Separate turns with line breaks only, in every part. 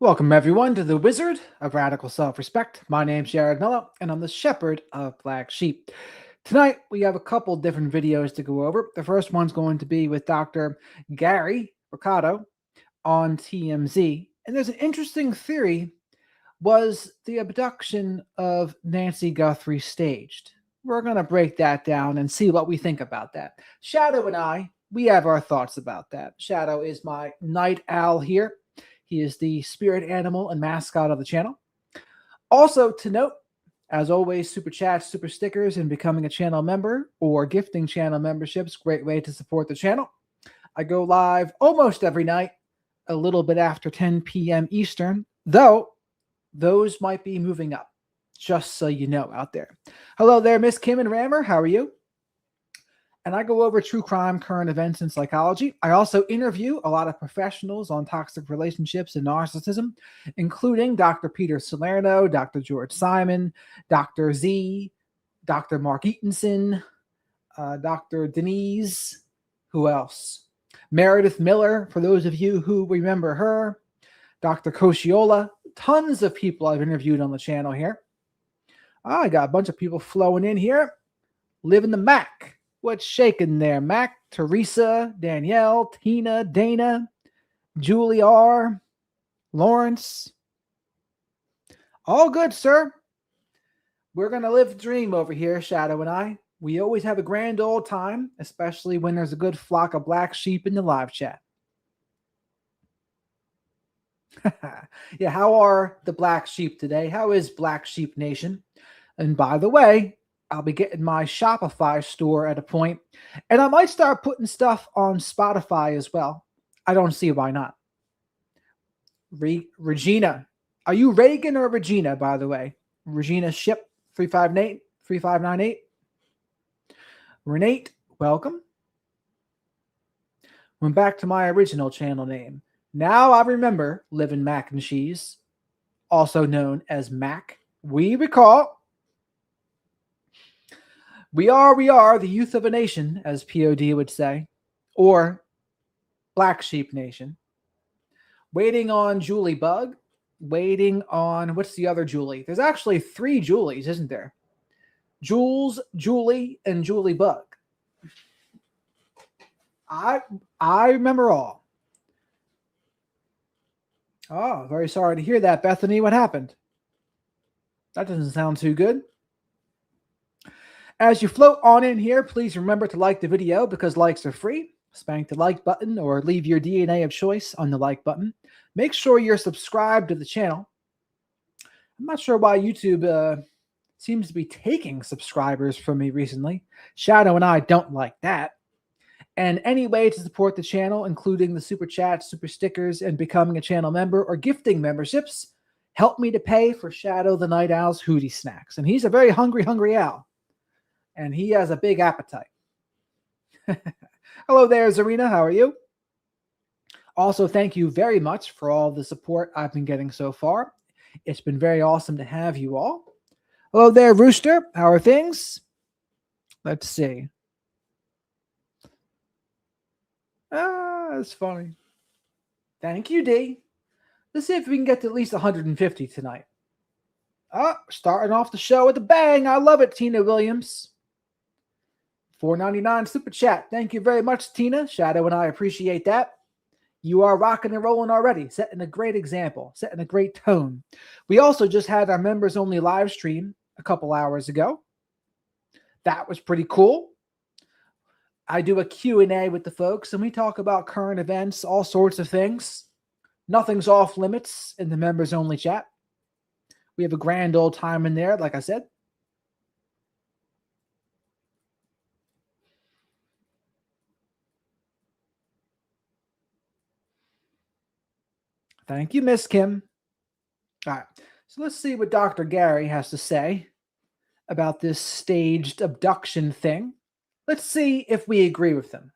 Welcome, everyone, to the Wizard of Radical Self-Respect. My name's Jared Mello, and I'm the Shepherd of Black Sheep. Tonight, we have a couple different videos to go over. The first one's going to be with Dr. Gary Ricardo on TMZ. And there's an interesting theory. Was the abduction of Nancy Guthrie staged? We're going to break that down and see what we think about that. Shadow and I, we have our thoughts about that. Shadow is my night owl here. He is the spirit animal and mascot of the channel. Also to note, as always, super chats, super stickers, and becoming a channel member or gifting channel memberships, great way to support the channel. I go live almost every night, a little bit after 10 p.m. Eastern, though those might be moving up, just so you know out there. Hello there, Miss Kim and Rammer. How are you? And I go over true crime, current events, and psychology. I also interview a lot of professionals on toxic relationships and narcissism, including Dr. Peter Salerno, Dr. George Simon, Dr. Z, Dr. Mark Eatonson, Dr. Denise, who else? Meredith Miller, for those of you who remember her, Dr. Koshiola, tons of people I've interviewed on the channel here. I got a bunch of people flowing in here. Living the Mac. What's shaking there, Mac? Teresa, Danielle, Tina, Dana, Julie R., Lawrence. All good, sir. We're going to live the dream over here, Shadow and I. We always have a grand old time, especially when there's a good flock of black sheep in the live chat. Yeah, how are the black sheep today? How is Black Sheep Nation? And by the way, I'll be getting my Shopify store at a point, and I might start putting stuff on Spotify as well. I don't see why not. Regina. Are you Reagan or Regina, by the way? Regina Ship 3598. Renate, welcome. Went back to my original channel name. Now I remember Living Mac and Cheese, also known as Mac. We recall. We are the youth of a nation, as POD would say, or Black Sheep Nation. Waiting on Julie Bug. Waiting on, what's the other Julie? There's actually 3 Julies, isn't there? Jules, Julie, and Julie Bug. I remember all. Oh, very sorry to hear that, Bethany. What happened? That doesn't sound too good. As you float on in here, please remember to like the video because likes are free. Spank the like button or leave your DNA of choice on the like button. Make sure you're subscribed to the channel. I'm not sure why YouTube seems to be taking subscribers from me recently. Shadow and I don't like that. And any way to support the channel, including the super chats, super stickers, and becoming a channel member or gifting memberships, help me to pay for Shadow the Night Owl's Hootie Snacks. And he's a very hungry owl. And he has a big appetite. Hello there, Zarina. How are you? Also, thank you very much for all the support I've been getting so far. It's been very awesome to have you all. Hello there, Rooster. How are things? Let's see. That's funny. Thank you, D. Let's see if we can get to at least 150 tonight. Starting off the show with a bang. I love it, Tina Williams. $4.99 super chat. Thank you very much, Tina. Shadow and I appreciate that. You are rocking and rolling already, setting a great example, setting a great tone. We also just had our members-only live stream a couple hours ago. That was pretty cool. I do a Q&A with the folks, and we talk about current events, all sorts of things. Nothing's off limits in the members-only chat. We have a grand old time in there, like I said. Thank you, Miss Kim. All right, so let's see what Dr. Gary has to say about this staged abduction thing. Let's see if we agree with them.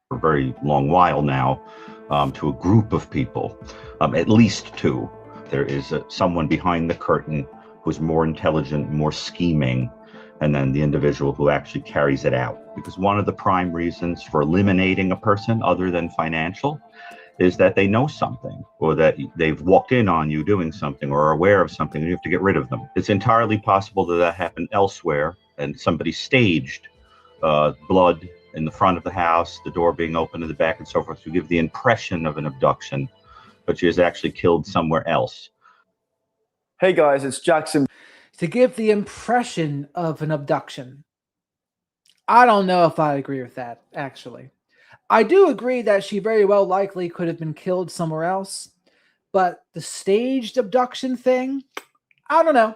For a very long while now, to a group of people, at least 2. There is someone behind the curtain who's more intelligent, more scheming, and then the individual who actually carries it out. Because one of the prime reasons for eliminating a person other than financial is that they know something, or that they've walked in on you doing something, or are aware of something, and you have to get rid of them. It's entirely possible that that happened elsewhere, and somebody staged blood in the front of the house, the door being open in the back, and so forth, to give the impression of an abduction, but she was actually killed somewhere else.
Hey guys, it's Jackson.
To give the impression of an abduction. I don't know if I agree with that, actually. I do agree that she very well likely could have been killed somewhere else, but the staged abduction thing, I don't know.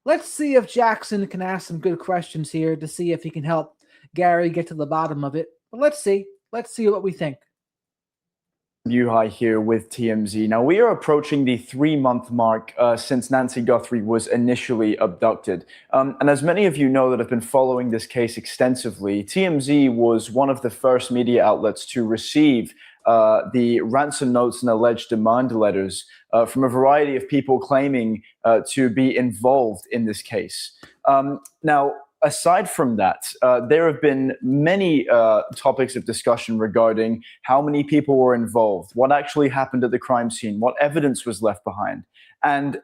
Let's see if Jackson can ask some good questions here to see if he can help Gary get to the bottom of it. But let's see. Let's see what we think.
High here with TMZ. Now, we are approaching the 3-month mark since Nancy Guthrie was initially abducted. And as many of you know that have been following this case extensively, TMZ was one of the first media outlets to receive the ransom notes and alleged demand letters from a variety of people claiming to be involved in this case. Now, aside from that, there have been many topics of discussion regarding how many people were involved, what actually happened at the crime scene, what evidence was left behind, and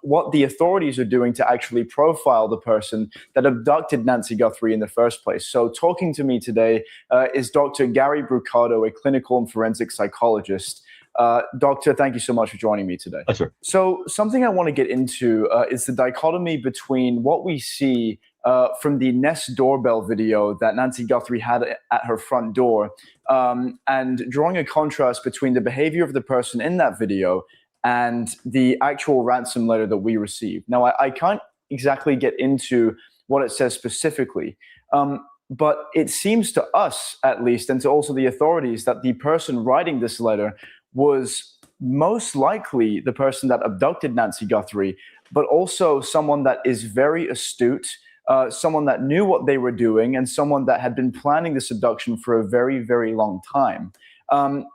what the authorities are doing to actually profile the person that abducted Nancy Guthrie in the first place. So talking to me today is Dr. Gary Brucato, a clinical and forensic psychologist. Doctor, thank you so much for joining me today.
Yes, sir.
So something I want to get into is the dichotomy between what we see from the Nest doorbell video that Nancy Guthrie had at her front door, and drawing a contrast between the behavior of the person in that video and the actual ransom letter that we received. Now, I can't exactly get into what it says specifically, but it seems to us, at least, and to also the authorities, that the person writing this letter was most likely the person that abducted Nancy Guthrie, but also someone that is very astute, someone that knew what they were doing, and someone that had been planning this abduction for a very, very long time.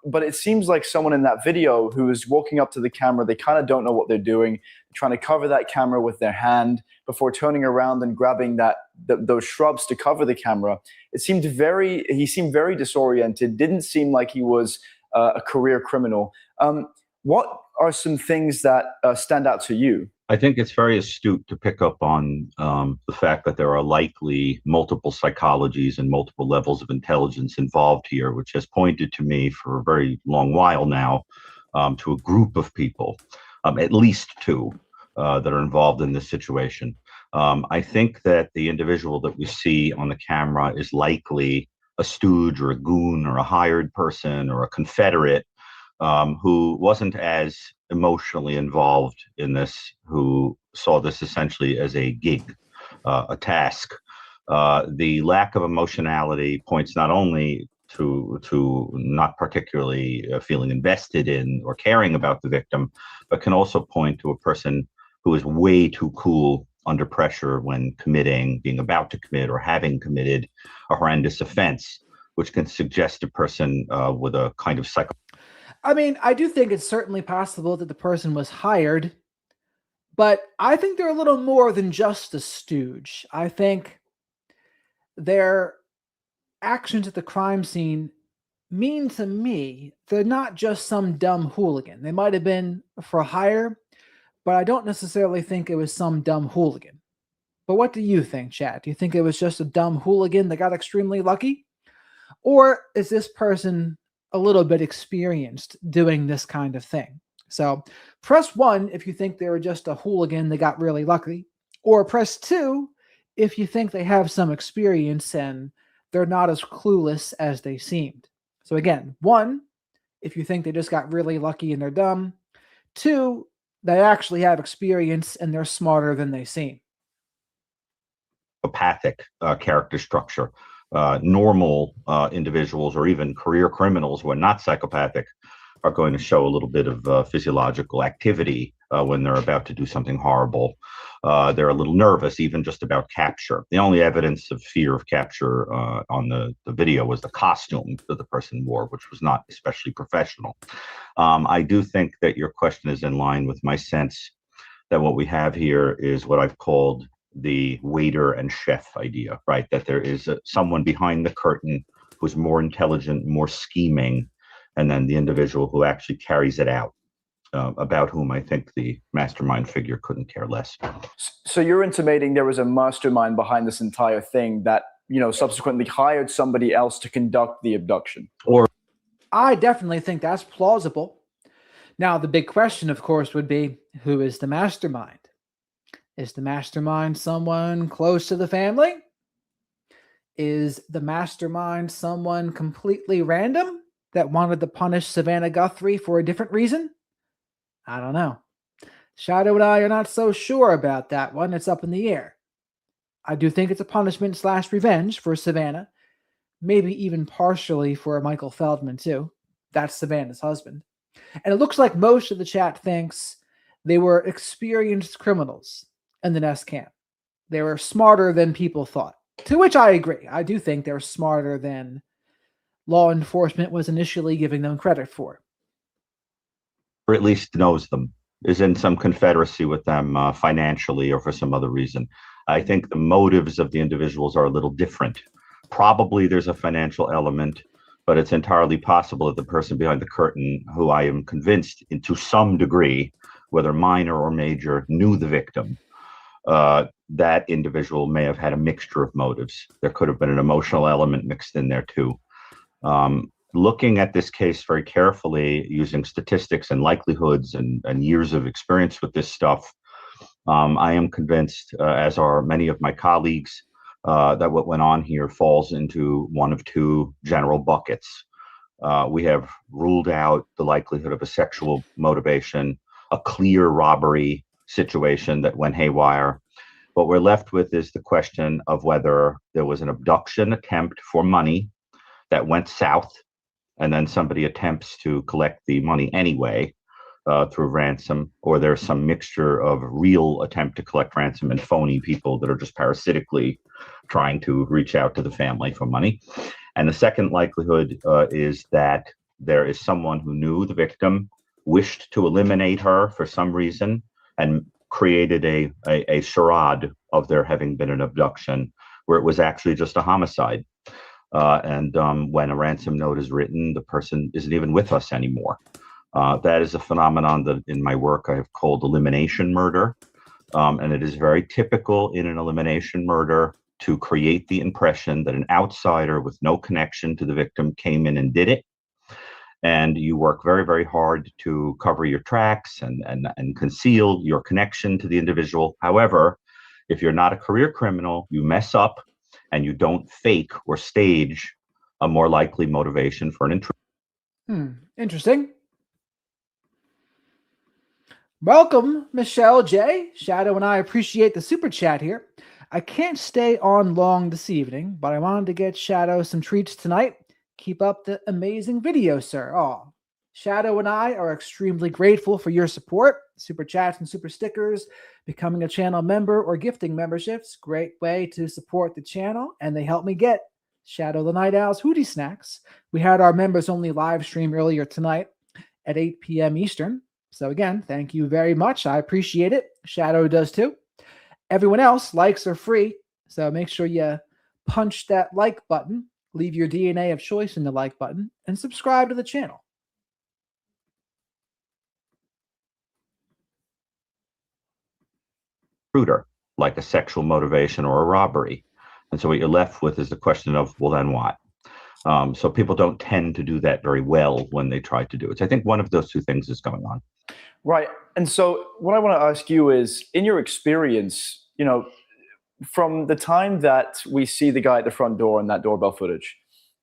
But it seems like someone in that video who is walking up to the camera, they kind of don't know what they're doing, trying to cover that camera with their hand before turning around and grabbing those shrubs to cover the camera. He seemed very disoriented, didn't seem like he was a career criminal. What are some things that stand out to you?
I think it's very astute to pick up on the fact that there are likely multiple psychologies and multiple levels of intelligence involved here, which has pointed to me for a very long while now to a group of people, at least two, that are involved in this situation. I think that the individual that we see on the camera is likely a stooge or a goon or a hired person or a confederate who wasn't as emotionally involved in this, who saw this essentially as a gig, a task. The lack of emotionality points not only to not particularly feeling invested in or caring about the victim, but can also point to a person who is way too cool under pressure when being about to commit, or having committed a horrendous offense, which can suggest a person with a kind of
I mean, I do think it's certainly possible that the person was hired, but I think they're a little more than just a stooge. I think their actions at the crime scene mean to me they're not just some dumb hooligan. They might have been for hire, but I don't necessarily think it was some dumb hooligan. But what do you think, Chad? Do you think it was just a dumb hooligan that got extremely lucky? Or is this person a little bit experienced doing this kind of thing? So press 1 if you think they were just a hooligan that got really lucky, or press 2 if you think they have some experience and they're not as clueless as they seemed. So again, 1, if you think they just got really lucky and they're dumb. 2, they actually have experience and they're smarter than they seem.
Psychopathic character structure. Normal individuals, or even career criminals who are not psychopathic, are going to show a little bit of physiological activity when they're about to do something horrible. They're a little nervous, even just about capture. The only evidence of fear of capture on the video was the costume that the person wore, which was not especially professional. I do think that your question is in line with my sense that what we have here is what I've called the waiter and chef idea, right? That there is someone behind the curtain who's more intelligent, more scheming, and then the individual who actually carries it out, about whom I think the mastermind figure couldn't care less.
So you're intimating there was a mastermind behind this entire thing that, subsequently hired somebody else to conduct the abduction?
Or
I definitely think that's plausible. Now, the big question, of course, would be, who is the mastermind? Is the mastermind someone close to the family? Is the mastermind someone completely random that wanted to punish Savannah Guthrie for a different reason? I don't know. Shadow and I are not so sure about that one. It's up in the air. I do think it's a punishment / revenge for Savannah. Maybe even partially for Michael Feldman, too. That's Savannah's husband. And it looks like most of the chat thinks they were experienced criminals in the Nest camp. They were smarter than people thought, to which I agree. I do think they're smarter than law enforcement was initially giving them credit for.
Or at least knows them, is in some confederacy with them financially or for some other reason. I think the motives of the individuals are a little different. Probably there's a financial element, but it's entirely possible that the person behind the curtain, who I am convinced to some degree, whether minor or major, knew the victim, that individual may have had a mixture of motives. There could have been an emotional element mixed in there too. Looking at this case very carefully, using statistics and likelihoods and years of experience with this stuff, I am convinced, as are many of my colleagues, that what went on here falls into one of two general buckets. We have ruled out the likelihood of a sexual motivation, a clear robbery situation that went haywire. What we're left with is the question of whether there was an abduction attempt for money that went south, and then somebody attempts to collect the money anyway through ransom, or there's some mixture of real attempt to collect ransom and phony people that are just parasitically trying to reach out to the family for money. And the second likelihood is that there is someone who knew the victim, wished to eliminate her for some reason, and created a charade of there having been an abduction where it was actually just a homicide. And when a ransom note is written, the person isn't even with us anymore. That is a phenomenon that in my work I have called elimination murder. And it is very typical in an elimination murder to create the impression that an outsider with no connection to the victim came in and did it. And you work very, very hard to cover your tracks and conceal your connection to the individual. However, if you're not a career criminal, you mess up and you don't fake or stage a more likely motivation for an intrusion.
Interesting. Welcome, Michelle J. Shadow and I appreciate the super chat here. I can't stay on long this evening, but I wanted to get Shadow some treats tonight. Keep up the amazing video, sir. Oh, Shadow and I are extremely grateful for your support. Super chats and super stickers, becoming a channel member, or gifting memberships. Great way to support the channel, and they help me get Shadow the Night Owl's Hootie Snacks. We had our members-only live stream earlier tonight at 8 p.m. Eastern. So again, thank you very much. I appreciate it. Shadow does too. Everyone else, likes are free, so make sure you punch that like button, leave your DNA of choice in the like button, and subscribe to the channel.
Intruder, like a sexual motivation or a robbery. And so what you're left with is the question of, well, then what? So people don't tend to do that very well when they try to do it. So I think one of those two things is going on.
Right. And so what I want to ask you is, in your experience, from the time that we see the guy at the front door in that doorbell footage,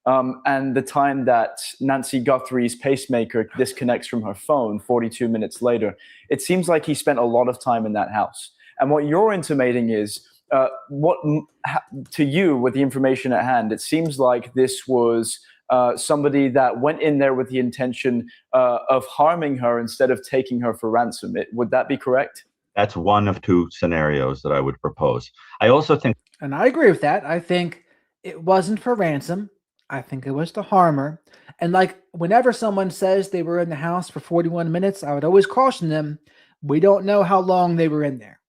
and the time that Nancy Guthrie's pacemaker disconnects from her phone 42 minutes later, it seems like he spent a lot of time in that house. And what you're intimating is, to you, with the information at hand, it seems like this was somebody that went in there with the intention of harming her instead of taking her for ransom. Would that be correct?
That's one of two scenarios that I would propose. I also think,
and I agree with that. I think it wasn't for ransom. I think it was to harm her. And like whenever someone says they were in the house for 41 minutes, I would always caution them, we don't know how long they were in there.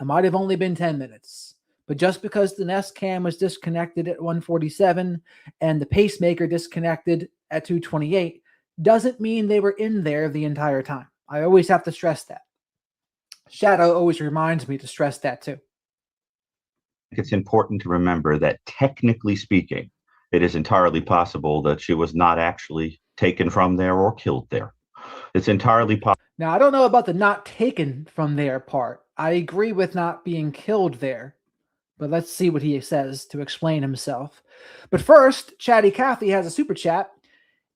It might have only been 10 minutes. But just because the Nest cam was disconnected at 1:47 and the pacemaker disconnected at 2:28 doesn't mean they were in there the entire time. I always have to stress that. Shadow always reminds me to stress that too.
It's important to remember that technically speaking, it is entirely possible that she was not actually taken from there or killed there. It's entirely possible.
Now, I don't know about the not taken from there part. I agree with not being killed there, but let's see what he says to explain himself. But first, Chatty Cathy has a super chat.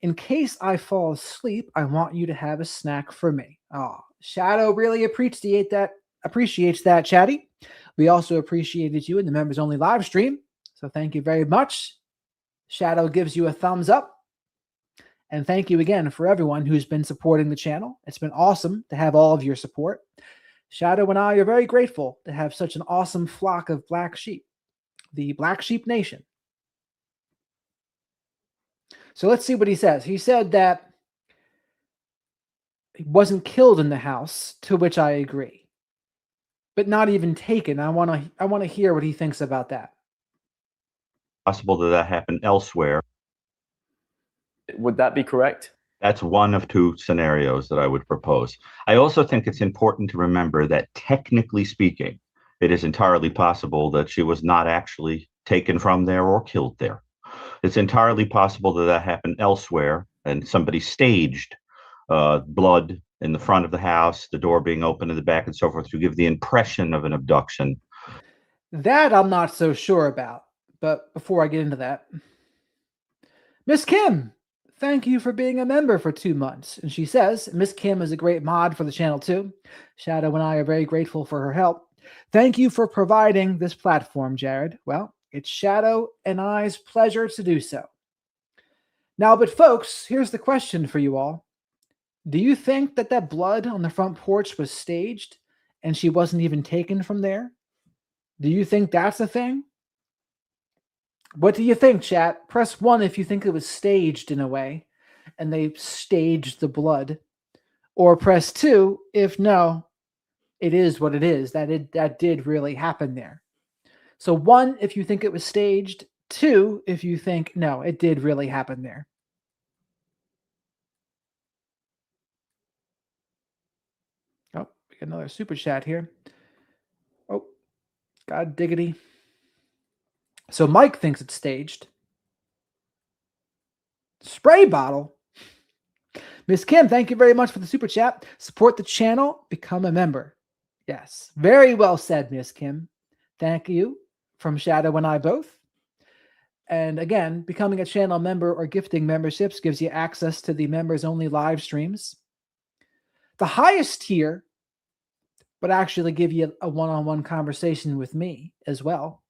In case I fall asleep, I want you to have a snack for me. Oh, Shadow really appreciates that, Chatty. We also appreciated you in the members only live stream. So thank you very much. Shadow gives you a thumbs up. And thank you again for everyone who's been supporting the channel. It's been awesome to have all of your support. Shadow and I are very grateful to have such an awesome flock of black sheep, the Black Sheep Nation. So let's see what he says. He said that he wasn't killed in the house, to which I agree, but not even taken. I want to hear what he thinks about that.
Possible that happened elsewhere.
Would that be correct?
That's one of two scenarios that I would propose. I also think it's important to remember that technically speaking, it is entirely possible that she was not actually taken from there or killed there. It's entirely possible that happened elsewhere and somebody staged blood in the front of the house, the door being open in the back and so forth to give the impression of an abduction.
That I'm not so sure about. But before I get into that, Miss Kim, thank you for being a member for 2 months. And she says, Miss Kim is a great mod for the channel too. Shadow and I are very grateful for her help. Thank you for providing this platform, Jared. Well, it's Shadow and I's pleasure to do so. Now, but folks, here's the question for you all. Do you think that that blood on the front porch was staged and she wasn't even taken from there? Do you think that's a thing? What do you think, chat? Press 1 if you think it was staged in a way and they staged the blood. Or press 2 if no, it is what it is. That did really happen there. So 1 if you think it was staged. 2 if you think, no, it did really happen there. Oh, we got another super chat here. Oh, God diggity. So Mike thinks it's staged. Spray bottle. Miss Kim, thank you very much for the super chat. Support the channel, become a member. Yes, very well said, Miss Kim. Thank you from Shadow and I both. And again, becoming a channel member or gifting memberships gives you access to the members only live streams. The highest tier would actually give you a one-on-one conversation with me as well.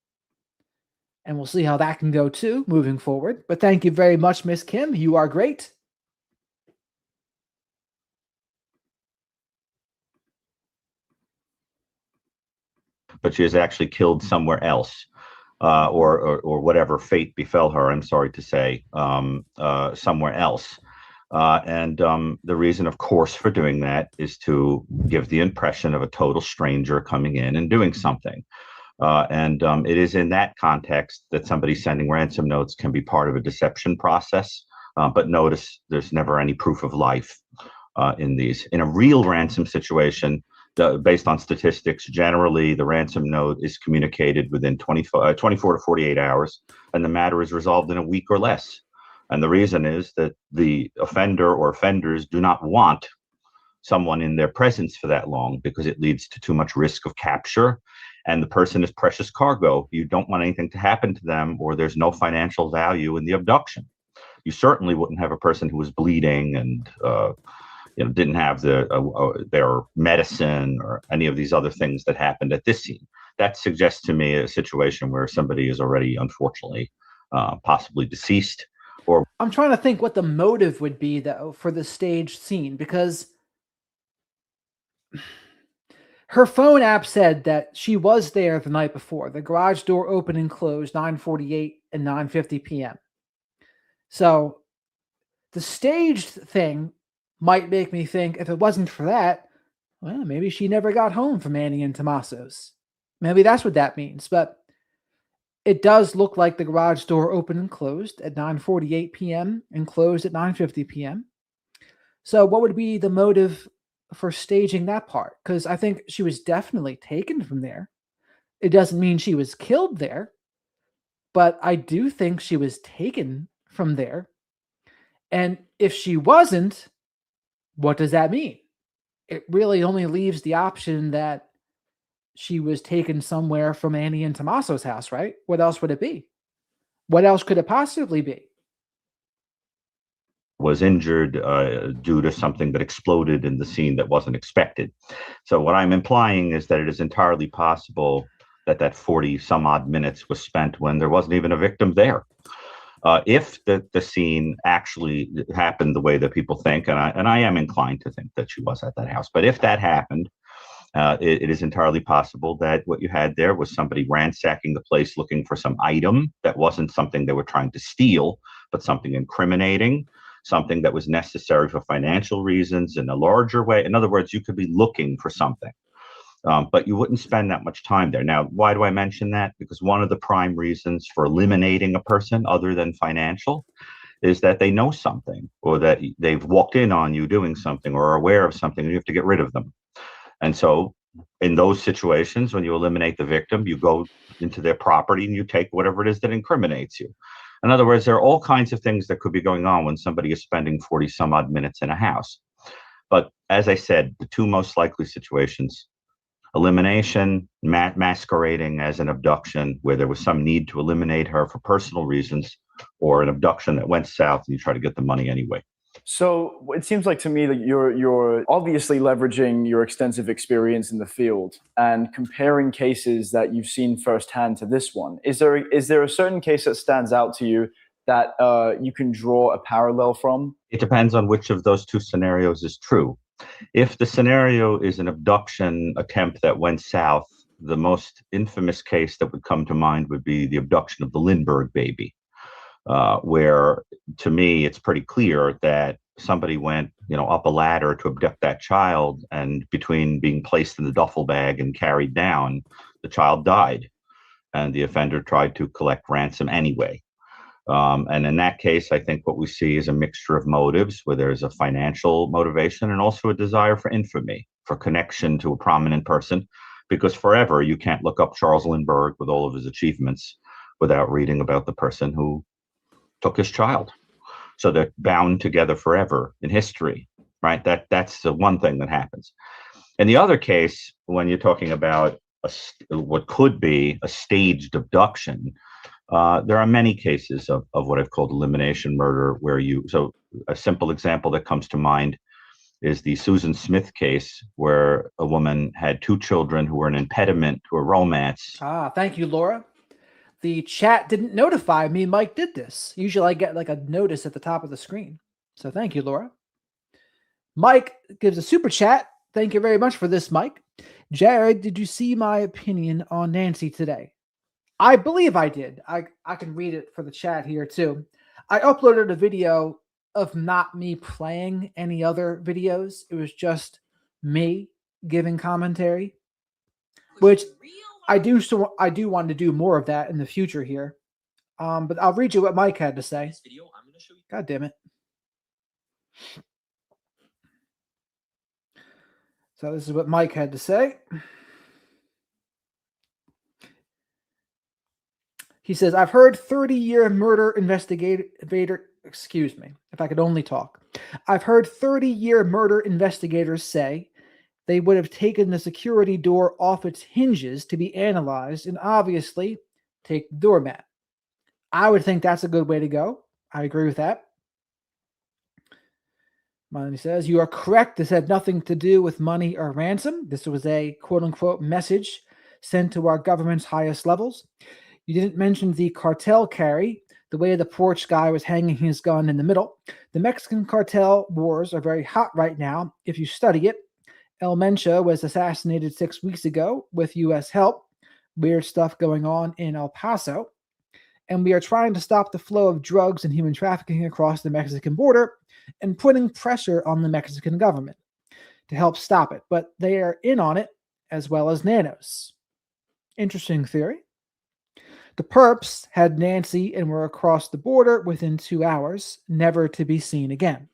And we'll see how that can go too, moving forward. But thank you very much, Miss Kim. You are great.
But she is actually killed somewhere else, or whatever fate befell her, I'm sorry to say, somewhere else. And the reason, of course, for doing that is to give the impression of a total stranger coming in and doing something. And it is in that context that somebody sending ransom notes can be part of a deception process. But notice there's never any proof of life in these. In a real ransom situation, based on statistics, generally the ransom note is communicated within 24 to 48 hours, and the matter is resolved in a week or less. And the reason is that the offender or offenders do not want someone in their presence for that long because it leads to too much risk of capture. And the person is precious cargo. You don't want anything to happen to them, or there's no financial value in the abduction. You certainly wouldn't have a person who was bleeding and didn't have their medicine or any of these other things that happened at this scene. That suggests to me a situation where somebody is already, unfortunately, possibly deceased. Or
I'm trying to think what the motive would be, though, for the staged scene, because her phone app said that she was there the night before. The garage door opened and closed 9:48 and 9:50 p.m. So the staged thing might make me think, if it wasn't for that, well, maybe she never got home from Annie and Tommaso's. Maybe that's what that means. But it does look like the garage door opened and closed at 9:48 p.m. and closed at 9:50 p.m. So what would be the motive for staging that part? Because I think she was definitely taken from there. It doesn't mean she was killed there, but I do think she was taken from there. And if she wasn't, what does that mean? It really only leaves the option that she was taken somewhere from Annie and Tommaso's house, right? What else would it be? What else could it possibly be?
Was injured due to something that exploded in the scene that wasn't expected. So what I'm implying is that it is entirely possible that that 40 some odd minutes was spent when there wasn't even a victim there. If the scene actually happened the way that people think, and I am inclined to think that she was at that house, but if that happened, it is entirely possible that what you had there was somebody ransacking the place looking for some item that wasn't something they were trying to steal, but something incriminating, something that was necessary for financial reasons in a larger way. In other words, you could be looking for something. But you wouldn't spend that much time there. Now, why do I mention that? Because one of the prime reasons for eliminating a person other than financial is that they know something, or that they've walked in on you doing something, or are aware of something, and you have to get rid of them. And so in those situations, when you eliminate the victim, you go into their property and you take whatever it is that incriminates you. In other words, there are all kinds of things that could be going on when somebody is spending 40 some odd minutes in a house. But as I said, the two most likely situations: elimination, masquerading as an abduction, where there was some need to eliminate her for personal reasons, or an abduction that went south and you try to get the money anyway.
So it seems like to me that you're obviously leveraging your extensive experience in the field and comparing cases that you've seen firsthand to this one. Is there a certain case that stands out to you that you can draw a parallel from?
It depends on which of those two scenarios is true. If the scenario is an abduction attempt that went south, the most infamous case that would come to mind would be the abduction of the Lindbergh baby, where, to me, it's pretty clear that somebody went, up a ladder to abduct that child, and between being placed in the duffel bag and carried down, the child died, and the offender tried to collect ransom anyway. And in that case, I think what we see is a mixture of motives, where there's a financial motivation and also a desire for infamy, for connection to a prominent person, because forever you can't look up Charles Lindbergh with all of his achievements without reading about the person who took his child. So they're bound together forever in history, right? That's the one thing that happens. In the other case, when you're talking about what could be a staged abduction, there are many cases of what I've called elimination murder, where so a simple example that comes to mind is the Susan Smith case, where a woman had two children who were an impediment to a romance.
Thank you, Laura. The chat didn't notify me Mike did this. Usually I get like a notice at the top of the screen. So thank you, Laura. Mike gives a super chat. Thank you very much for this, Mike. Jared, did you see my opinion on Nancy today? I believe I did. I can read it for the chat here too. I uploaded a video of not me playing any other videos. It was just me giving commentary, which I do want to do more of that in the future here. But I'll read you what Mike had to say. God damn it. So this is what Mike had to say. He says, I've heard 30-year murder investigator, excuse me, if I could only talk. I've heard 30-year murder investigators say they would have taken the security door off its hinges to be analyzed and obviously take the doormat. I would think that's a good way to go. I agree with that. Melanie says, you are correct. This had nothing to do with money or ransom. This was a quote-unquote message sent to our government's highest levels. You didn't mention the cartel carry, the way the porch guy was hanging his gun in the middle. The Mexican cartel wars are very hot right now if you study it. El Mencha was assassinated 6 weeks ago with U.S. help. Weird stuff going on in El Paso. And we are trying to stop the flow of drugs and human trafficking across the Mexican border and putting pressure on the Mexican government to help stop it. But they are in on it, as well as Nanos. Interesting theory. The perps had Nancy and were across the border within 2 hours, never to be seen again.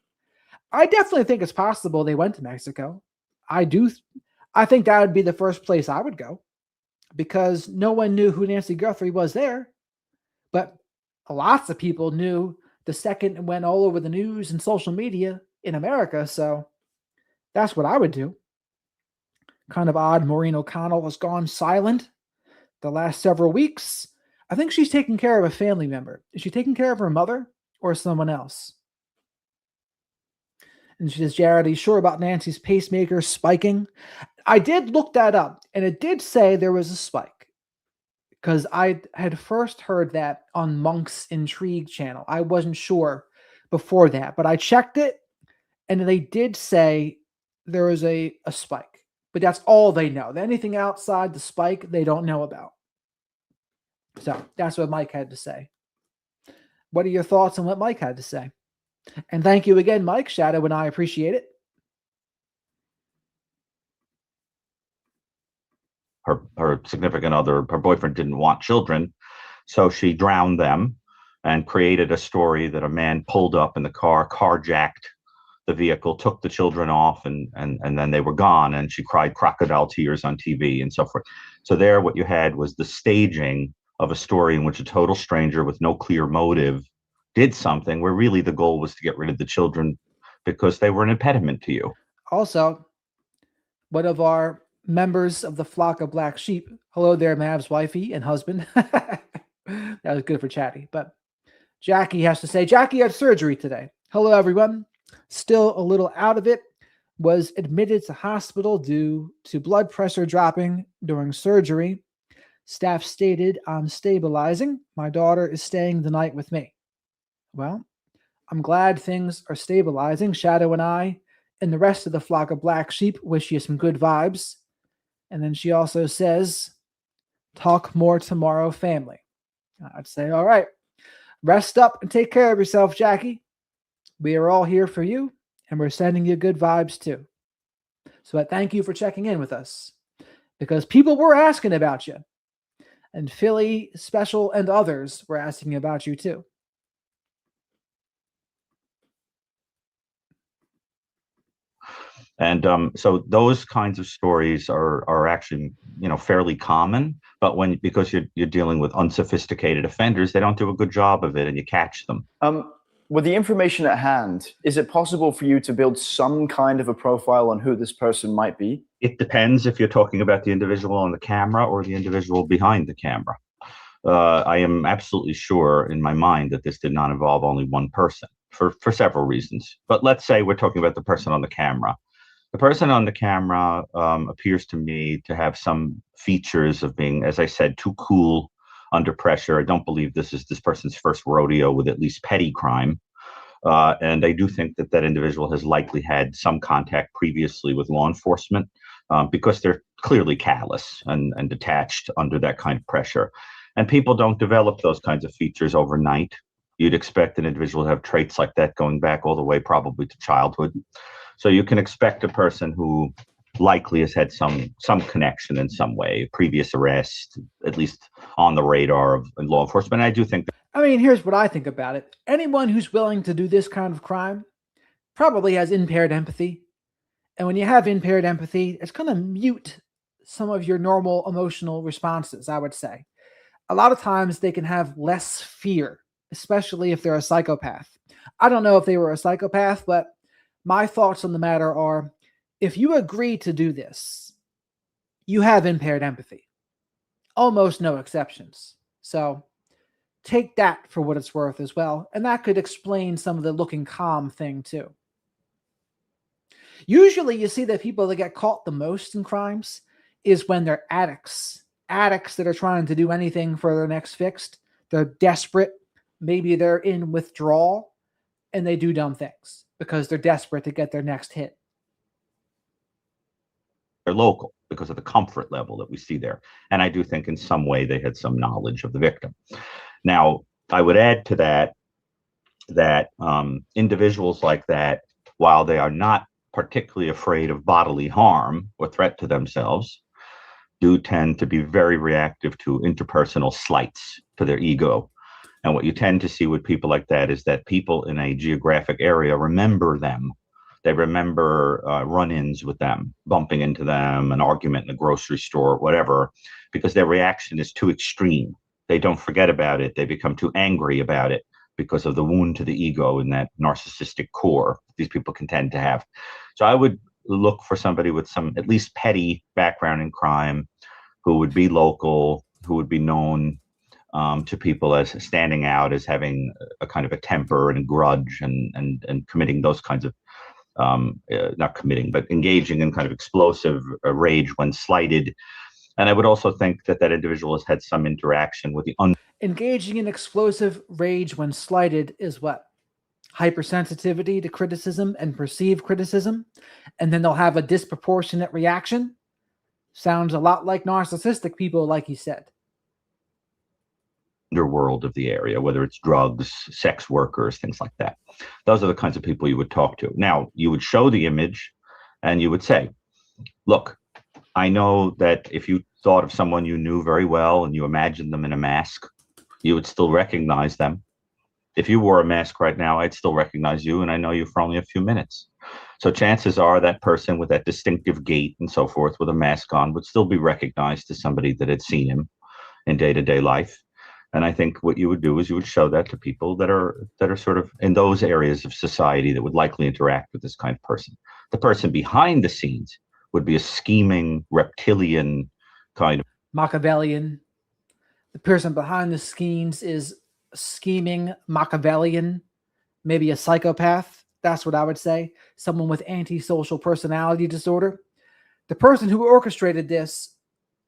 I definitely think it's possible they went to Mexico. I do. I think that would be the first place I would go because no one knew who Nancy Guthrie was there. But lots of people knew the second it went all over the news and social media in America. So that's what I would do. Kind of odd Maureen O'Connell has gone silent the last several weeks. I think she's taking care of a family member. Is she taking care of her mother or someone else? And she says, Jared, are you sure about Nancy's pacemaker spiking? I did look that up, and it did say there was a spike because I had first heard that on Monk's Intrigue channel. I wasn't sure before that, but I checked it, and they did say there was a spike. But that's all they know. Anything outside the spike, they don't know about. So that's what Mike had to say. What are your thoughts on what Mike had to say? And thank you again, Mike. Shadow and I appreciate it.
Her significant other, her boyfriend, didn't want children, so she drowned them and created a story that a man pulled up in the car, carjacked the vehicle, took the children off, and then they were gone, and she cried crocodile tears on TV and so forth. So there, what you had was the staging of a story in which a total stranger with no clear motive did something where really the goal was to get rid of the children because they were an impediment to you.
Also, one of our members of the flock of black sheep. Hello there, Mav's wifey and husband. That was good for Chatty. But Jackie has to say, Jackie had surgery today. Hello, everyone. Still a little out of it. Was admitted to hospital due to blood pressure dropping during surgery. Staff stated, I'm stabilizing. My daughter is staying the night with me. Well, I'm glad things are stabilizing. Shadow and I and the rest of the flock of black sheep wish you some good vibes. And then she also says, talk more tomorrow, family. I'd say, all right, rest up and take care of yourself, Jackie. We are all here for you, and we're sending you good vibes too. So I thank you for checking in with us because people were asking about you. And Philly Special and others were asking about you too.
And so those kinds of stories are actually, fairly common. But because you're dealing with unsophisticated offenders, they don't do a good job of it, and you catch them.
With the information at hand, is it possible for you to build some kind of a profile on who this person might be?
It depends if you're talking about the individual on the camera or the individual behind the camera. I am absolutely sure in my mind that this did not involve only one person for several reasons. But let's say we're talking about the person on the camera. The person on the camera appears to me to have some features of being, as I said, too cool under pressure. I don't believe this is this person's first rodeo with at least petty crime. And I do think that individual has likely had some contact previously with law enforcement because they're clearly callous and detached under that kind of pressure. And people don't develop those kinds of features overnight. You'd expect an individual to have traits like that going back all the way probably to childhood. So you can expect a person who likely has had some connection in some way, previous arrest, at least on the radar of law enforcement. And I do think
here's what I think about it. Anyone who's willing to do this kind of crime probably has impaired empathy. And when you have impaired empathy, it's going to mute some of your normal emotional responses, I would say. A lot of times they can have less fear, especially if they're a psychopath. I don't know if they were a psychopath, but my thoughts on the matter are, if you agree to do this, you have impaired empathy. Almost no exceptions. So take that for what it's worth as well. And that could explain some of the looking calm thing too. Usually you see that people that get caught the most in crimes is when they're addicts that are trying to do anything for their next fix. They're desperate. Maybe they're in withdrawal and they do dumb things because they're desperate to get their next hit.
they're local because of the comfort level that we see there. And I do think in some way they had some knowledge of the victim. Now, I would add to that individuals like that, while they are not particularly afraid of bodily harm or threat to themselves, do tend to be very reactive to interpersonal slights to their ego. And what you tend to see with people like that is that people in a geographic area remember them They remember run-ins with them, bumping into them, an argument in a grocery store, whatever, because their reaction is too extreme. They don't forget about it. They become too angry about it because of the wound to the ego in that narcissistic core these people can tend to have. So I would look for somebody with some at least petty background in crime, who would be local, who would be known to people as standing out, as having a kind of a temper and a grudge, and committing those kinds of not committing, but engaging in kind of explosive rage when slighted. And I would also think that that individual has had some interaction with the
Engaging in explosive rage when slighted is what? Hypersensitivity to criticism and perceived criticism, and then they'll have a disproportionate reaction. Sounds a lot like narcissistic people, like you said.
underworld of the area, whether it's drugs, sex workers, things like that. Those are the kinds of people you would talk to. Now, you would show the image and you would say, look, I know that if you thought of someone you knew very well and you imagined them in a mask, you would still recognize them. If you wore a mask right now, I'd still recognize you, and I know you for only a few minutes. So chances are that person with that distinctive gait and so forth with a mask on would still be recognized as somebody that had seen him in day-to-day life. And I think what you would do is you would show that to people that are sort of in those areas of society that would likely interact with this kind of person. The person behind the scenes would be a scheming, reptilian kind of
Machiavellian. The person behind the scenes is scheming, Machiavellian, maybe a psychopath. That's what I would say. Someone with antisocial personality disorder. The person who orchestrated this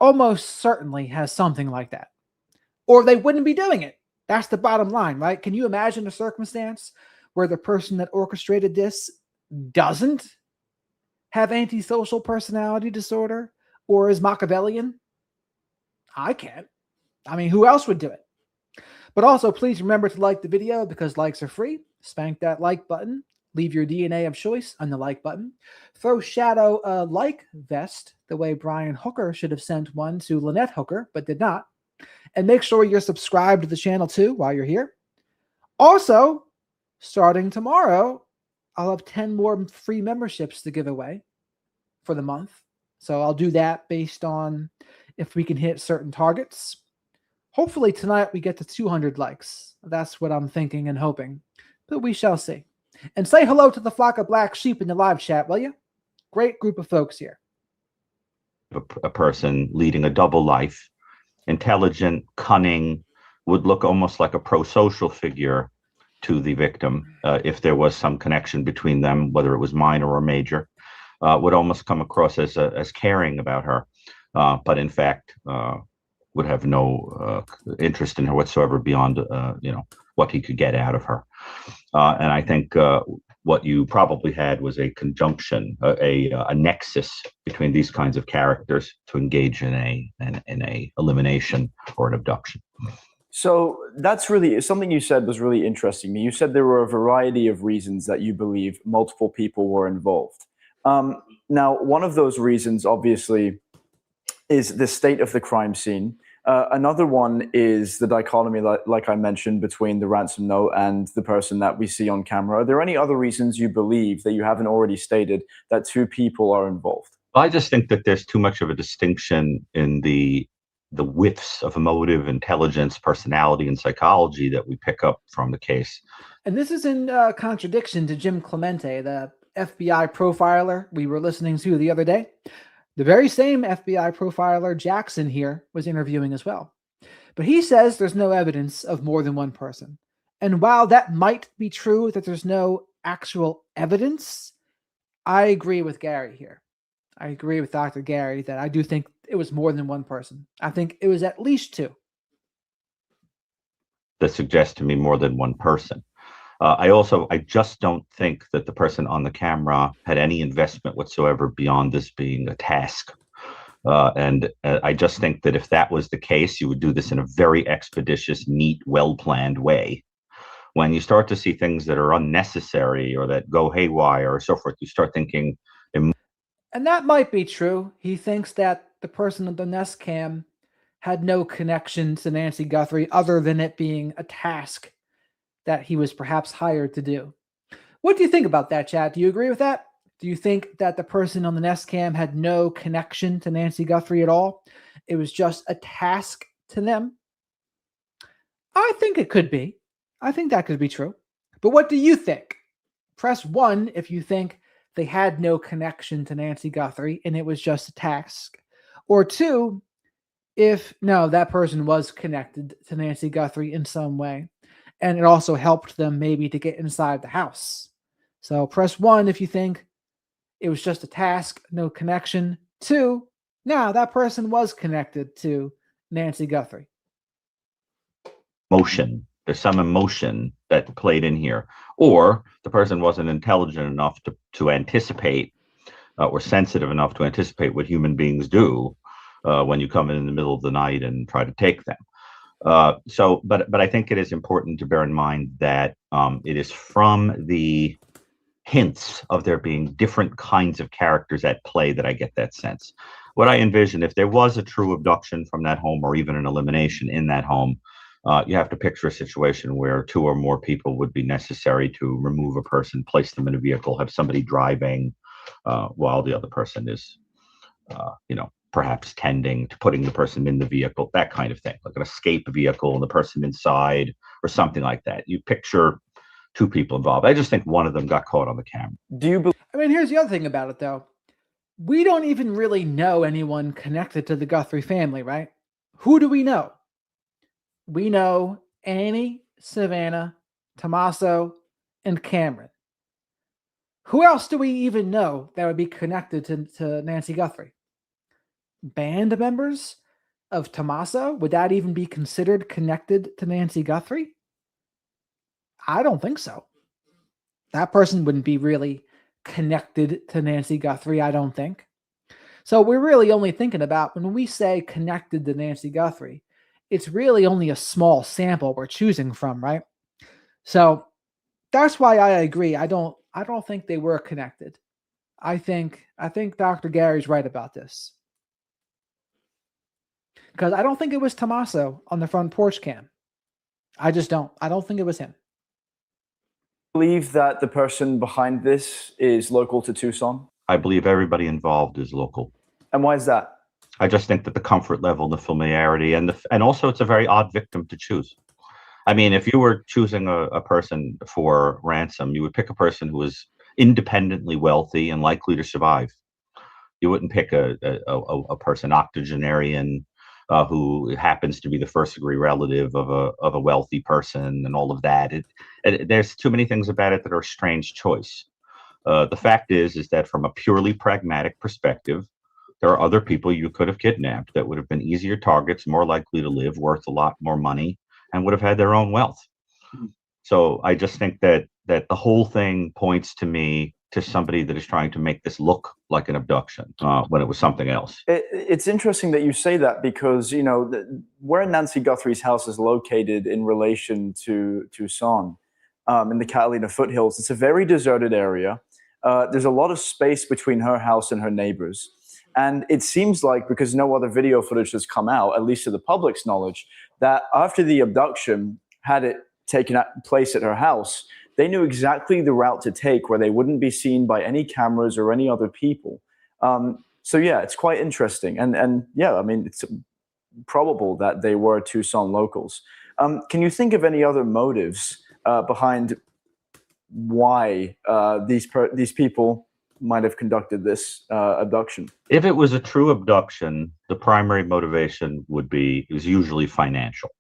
almost certainly has something like that, or they wouldn't be doing it. That's the bottom line, right? Can you imagine a circumstance where the person that orchestrated this doesn't have antisocial personality disorder or is Machiavellian? I can't. I mean, who else would do it? But also, please remember to like the video because likes are free. Spank that like button. Leave your DNA of choice on the like button. Throw Shadow a like vest the way Brian Hooker should have sent one to Lynette Hooker, but did not. And make sure you're subscribed to the channel too while you're here. Also, starting tomorrow, I'll have 10 more free memberships to give away for the month. So I'll do that based on if we can hit certain targets. Hopefully tonight we get to 200 likes. That's what I'm thinking and hoping, but we shall see. And say hello to the flock of black sheep in the live chat, will you? Great group of folks here.
a person leading a double life, intelligent, cunning, would look almost like a pro-social figure to the victim if there was some connection between them, whether it was minor or major, would almost come across as caring about her, but in fact would have no interest in her whatsoever beyond what he could get out of her. And I think what you probably had was a conjunction, a nexus between these kinds of characters to engage in a elimination or an abduction.
So that's really something you said was really interesting to me. You said there were a variety of reasons that you believe multiple people were involved. Now, one of those reasons, obviously, is the state of the crime scene. Another one is the dichotomy, like I mentioned, between the ransom note and the person that we see on camera. Are there any other reasons you believe that you haven't already stated that two people are involved?
I just think that there's too much of a distinction in the whiffs of emotive intelligence, personality, and psychology that we pick up from the case.
And this is in contradiction to Jim Clemente, the FBI profiler we were listening to the other day. The very same FBI profiler Jackson here was interviewing as well. But he says there's no evidence of more than one person. And while that might be true, that there's no actual evidence, I agree with Gary here. I agree with Dr. Gary that I do think it was more than one person. I think it was at least two.
That suggests to me more than one person. I just don't think that the person on the camera had any investment whatsoever beyond this being a task. And I just think that if that was the case, you would do this in a very expeditious, neat, well-planned way. When you start to see things that are unnecessary or that go haywire or so forth, you start thinking.
And that might be true. He thinks that the person on the Nest Cam had no connection to Nancy Guthrie other than it being a task that he was perhaps hired to do. What do you think about that, Chad? Do you agree with that? Do you think that the person on the Nest Cam had no connection to Nancy Guthrie at all? It was just a task to them? I think it could be. I think that could be true. But what do you think? Press 1 if you think they had no connection to Nancy Guthrie and it was just a task. Or 2, if no, that person was connected to Nancy Guthrie in some way. And it also helped them maybe to get inside the house. So press 1 if you think it was just a task, no connection. 2, no, that person was connected to Nancy Guthrie.
Emotion. There's some emotion that played in here. Or the person wasn't intelligent enough to anticipate or sensitive enough to anticipate what human beings do when you come in the middle of the night and try to take them. But I think it is important to bear in mind that it is from the hints of there being different kinds of characters at play that I get that sense. What I envision, if there was a true abduction from that home or even an elimination in that home, you have to picture a situation where 2 or more people would be necessary to remove a person, place them in a vehicle, have somebody driving while the other person is, perhaps tending to putting the person in the vehicle, that kind of thing, like an escape vehicle and the person inside or something like that. You picture 2 people involved. I just think one of them got caught on the camera.
Do you believe?
I mean, here's the other thing about it, though. We don't even really know anyone connected to the Guthrie family, right? Who do we know? We know Annie, Savannah, Tommaso, and Cameron. Who else do we even know that would be connected to Nancy Guthrie? Band members of Tommaso? Would that even be considered connected to Nancy Guthrie? I don't think so. That person wouldn't be really connected to Nancy Guthrie, I don't think. So we're really only thinking about, when we say connected to Nancy Guthrie, it's really only a small sample we're choosing from, right? So that's why I agree. I don't think they were connected. I think Dr. Gary's right about this. Because I don't think it was Tommaso on the front porch cam. I just don't. I don't think it was him.
Believe that the person behind this is local to Tucson?
I believe everybody involved is local.
And why is that?
I just think that the comfort level, the familiarity, and also it's a very odd victim to choose. I mean, if you were choosing a person for ransom, you would pick a person who is independently wealthy and likely to survive. You wouldn't pick a person octogenarian who happens to be the first degree relative of a wealthy person and all of that. There's too many things about it that are a strange choice. The fact is that from a purely pragmatic perspective, there are other people you could have kidnapped that would have been easier targets, more likely to live, worth a lot more money, and would have had their own wealth. So I just think that the whole thing points to me to somebody that is trying to make this look like an abduction when it was something else.
It's interesting that you say that because, where Nancy Guthrie's house is located in relation to Tucson, in the Catalina foothills, it's a very deserted area. There's a lot of space between her house and her neighbors. And it seems like, because no other video footage has come out, at least to the public's knowledge, that after the abduction had it taken place at her house, they knew exactly the route to take where they wouldn't be seen by any cameras or any other people. So yeah, it's quite interesting. And yeah, I mean, it's probable that they were Tucson locals. Can you think of any other motives behind why these people might have conducted this abduction?
If it was a true abduction, the primary motivation is usually financial.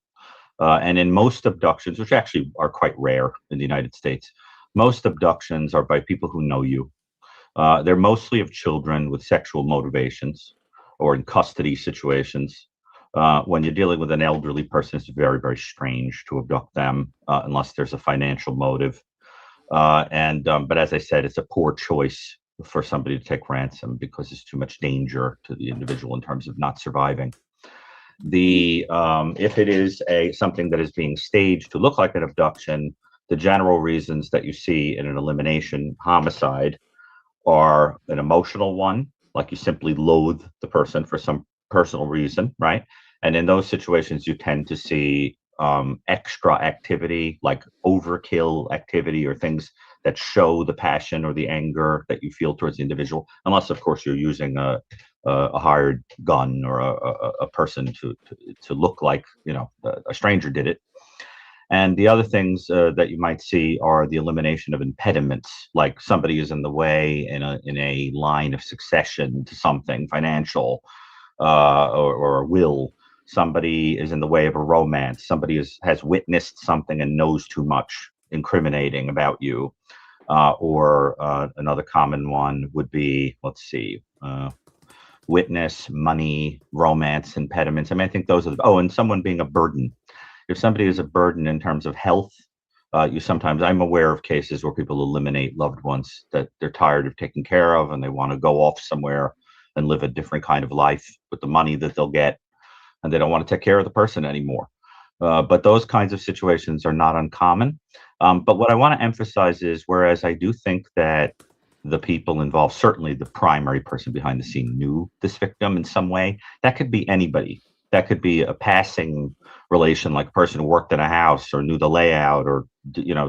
And in most abductions, which actually are quite rare in the United States, most abductions are by people who know you. They're mostly of children with sexual motivations or in custody situations. When you're dealing with an elderly person, it's very, very strange to abduct them unless there's a financial motive. But as I said, it's a poor choice for somebody to take ransom because there's too much danger to the individual in terms of not surviving. If it is something that is being staged to look like an abduction, the general reasons that you see in an elimination homicide are an emotional one, like you simply loathe the person for some personal reason, right? And in those situations, you tend to see extra activity, like overkill activity or things that show the passion or the anger that you feel towards the individual, unless, of course, you're using a hired gun or a person to look like, a stranger did it. And the other things that you might see are the elimination of impediments, like somebody is in the way in a line of succession to something financial, or a will. Somebody is in the way of a romance. Somebody has witnessed something and knows too much incriminating about you. Or another common one would be, let's see, witness, money, romance, impediments. I mean, I think those are and someone being a burden. If somebody is a burden in terms of health, I'm aware of cases where people eliminate loved ones that they're tired of taking care of and they want to go off somewhere and live a different kind of life with the money that they'll get, and they don't want to take care of the person anymore. But those kinds of situations are not uncommon. But what I want to emphasize is, whereas I do think that the people involved, certainly the primary person behind the scene, knew this victim in some way, that could be anybody. That could be a passing relation, like a person who worked in a house or knew the layout, or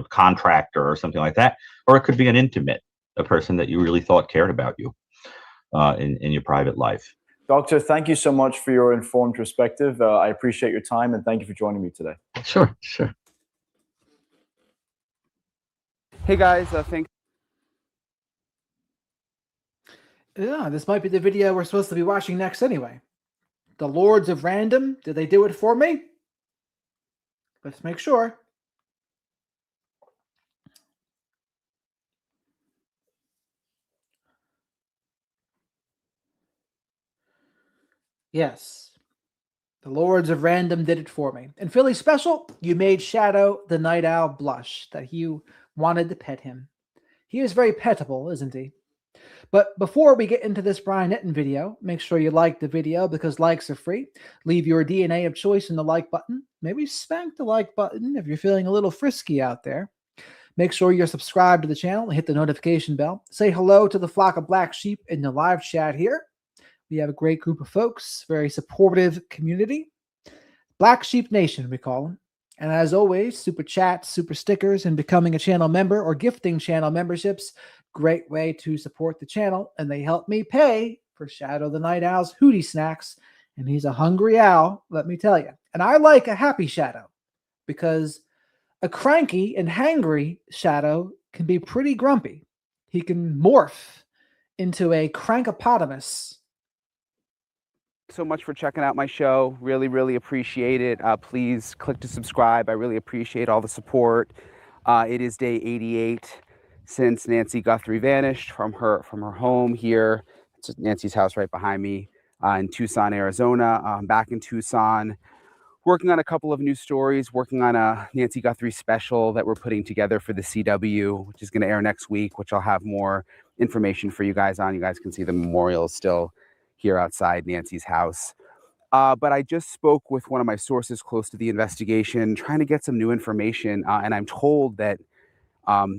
contractor or something like that. Or it could be an intimate, a person that you really thought cared about you in your private life.
Doctor, thank you so much for your informed perspective. I appreciate your time, and thank you for joining me today.
Sure.
Hey guys, thanks.
Yeah, this might be the video we're supposed to be watching next anyway. The Lords of Random, did they do it for me? Let's make sure. Yes. The Lords of Random did it for me. And Philly Special, you made Shadow the Night Owl blush that you wanted to pet him. He is very petable, isn't he? But before we get into this Brian Etten video, make sure you like the video because likes are free. Leave your DNA of choice in the like button. Maybe spank the like button if you're feeling a little frisky out there. Make sure you're subscribed to the channel and hit the notification bell. Say hello to the flock of black sheep in the live chat here. We have a great group of folks, very supportive community. Black Sheep Nation, we call them. And as always, super chats, super stickers, and becoming a channel member or gifting channel memberships, great way to support the channel. And they help me pay for Shadow the Night Owl's Hootie Snacks. And he's a hungry owl, let me tell you. And I like a happy Shadow because a cranky and hangry Shadow can be pretty grumpy. He can morph into a crankopotamus.
So much for checking out my show. Really appreciate it. Please click to subscribe. I really appreciate all the support. It is day 88 since Nancy Guthrie vanished from her home here. It's Nancy's house right behind me in Tucson, Arizona. I'm back in Tucson, working on a couple of new stories, working on a Nancy Guthrie special that we're putting together for the CW, which is going to air next week, which I'll have more information for you guys on. You guys can see the memorial still here outside Nancy's house. But I just spoke with one of my sources close to the investigation, trying to get some new information. And I'm told that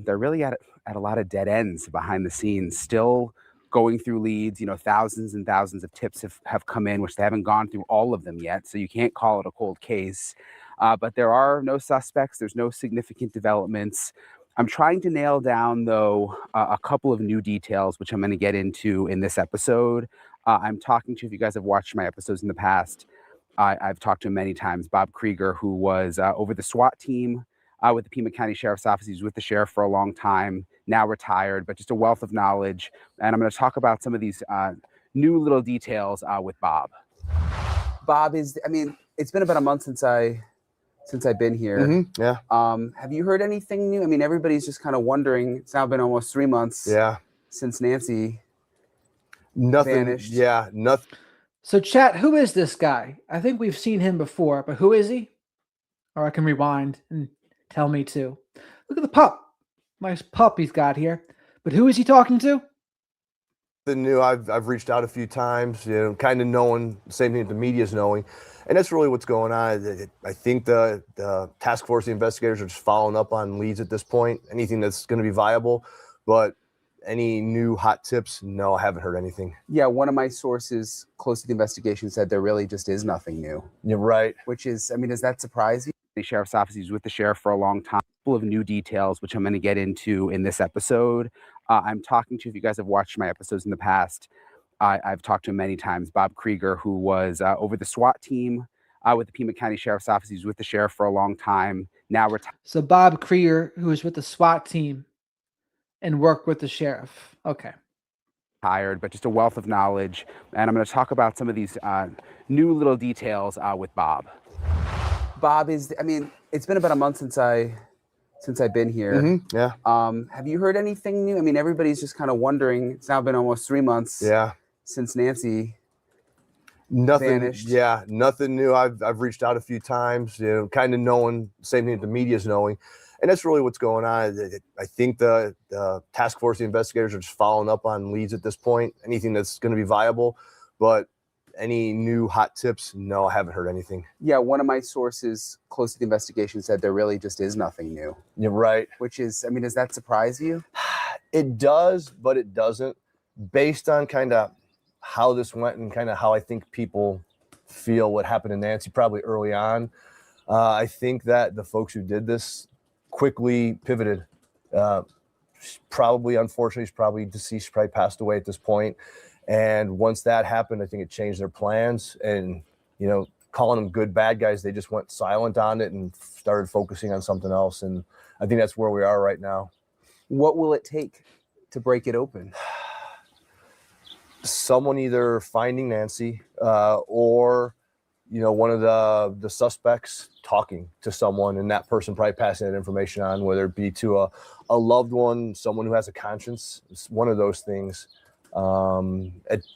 they're really at a lot of dead ends behind the scenes, still going through leads. Thousands and thousands of tips have come in, which they haven't gone through all of them yet. So you can't call it a cold case. But there are no suspects. There's no significant developments. I'm trying to nail down, though, a couple of new details, which I'm going to get into in this episode. I'm talking to, if you guys have watched my episodes in the past, I've talked to him many times, Bob Kriger, who was over the SWAT team with the Pima County Sheriff's Office. He was with the sheriff for a long time, now retired, but just a wealth of knowledge. And I'm going to talk about some of these new little details with Bob. Bob it's been about a month since I've been here.
Mm-hmm. Yeah.
Have you heard anything new? Everybody's just kind of wondering. It's now been almost 3 months.
Yeah.
Since Nancy
vanished. Yeah, nothing.
So chat, who is this guy? I think we've seen him before, but who is he? Or I can rewind and tell me too. Look at the pup. Nice pup he's got here. But who is he talking to?
The new, I've reached out a few times, kind of knowing the same thing that the media's knowing. And that's really what's going on. I think the task force, the investigators are just following up on leads at this point, anything that's going to be viable. But any new hot tips? No, I haven't heard anything.
Yeah, one of my sources close to the investigation said there really just is nothing new.
You're right.
Which is, does that surprise you? The sheriff's office, he was with the sheriff for a long time. couple of new details, which I'm going to get into in this episode. I'm talking to, if you guys have watched my episodes in the past, I've talked to him many times, Bob Kriger, who was over the SWAT team with the Pima County Sheriff's Office. He was with the sheriff for a long time, now retired.
So Bob Kriger, who was with the SWAT team and worked with the sheriff. Okay.
But just a wealth of knowledge. And I'm going to talk about some of these new little details with Bob. Bob it's been about a month since I've been here.
Mm-hmm. Yeah.
Have you heard anything new? I mean, everybody's just kind of wondering. It's now been almost 3 months.
Yeah.
Since Nancy
Nothing.
vanished.
Yeah. Nothing new. I've reached out a few times, kind of knowing, same thing that the media's knowing. And that's really what's going on. I think the task force, the investigators are just following up on leads at this point, anything that's going to be viable. But any new hot tips? No, I haven't heard anything.
Yeah, one of my sources close to the investigation said there really just is nothing new.
You're right.
Which is, does that surprise you?
It does, but it doesn't. Based on kind of how this went and kind of how I think people feel what happened to Nancy probably early on, I think that the folks who did this quickly pivoted. Unfortunately, she's probably deceased, probably passed away at this point. And once that happened, I think it changed their plans. And, calling them good, bad guys, they just went silent on it and started focusing on something else. And I think that's where we are right now.
What will it take to break it open?
Someone either finding Nancy or one of the suspects talking to someone, and that person probably passing that information on, whether it be to a loved one, someone who has a conscience. It's one of those things. The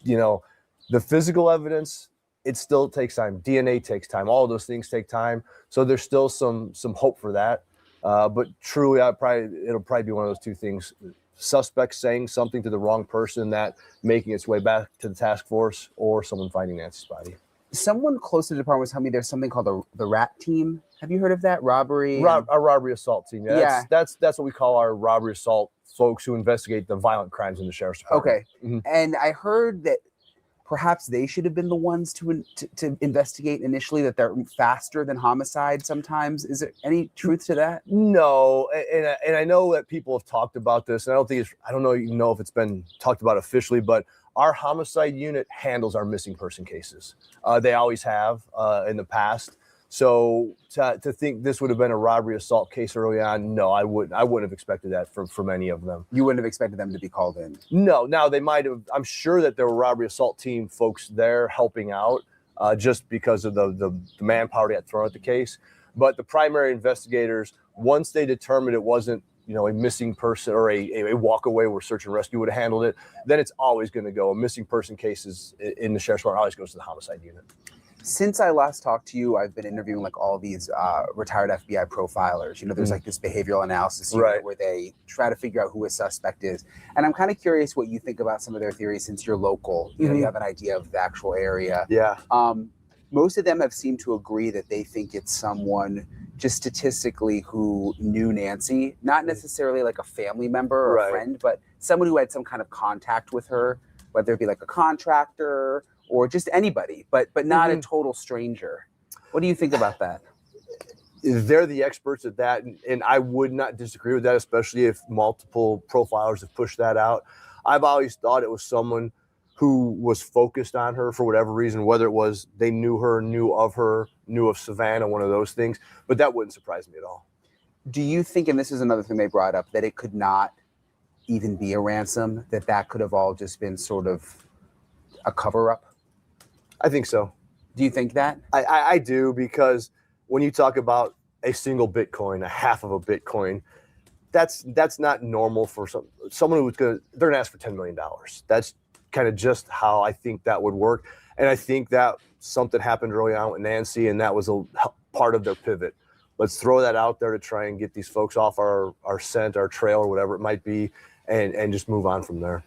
physical evidence, it still takes time. DNA takes time. All of those things take time. So there's still some hope for that. But truly, it'll probably be one of those two things. Suspect saying something to the wrong person, that making its way back to the task force, or someone finding Nancy's body.
Someone close to the department was telling me there's something called the RAT team. Have you heard of that? Robbery?
Our robbery assault team. Yeah. That's what we call our robbery assault folks who investigate the violent crimes in the sheriff's department.
Okay. Mm-hmm. And I heard that perhaps they should have been the ones to investigate initially, that they're faster than homicide sometimes. Is there any truth to that?
No. And I know that people have talked about this, and I don't know if it's been talked about officially, but our homicide unit handles our missing person cases. They always have in the past. So to think this would have been a robbery assault case early on, no, I wouldn't have expected that from any of them.
You wouldn't have expected them to be called in?
No. Now they might have. I'm sure that there were robbery assault team folks there helping out just because of the manpower they had thrown at the case. But the primary investigators, once they determined it wasn't a missing person or a walk away where search and rescue would have handled it, then it's always going to go. A missing person cases in the sheriff's department always goes to the homicide unit.
Since I last talked to you, I've been interviewing all these retired FBI profilers. There's this behavioral analysis unit where they try to figure out who a suspect is. And I'm kind of curious what you think about some of their theories, since you're local. You have an idea of the actual area.
Yeah.
Most of them have seemed to agree that they think it's someone just statistically who knew Nancy, not necessarily like a family member or a friend, but someone who had some kind of contact with her, whether it be like a contractor or just anybody, but not a total stranger. What do you think about that?
They're the experts at that, and I would not disagree with that, especially if multiple profilers have pushed that out. I've always thought it was someone who was focused on her for whatever reason, whether it was they knew her, knew of Savannah, one of those things, but that wouldn't surprise me at all.
Do you think, and this is another thing they brought up, that it could not even be a ransom, that could have all just been sort of a cover-up?
I think so.
Do you think that?
I do, because when you talk about a single Bitcoin, a half of a Bitcoin, that's not normal for someone who's they're going to ask for $10 million. That's kind of just how I think that would work. And I think that something happened early on with Nancy, and that was a part of their pivot. Let's throw that out there to try and get these folks off our scent, our trail, or whatever it might be, and just move on from there.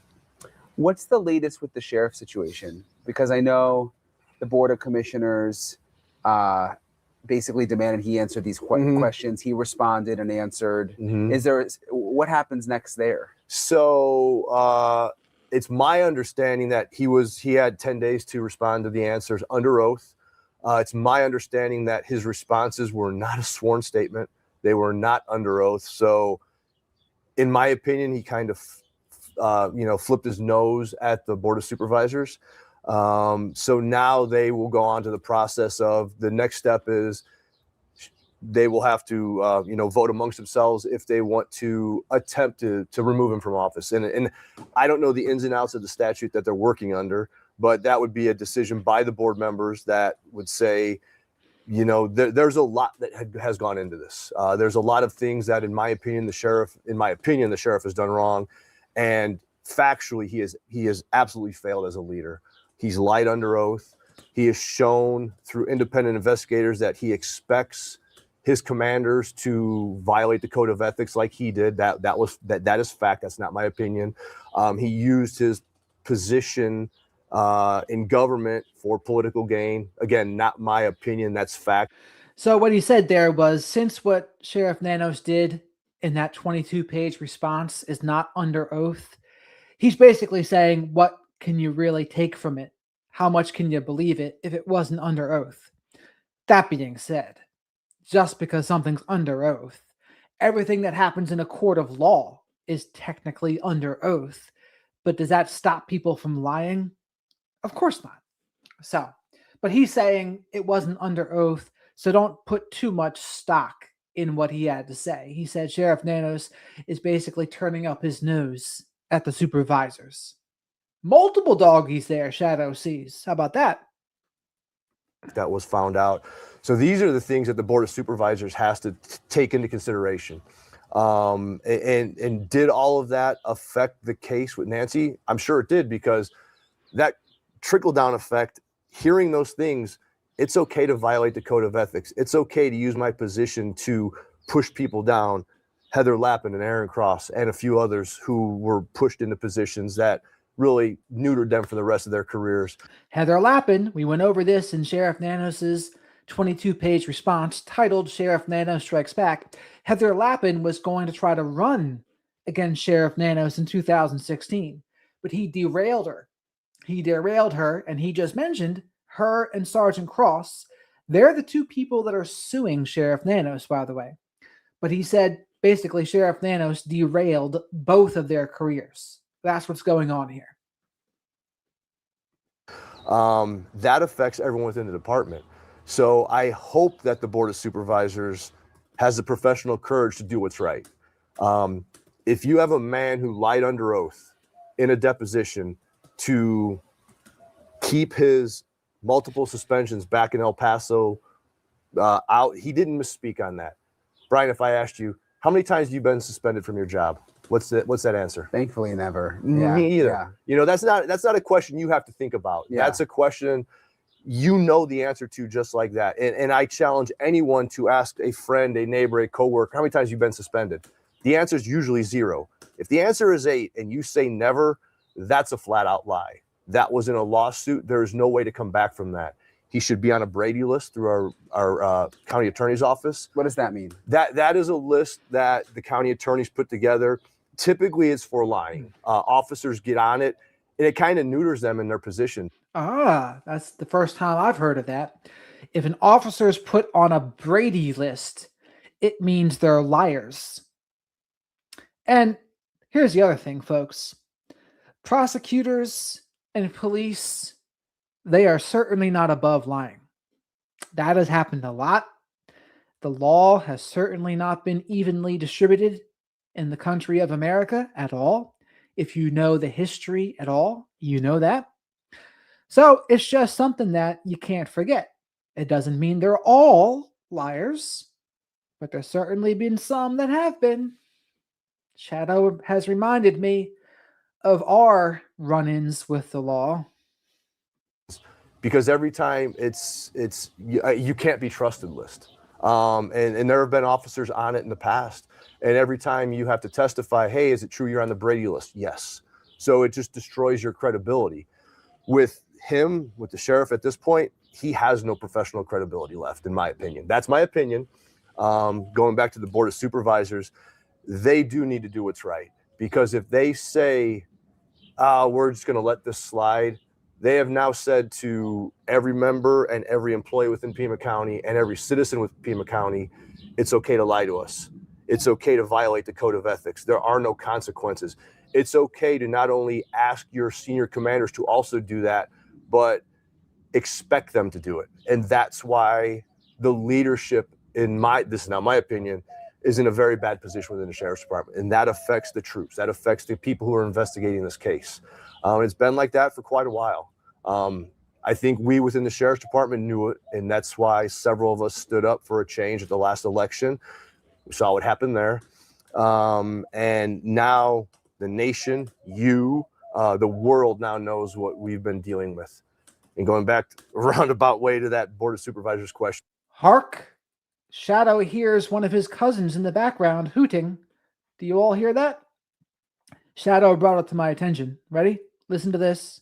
What's the latest with the sheriff situation? Because I know the Board of Commissioners basically demanded he answer these questions. He responded and answered. What happens next there?
So it's my understanding that he had 10 days to respond to the answers under oath. It's my understanding that his responses were not a sworn statement. They were not under oath. So in my opinion, he kind of, flipped his nose at the Board of Supervisors. So now they will go on to the process of the next step is they will have to, vote amongst themselves if they want to attempt to remove him from office. And I don't know the ins and outs of the statute that they're working under, but that would be a decision by the board members that would say, there's a lot that has gone into this. There's a lot of things that, in my opinion, the sheriff has done wrong. And factually, he has absolutely failed as a leader. He's lied under oath. He has shown through independent investigators that he expects his commanders to violate the code of ethics like he did. That is fact. That's not my opinion. He used his position in government for political gain. Again, not my opinion. That's fact.
So what he said there was, since what Sheriff Nanos did in that 22-page response is not under oath, he's basically saying, what can you really take from it? How much can you believe it if it wasn't under oath? That being said, just because something's under oath, everything that happens in a court of law is technically under oath. But does that stop people from lying? Of course not. So, but he's saying it wasn't under oath, so don't put too much stock in what he had to say. He said Sheriff Nanos is basically turning up his nose at the supervisors. Multiple doggies there, Shadow sees. How about that?
That was found out. So these are the things that the Board of Supervisors has to take into consideration. And did all of that affect the case with Nancy? I'm sure it did, because that trickle-down effect, hearing those things, it's okay to violate the code of ethics. It's okay to use my position to push people down. Heather Lappin and Aaron Cross and a few others who were pushed into positions that really neutered them for the rest of their careers.
Heather Lappin, we went over this in Sheriff Nanos's 22-page response titled Sheriff Nanos Strikes Back. Heather Lappin was going to try to run against Sheriff Nanos in 2016, but he derailed her. And he just mentioned her and Sergeant Cross. They're the two people that are suing Sheriff Nanos, by the way. But he said basically Sheriff Nanos derailed both of their careers. That's what's going on here.
That affects everyone within the department. So I hope that the Board of Supervisors has the professional courage to do what's right. If you have a man who lied under oath in a deposition to keep his multiple suspensions back in El Paso out, he didn't misspeak on that. Brian, if I asked you, how many times have you been suspended from your job? What's that answer?
Thankfully, never.
Yeah, me either. Yeah. That's not a question you have to think about. Yeah. That's a question the answer to just like that. And I challenge anyone to ask a friend, a neighbor, a coworker, how many times you've been suspended? The answer is usually 0. If the answer is 8 and you say never, that's a flat out lie. That was in a lawsuit. There is no way to come back from that. He should be on a Brady list through our county attorney's office.
What does that mean?
That is a list that the county attorneys put together. Typically, it's for lying. Officers get on it, and it kind of neuters them in their position.
That's the first time I've heard of that. If an officer is put on a Brady list, it means they're liars. And here's the other thing, folks. Prosecutors and police, they are certainly not above lying. That has happened a lot. The law has certainly not been evenly distributed in the country of America at all. If you know the history at all, you know that. So it's just something that you can't forget. It doesn't mean they're all liars, but there's certainly been some that have been. Shadow has reminded me of our run-ins with the law.
Because every time it's you can't be trusted list. And there have been officers on it in the past. And every time you have to testify, hey, is it true you're on the Brady list? Yes. So it just destroys your credibility. With the sheriff at this point, he has no professional credibility left, in my opinion. That's my opinion. Going back to the Board of Supervisors, they do need to do what's right. Because if they say, we're just going to let this slide, They have now said to every member and every employee within Pima County and every citizen with Pima County, it's okay to lie to us. It's okay to violate the code of ethics. There are no consequences. It's okay to not only ask your senior commanders to also do that, but expect them to do it. And that's why the leadership this is not my opinion, is in a very bad position within the sheriff's department. And that affects the troops. That affects the people who are investigating this case. It's been like that for quite a while. I think we within the sheriff's department knew it. And that's why several of us stood up for a change at the last election. We saw what happened there. And now the nation, the world now knows what we've been dealing with. And going back a roundabout way to that Board of Supervisors question.
Hark! Shadow hears one of his cousins in the background hooting. Do you all hear that? Shadow brought it to my attention. Ready? Listen to this.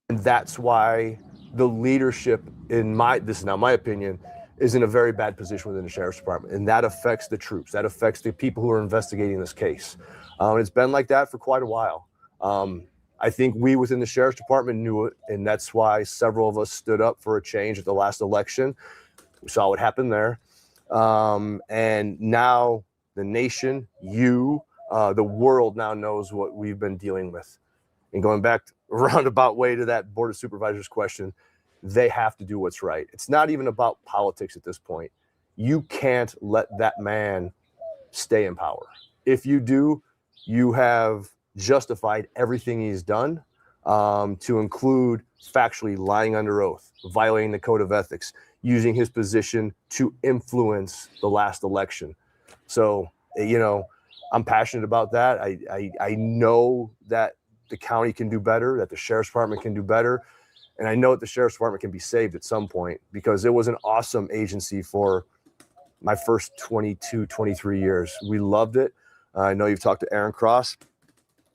And that's why the leadership this is not my opinion, is in a very bad position within the sheriff's department. And that affects the troops. That affects the people who are investigating this case. It's been like that for quite a while. I think we within the sheriff's department knew it. And that's why several of us stood up for a change at the last election. We saw what happened there. And now the nation, the world now knows what we've been dealing with. And going back a roundabout way to that Board of Supervisors question, they have to do what's right. It's not even about politics at this point. You can't let that man stay in power. If you do, you have justified everything he's done, to include factually lying under oath, violating the code of ethics, using his position to influence the last election. So, I'm passionate about that. I know that the county can do better, that the sheriff's department can do better. And I know that the sheriff's department can be saved at some point, because it was an awesome agency for my first 22, 23 years. We loved it. I know you've talked to Aaron Cross,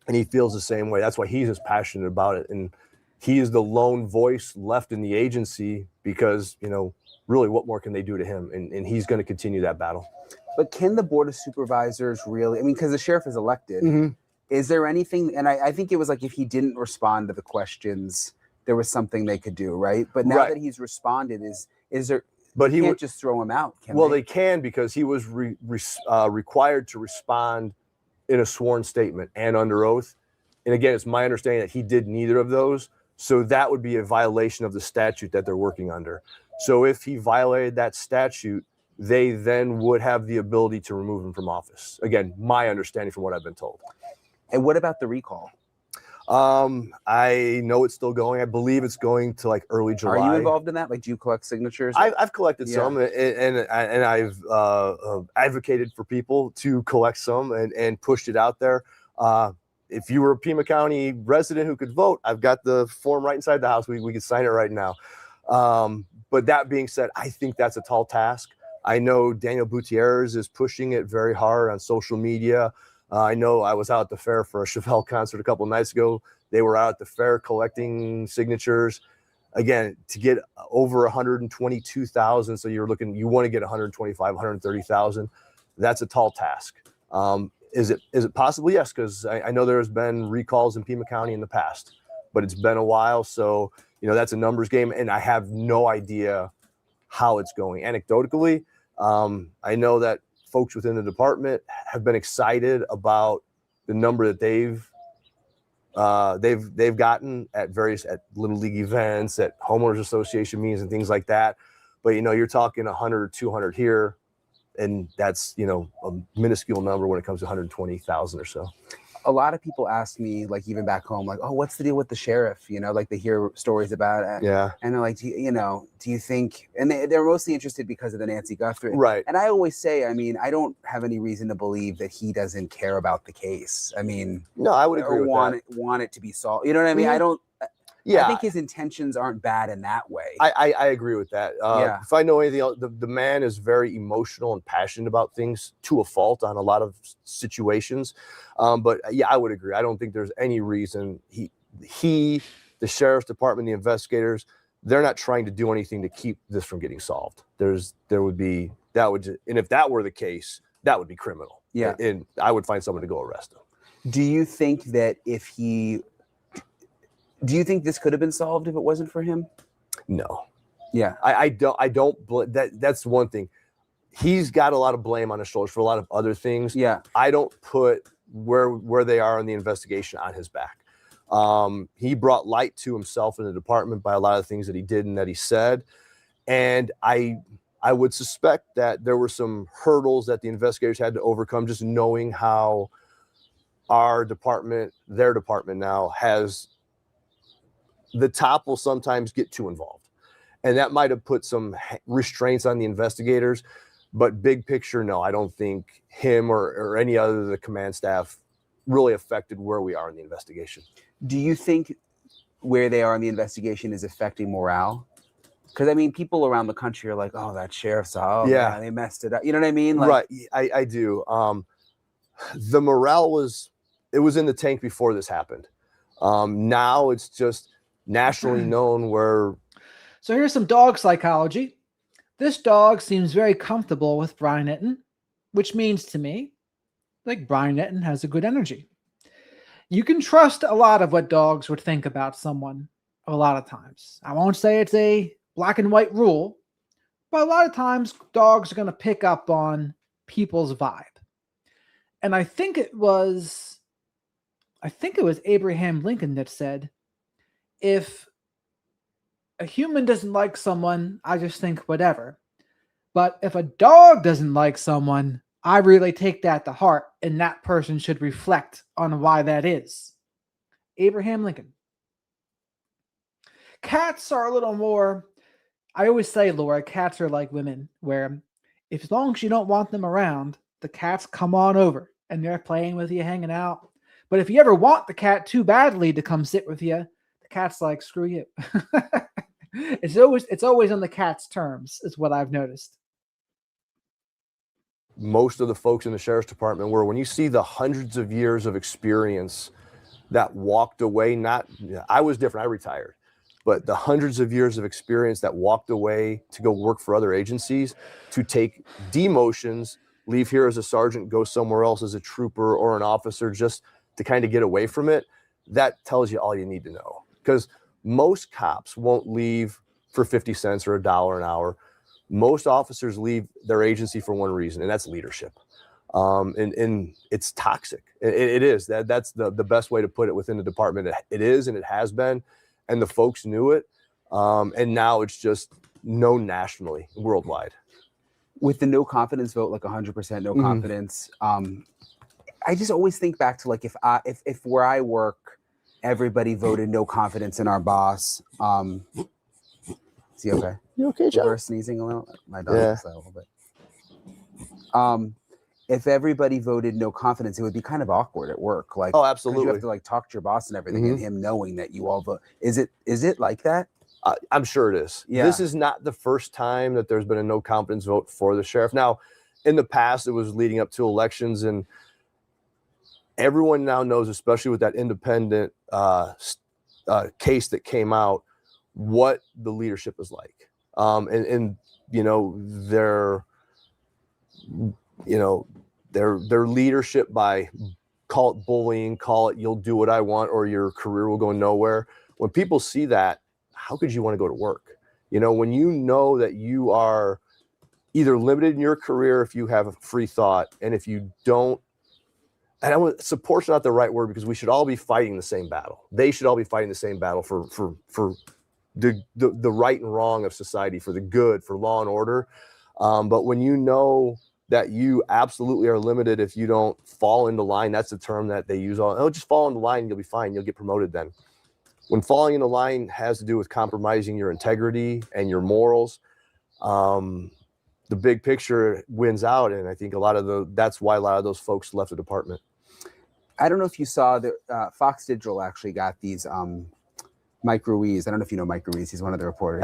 and he feels the same way. That's why he's as passionate about it. And he is the lone voice left in the agency because, really what more can they do to him? And he's going to continue that battle.
But can the Board of Supervisors really, because the sheriff is elected,
Mm-hmm.
Is there anything, and I think it was like if he didn't respond to the questions, there was something they could do, right? But now that he's responded, is there,
but he
can't just throw him out, can
they can, because he was required to respond in a sworn statement and under oath. And again, it's my understanding that he did neither of those. So that would be a violation of the statute that they're working under. So if he violated that statute, they then would have the ability to remove him from office. Again, my understanding from what I've been told.
And what about the recall?
I know it's still going. I believe it's going to like early July.
Are you involved in that? Like, do you collect signatures?
I've collected some, and I've advocated for people to collect some and pushed it out there. If you were a Pima County resident who could vote, I've got the form right inside the house. We could sign it right now. But that being said, I think that's a tall task. I know Daniel Gutierrez is pushing it very hard on social media. I know I was out at the fair for a Chevelle concert a couple of nights ago. They were out at the fair collecting signatures. Again, to get over 122,000, so you want to get 125, 130,000. That's a tall task. Is it possible? Yes, because I know there's been recalls in Pima County in the past, but it's been a while. So, that's a numbers game, and I have no idea how it's going. Anecdotally, I know that folks within the department have been excited about the number that they've gotten at little league events, at homeowners association meetings and things like that. But you're talking 100, 200 here, and that's a minuscule number when it comes to 120,000 or so.
A lot of people ask me, like even back home, like, oh, what's the deal with the sheriff? Like they hear stories about it.
Yeah.
And they're like, do you think, and they're mostly interested because of the Nancy Guthrie.
Right.
And I always say, I don't have any reason to believe that he doesn't care about the case.
No, I would agree with
want it to be solved. You know what I mean?
Mm-hmm.
I don't.
Yeah,
I think his intentions aren't bad in that way.
I agree with that. If I know anything else, the man is very emotional and passionate about things to a fault on a lot of situations. But yeah, I would agree. I don't think there's any reason the sheriff's department, the investigators, they're not trying to do anything to keep this from getting solved. And if that were the case, that would be criminal.
Yeah.
And I would find someone to go arrest him.
Do you think that if he Do you think this could have been solved if it wasn't for him?
No,
Yeah.
I don't. That's one thing. He's got a lot of blame on his shoulders for a lot of other things.
Yeah.
I don't put where they are in the investigation on his back. He brought light to himself in the department by a lot of things that he did and that he said. And I would suspect that there were some hurdles that the investigators had to overcome, just knowing how our department, their department now has, the top will sometimes get too involved. And that might have put some restraints on the investigators. But big picture, no, I don't think him or any other of the command staff really affected where we are in the investigation.
Do you think where they are in the investigation is affecting morale? Because I mean, people around the country are like, "Oh, that sheriff's
Yeah.
man, they messed it up." You know what I mean? Like,
Right. I do. The morale was in the tank before this happened. Now it's just nationally known where.
So here's some dog psychology. This dog seems very comfortable with Brian Etten, which means to me, like Brian Etten has a good energy. You can trust a lot of what dogs would think about someone a lot of times. I won't say it's a black and white rule, but a lot of times dogs are going to pick up on people's vibe. And I think it was Abraham Lincoln that said, if a human doesn't like someone, I just think whatever. But if a dog doesn't like someone, I really take that to heart, and that person should reflect on why that is. Abraham Lincoln. Cats are a little more, I always say, Laura, cats are like women, where if as long as you don't want them around, the cats come on over and they're playing with you, hanging out. But if you ever want the cat too badly to come sit with you, the cat's like, screw you. It's always on the cat's terms, is what I've noticed.
Most of the folks in the sheriff's department were, when you see the hundreds of years of experience that walked away, I was different, I retired, but the hundreds of years of experience that walked away to go work for other agencies, to take demotions, leave here as a sergeant, go somewhere else as a trooper or an officer, just to kind of get away from it, that tells you all you need to know. Because most cops won't leave for 50 cents or $1 an hour. Most officers leave their agency for one reason, and that's leadership. And it's toxic. It is. That's the best way to put it within the department. It is, and it has been, and the folks knew it. And now it's just known nationally, worldwide.
With the no confidence vote, like 100% no confidence, I just always think back to, like, if where I work, everybody voted no confidence in our boss. Is he okay?
You okay, John?
We're sneezing a little. My dog is a little bit. If everybody voted no confidence, it would be kind of awkward at work. Like,
oh, absolutely.
You have to like talk to your boss and everything, and him knowing that you all vote. Is it like that?
I'm sure it is.
Yeah.
This is not the first time that there's been a no confidence vote for the sheriff. Now, in the past, it was leading up to elections, and everyone now knows, especially with that independent case that came out, what the leadership is like. And you know, their leadership, by, call it bullying, call it you'll do what I want or your career will go nowhere. When people see that, how could you want to go to work? You know, when you know that you are either limited in your career if you have a free thought, and if you don't, and support's not the right word, because we should all be fighting the same battle. They should all be fighting the same battle for the right and wrong of society, for the good, for law and order. But when you know that you absolutely are limited if you don't fall into line, that's the term that they use. Just fall into line and you'll be fine. You'll get promoted then. When falling into line has to do with compromising your integrity and your morals, the big picture wins out. And I think that's why a lot of those folks left the department.
I don't know if you saw that Fox Digital actually got these Mike Ruiz. I don't know if you know Mike Ruiz. He's one of the reporters.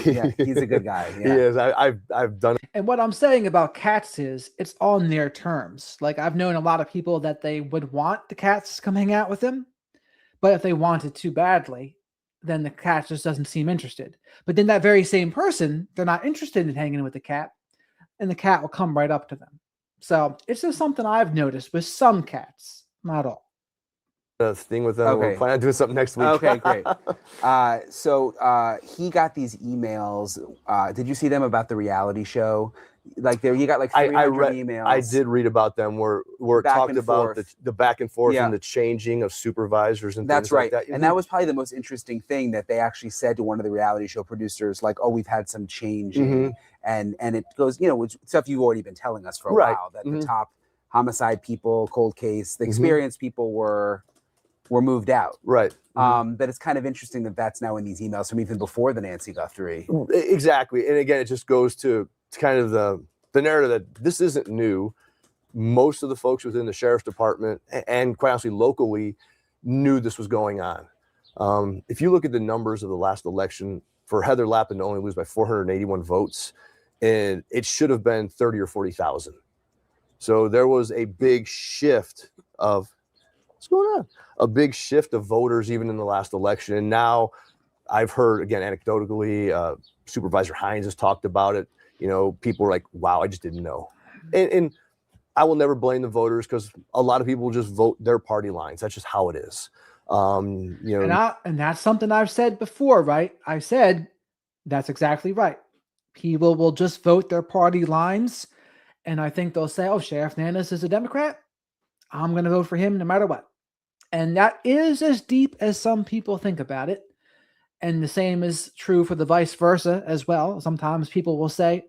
Yeah, he's a good guy. Yeah.
He is. I've done it.
And what I'm saying about cats is it's on their terms. Like, I've known a lot of people that they would want the cats to come hang out with them, but if they want it too badly, then the cat just doesn't seem interested. But then that very same person, they're not interested in hanging with the cat, and the cat will come right up to them. So it's just something I've noticed with some cats, not all.
a thing with them. We're
Okay.
planning on doing something next week.
Okay, great. So he got these emails. Did you see them about the reality show? Like he got like 300 emails.
I did read about them where it
Back
talked
and
about
forth.
the back and forth
Yeah.
and the changing of supervisors and
That's
things
right.
like that.
And that was probably the most interesting thing that they actually said to one of the reality show producers, like, oh, we've had some changing. And it goes, with stuff you've already been telling us for a while, that the top homicide people, cold case, the experienced people were moved out.
Right.
But it's kind of interesting that that's now in these emails from even before the Nancy Guthrie.
Exactly. And again, it just goes to kind of the narrative that this isn't new. Most of the folks within the sheriff's department and quite honestly locally knew this was going on. If you look at the numbers of the last election, for Heather Lappin to only lose by 481 votes, and it should have been 30 or 40,000. So there was a big shift of what's going on, a big shift of voters even in the last election. And now I've heard, again, anecdotally, Supervisor Hines has talked about it. People are like, wow, I just didn't know. And I will never blame the voters because a lot of people just vote their party lines. That's just how it is. And
that's something I've said before, right? I said that's exactly right. People will just vote their party lines, and I think they'll say, "Oh, Sheriff Nanos is a Democrat. I'm going to vote for him no matter what." And that is as deep as some people think about it. And the same is true for the vice versa as well. Sometimes people will say,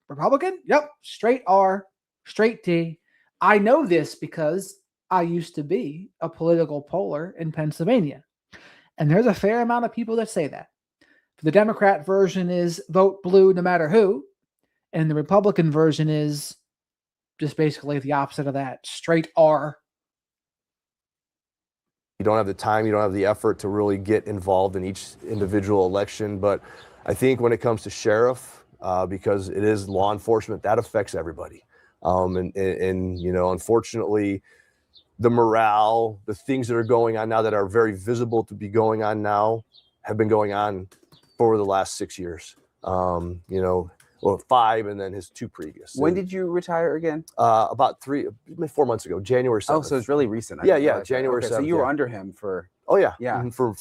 Republican? Yep, straight R, straight T. I know this because I used to be a political poller in Pennsylvania. And there's a fair amount of people that say that. The Democrat version is vote blue no matter who. And the Republican version is just basically the opposite of that, straight R.
You don't have the time, you don't have the effort to really get involved in each individual election. But I think when it comes to sheriff, because it is law enforcement, that affects everybody. And unfortunately, the morale, the things that are going on now that are very visible to be going on now have been going on for the last 6 years. 5 and then his 2 previous.
When did you retire again?
About 4 months ago, January 7th.
Oh, so it's really recent.
Yeah, January 7th.
So you were under him for...
Oh, yeah.
Yeah.
For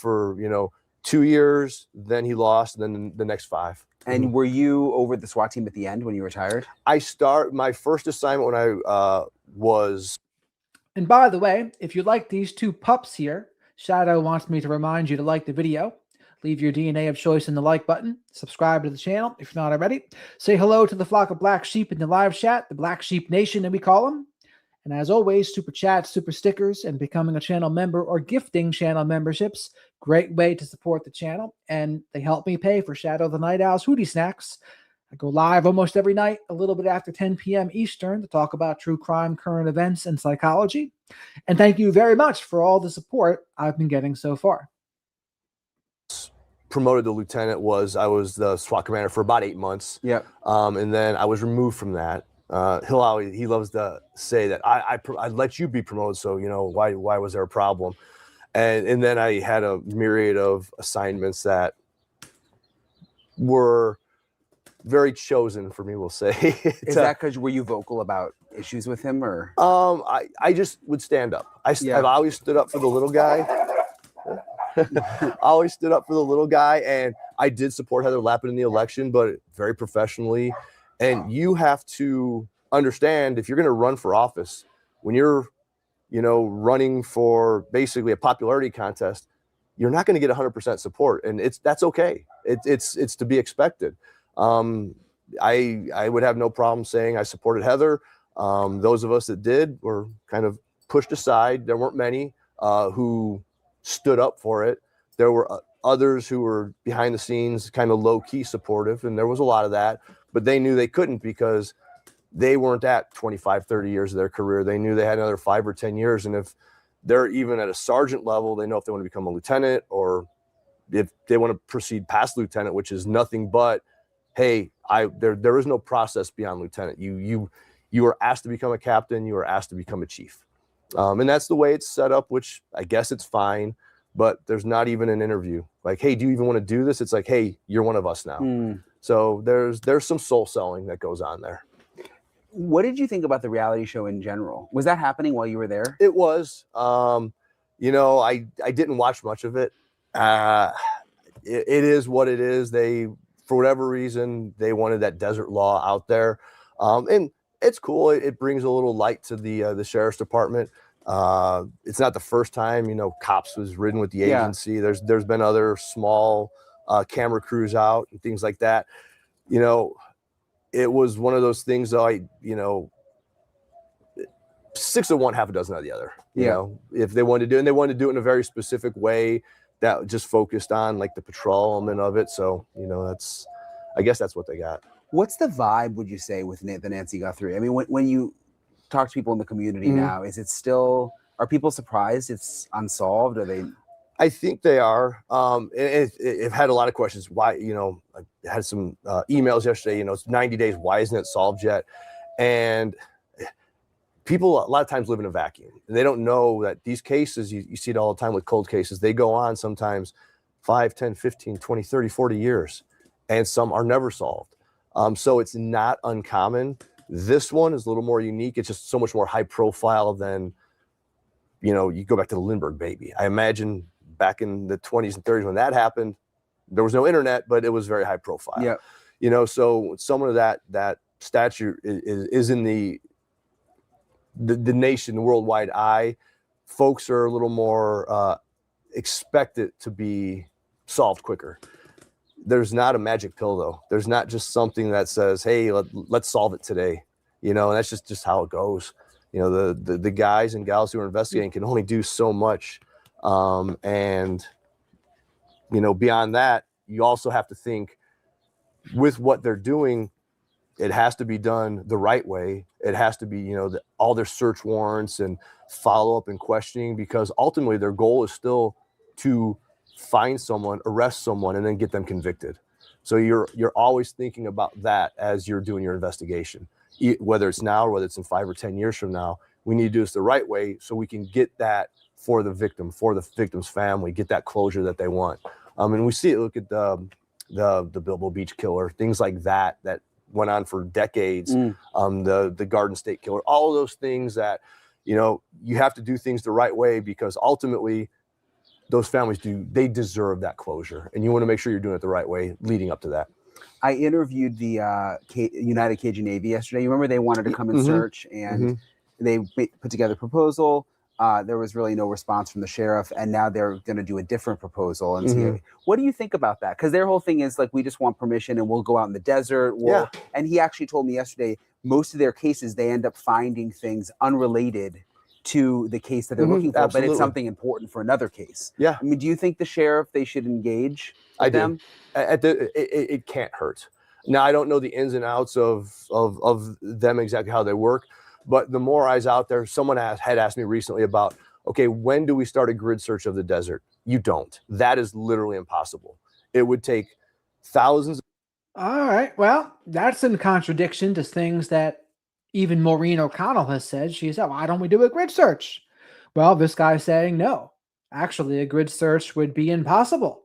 2 years, then he lost, and then the next 5.
And were you over the SWAT team at the end when you retired?
My first assignment when I was...
And by the way, if you like these 2 pups here, Shadow wants me to remind you to like the video. Leave your DNA of choice in the like button. Subscribe to the channel if you're not already. Say hello to the flock of black sheep in the live chat, the Black Sheep Nation, and we call them. And as always, super chats, super stickers, and becoming a channel member or gifting channel memberships. Great way to support the channel. And they help me pay for Shadow the Night Owl's Hootie Snacks. I go live almost every night, a little bit after 10 p.m. Eastern, to talk about true crime, current events, and psychology. And thank you very much for all the support I've been getting so far.
Promoted to lieutenant I was the SWAT commander for about 8 months.
Yeah.
And then I was removed from that. He loves to say that I let you be promoted, so why was there a problem? And then I had a myriad of assignments that were very chosen for me, we'll say.
Is that because were you vocal about issues with him, or?
I just would stand up. I've always stood up for the little guy. I always stood up for the little guy, and I did support Heather Lappin in the election, but very professionally. And you have to understand, if you're going to run for office, when you're, running for basically a popularity contest, you're not going to get 100% support, and that's okay. It's to be expected. I would have no problem saying I supported Heather. Those of us that did were kind of pushed aside. There weren't many who stood up for it. There were others who were behind the scenes, kind of low-key supportive, and there was a lot of that, but they knew they couldn't because they weren't at 25, 30 years of their career. They knew they had another 5 or 10 years, and if they're even at a sergeant level, they know if they want to become a lieutenant or if they want to proceed past lieutenant, which is nothing but, hey, there is no process beyond lieutenant. You are asked to become a captain. You are asked to become a chief. And that's the way it's set up, which I guess it's fine, but there's not even an interview. Like, hey, do you even want to do this? It's like, hey, you're one of us now. So there's some soul selling that goes on there.
What did you think about the reality show in general? Was that happening while you were there?
It was. I didn't watch much of it. It is what it is. They, for whatever reason, they wanted that desert law out there, and it's cool. It brings a little light to the sheriff's department. It's not the first time cops was ridden with the agency.
Yeah.
There's been other small camera crews out and things like that. It was one of those things though. 6 of one, half a dozen of the other. If they wanted to do, and they wanted to do it in a very specific way that just focused on like the patrol element of it. So I guess that's what they got.
What's the vibe, would you say, with the Nancy Guthrie? I mean, when you talk to people in the community now, is it still, are people surprised it's unsolved? Are they?
I think they are. I've had a lot of questions. Why, I had some emails yesterday, it's 90 days. Why isn't it solved yet? And people a lot of times live in a vacuum, and they don't know that these cases, you see it all the time with cold cases, they go on sometimes 5, 10, 15, 20, 30, 40 years, and some are never solved. So it's not uncommon. This one is a little more unique. It's just so much more high profile than, you go back to the Lindbergh baby. I imagine back in the 20s and 30s when that happened, there was no internet, but it was very high profile.
Yeah.
So someone of that stature is in the nation, the worldwide eye. Folks are a little more expect it to be solved quicker. There's not a magic pill though. There's not just something that says, hey, let's solve it today. And that's just how it goes. The guys and gals who are investigating can only do so much. And beyond that, you also have to think with what they're doing, it has to be done the right way. It has to be, all their search warrants and follow up and questioning, because ultimately their goal is still to find someone, arrest someone, and then get them convicted. So you're always thinking about that as you're doing your investigation, whether it's now or whether it's in 5 or 10 years from now. We need to do this the right way so we can get that for the victim, for the victim's family, get that closure that they want. And we see it. Look at the Bilbo Beach killer, things like that went on for decades. The Garden State killer, all of those things that, you have to do things the right way, because ultimately those families they deserve that closure, and you want to make sure you're doing it the right way leading up to that.
I interviewed the United Cajun Navy yesterday. You remember they wanted to come and search, and they put together a proposal. There was really no response from the sheriff, and now they're going to do a different proposal. And what do you think about that? Because their whole thing is like, we just want permission and we'll go out in the desert. And he actually told me yesterday, most of their cases, they end up finding things unrelated to the case that they're looking for, but it's something important for another case.
Yeah.
I mean, do you think the sheriff, they should engage with them?
It can't hurt. Now, I don't know the ins and outs of them, exactly how they work, but the more eyes out there, someone had asked me recently about, okay, when do we start a grid search of the desert? You don't. That is literally impossible. It would take thousands.
All right. Well, that's in contradiction to things that even Maureen O'Connell has said. She said, why don't we do a grid search? Well, this guy's saying no. Actually, a grid search would be impossible.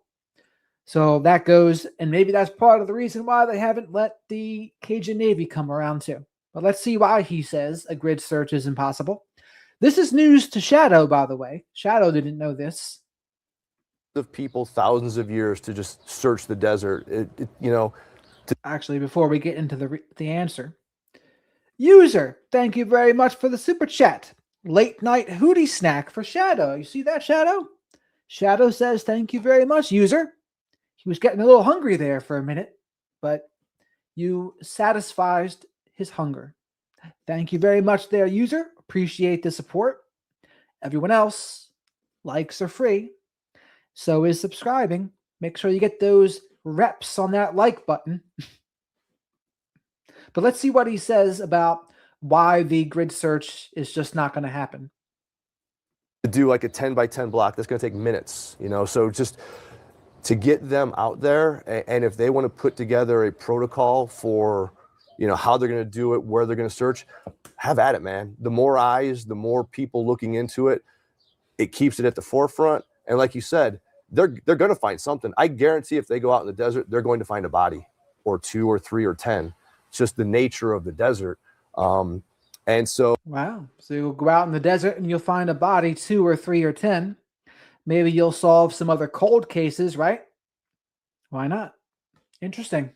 So that goes, and maybe that's part of the reason why they haven't let the Cajun Navy come around too. But let's see why he says a grid search is impossible. This is news to Shadow, by the way. Shadow didn't know this.
Of people, thousands of years to just search the desert.
Actually, before we get into the answer, user, thank you very much for the super chat. Late night hootie snack for Shadow. You see that, Shadow? Shadow says thank you very much, user. He was getting a little hungry there for a minute, but you satisfied his hunger. Thank you very much there, user. Appreciate the support. Everyone else, likes are free. So is subscribing. Make sure you get those reps on that like button. But let's see what he says about why the grid search is just not going to happen.
To do like a 10 by 10 block, that's going to take minutes, so just to get them out there, and if they want to put together a protocol for, how they're going to do it, where they're going to search, have at it, man. The more eyes, the more people looking into it, it keeps it at the forefront. And like you said, they're going to find something. I guarantee if they go out in the desert, they're going to find a body or 2 or 3 or 10. It's just the nature of the desert. And so,
wow. So you'll go out in the desert and you'll find a body, 2 or 3 or 10. Maybe you'll solve some other cold cases, right? Why not? Interesting.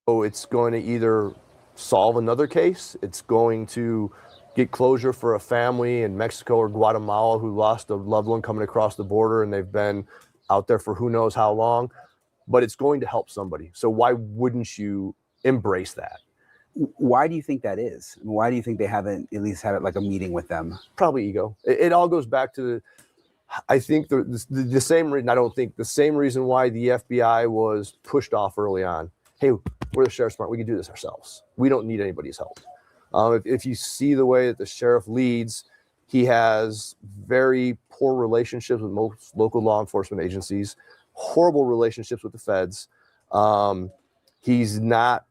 So it's going to either solve another case, it's going to get closure for a family in Mexico or Guatemala who lost a loved one coming across the border and they've been out there for who knows how long, but it's going to help somebody. So why wouldn't you embrace that?
Why do you think that is? Why do you think they haven't at least had like a meeting with them?
Probably ego. It all goes back to, I think the same reason, I don't think the same reason why the FBI was pushed off early on. Hey, we're the sheriff's department. We can do this ourselves. We don't need anybody's help. If you see the way that the sheriff leads, he has very poor relationships with most local law enforcement agencies, horrible relationships with the feds. He's not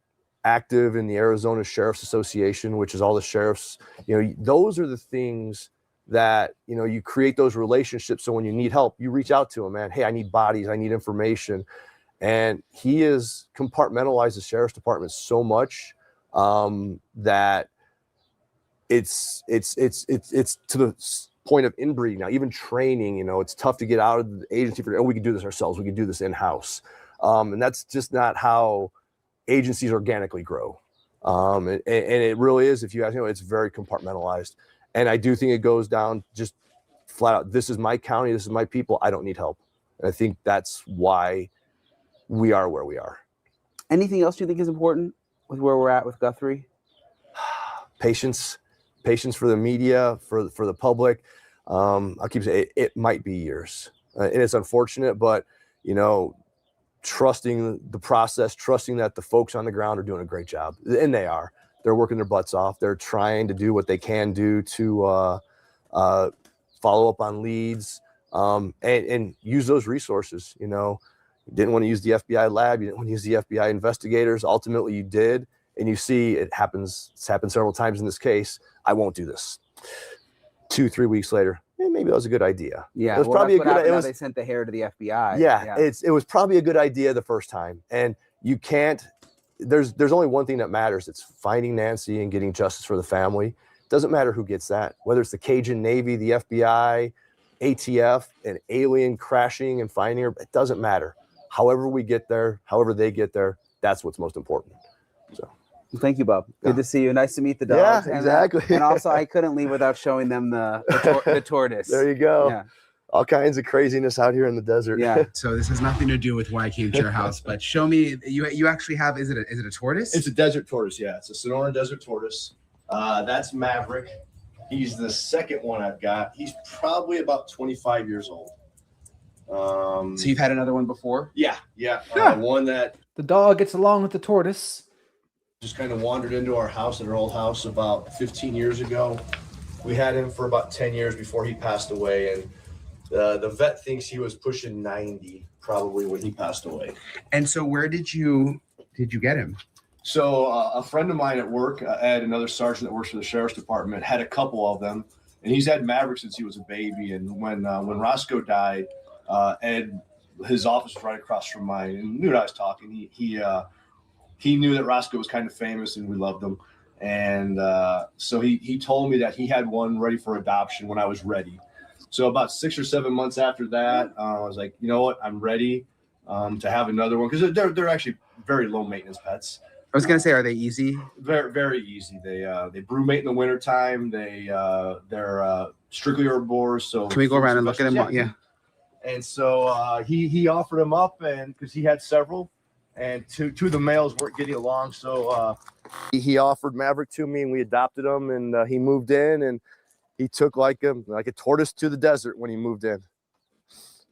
active in the Arizona Sheriff's Association, which is all the sheriffs. Those are the things that, you create those relationships. So when you need help, you reach out to him, man. Hey, I need bodies. I need information. And he has compartmentalized the sheriff's department so much that it's to the point of inbreeding now. Even training, it's tough to get out of the agency for, we can do this ourselves. We can do this in-house. And that's just not how agencies organically grow. And it really is, if you guys it's very compartmentalized. And I do think it goes down just flat out. This is my county. This is my people. I don't need help. And I think that's why we are where we are.
Anything else you think is important with where we're at with Guthrie?
Patience for the media, for the public. I'll keep saying it might be years, and it's unfortunate, but trusting the process, trusting that the folks on the ground are doing a great job, and they are. They're working their butts off. They're trying to do what they can do to follow up on leads and use those resources. You didn't want to use the FBI lab. You didn't want to use the FBI investigators. Ultimately, you did. And you see it happens. It's happened several times in this case. I won't do this. 2-3 weeks later, maybe that was a good idea.
Yeah,
it was probably a good idea.
They sent the hair to the FBI.
Yeah, it was probably a good idea the first time. And you can't. There's only one thing that matters. It's finding Nancy and getting justice for the family. It doesn't matter who gets that. Whether it's the Cajun Navy, the FBI, ATF, an alien crashing and finding her. It doesn't matter. However we get there, however they get there, that's what's most important. So.
Thank you, Bob. Good to see you. Nice to meet the dogs.
Yeah, exactly.
And also, I couldn't leave without showing them the tortoise.
There you go.
Yeah.
All kinds of craziness out here in the desert.
Yeah.
So this has nothing to do with why I came to your house, but show me. You actually have. Is it a tortoise?
It's a desert tortoise. Yeah, it's a Sonoran desert tortoise. That's Maverick. He's the second one I've got. He's probably about 25 years old.
So you've had another one before?
Yeah. One that
The dog gets along with the tortoise.
just kind of wandered into our house, at our old house, about 15 years ago. We had him for about 10 years before he passed away, and the vet thinks he was pushing 90 probably when he passed away.
And so where did you get him?
So a friend of mine at work, Ed, another sergeant that works for the sheriff's department, had a couple of them, and he's had Maverick since he was a baby. And when Roscoe died, Ed, his office was right across from mine, and knew what I was talking. He knew that Roscoe was kind of famous, and we loved him. And so he told me that he had one ready for adoption when I was ready. So about 6 or 7 months after that, I was like, you know what, I'm ready to have another one, because they're actually very low maintenance pets.
I was gonna say, are they easy?
Very, very easy. They brumate in the wintertime. They're strictly herbivores. So
Can we go around and look at them? Yeah.
And so he offered them up, and because he had several, and two of the males weren't getting along, so
he offered Maverick to me, and we adopted him, and he moved in, and he took like a tortoise to the desert when he moved in.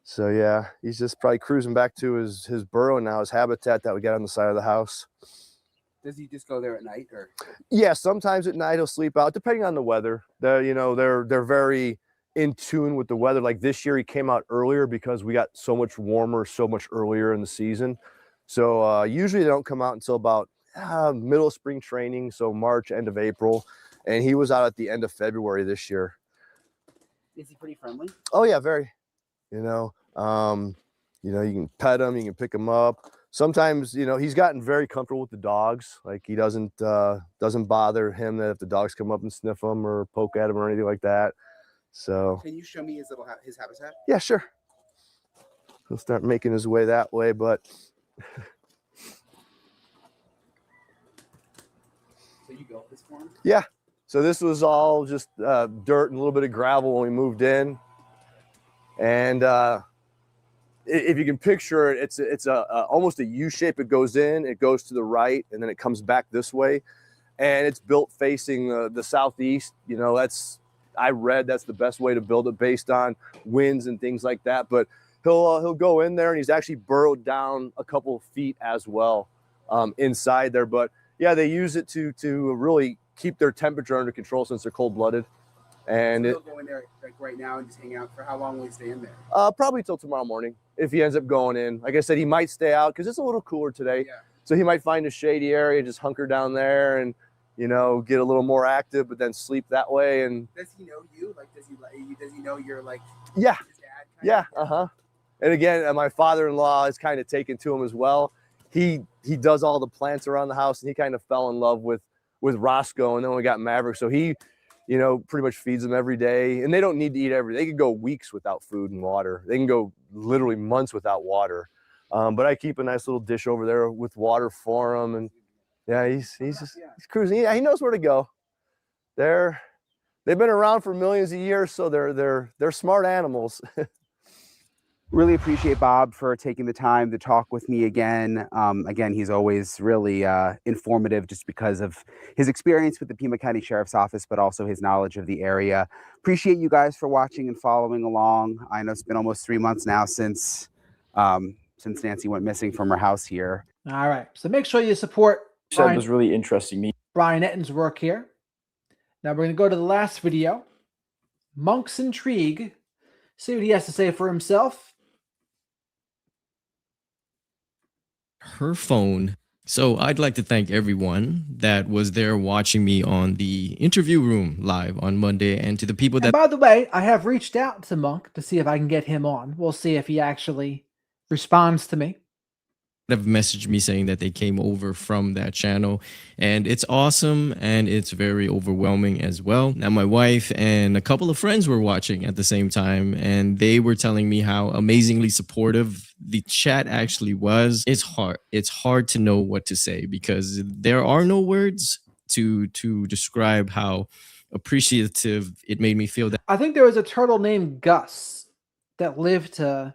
So yeah, he's just probably cruising back to his burrow now, his habitat that we got on the side of the house.
Does he just go there at night, or?
Yeah, sometimes at night he'll sleep out, depending on the weather. They're very in tune with the weather. Like this year, he came out earlier because we got so much warmer, so much earlier in the season. So usually they don't come out until about middle of spring training, so March, end of April, and he was out at the end of February this year.
Is he pretty friendly?
Oh yeah, very. You can pet him, you can pick him up. Sometimes, he's gotten very comfortable with the dogs. Like he doesn't bother him that if the dogs come up and sniff him or poke at him or anything like that. So
Can you show me his his habitat?
yeah, sure. He'll start making his way that way, but
So you built this for him?
yeah. So this was all just dirt and a little bit of gravel when we moved in. And if you can picture it, it's almost a U shape. It goes in, it goes to the right, and then it comes back this way. And it's built facing the southeast. You know, I read that's the best way to build it based on winds and things like that. But he'll go in there, and he's actually burrowed down a couple of feet as well inside there. But yeah, they use it to really keep their temperature under control since they're cold-blooded. And
so he'll go in there like right now and just hang out. For how long will he stay in there?
Probably till tomorrow morning if he ends up going in. Like I said, he might stay out because it's a little cooler today.
Yeah.
So he might find a shady area, just hunker down there and, you know, get a little more active, but then sleep that way. And
does he know you? Like, does he know you're like
yeah,
his dad?
yeah, And again, my father-in-law is kind of taken to him as well. He does all the plants around the house, and he kind of fell in love with Roscoe, and then we got Maverick. So he, you know, pretty much feeds them every day, and they don't need to eat every day. They could go weeks without food and water. They can go literally months without water. But I keep a nice little dish over there with water for him, and yeah, he's cruising. Yeah, he knows where to go. They've been around for millions of years, so they're smart animals.
Really appreciate Bob for taking the time to talk with me again. Again, he's always really informative just because of his experience with the Pima County Sheriff's Office, but also his knowledge of the area. Appreciate you guys for watching and following along. I know it's been almost 3 months now since Nancy went missing from her house here.
All right. So make sure you support
Said was really interesting.
Brian Etten's work here. Now we're going to go to the last video. Monk's Intrigue. See what he has to say for himself.
Her phone. So I'd like to thank everyone that was there watching me on the interview room live on Monday, and to the people that,
and by the way, I have reached out to Monk to see if I can get him on. We'll see if he actually responds to me.
have messaged me saying that they came over from that channel, and it's awesome and it's very overwhelming as well. Now my wife and a couple of friends were watching at the same time, and they were telling me how amazingly supportive the chat actually was. It's hard to know what to say because there are no words to describe how appreciative it made me feel. That
I think there was a turtle named Gus that lived to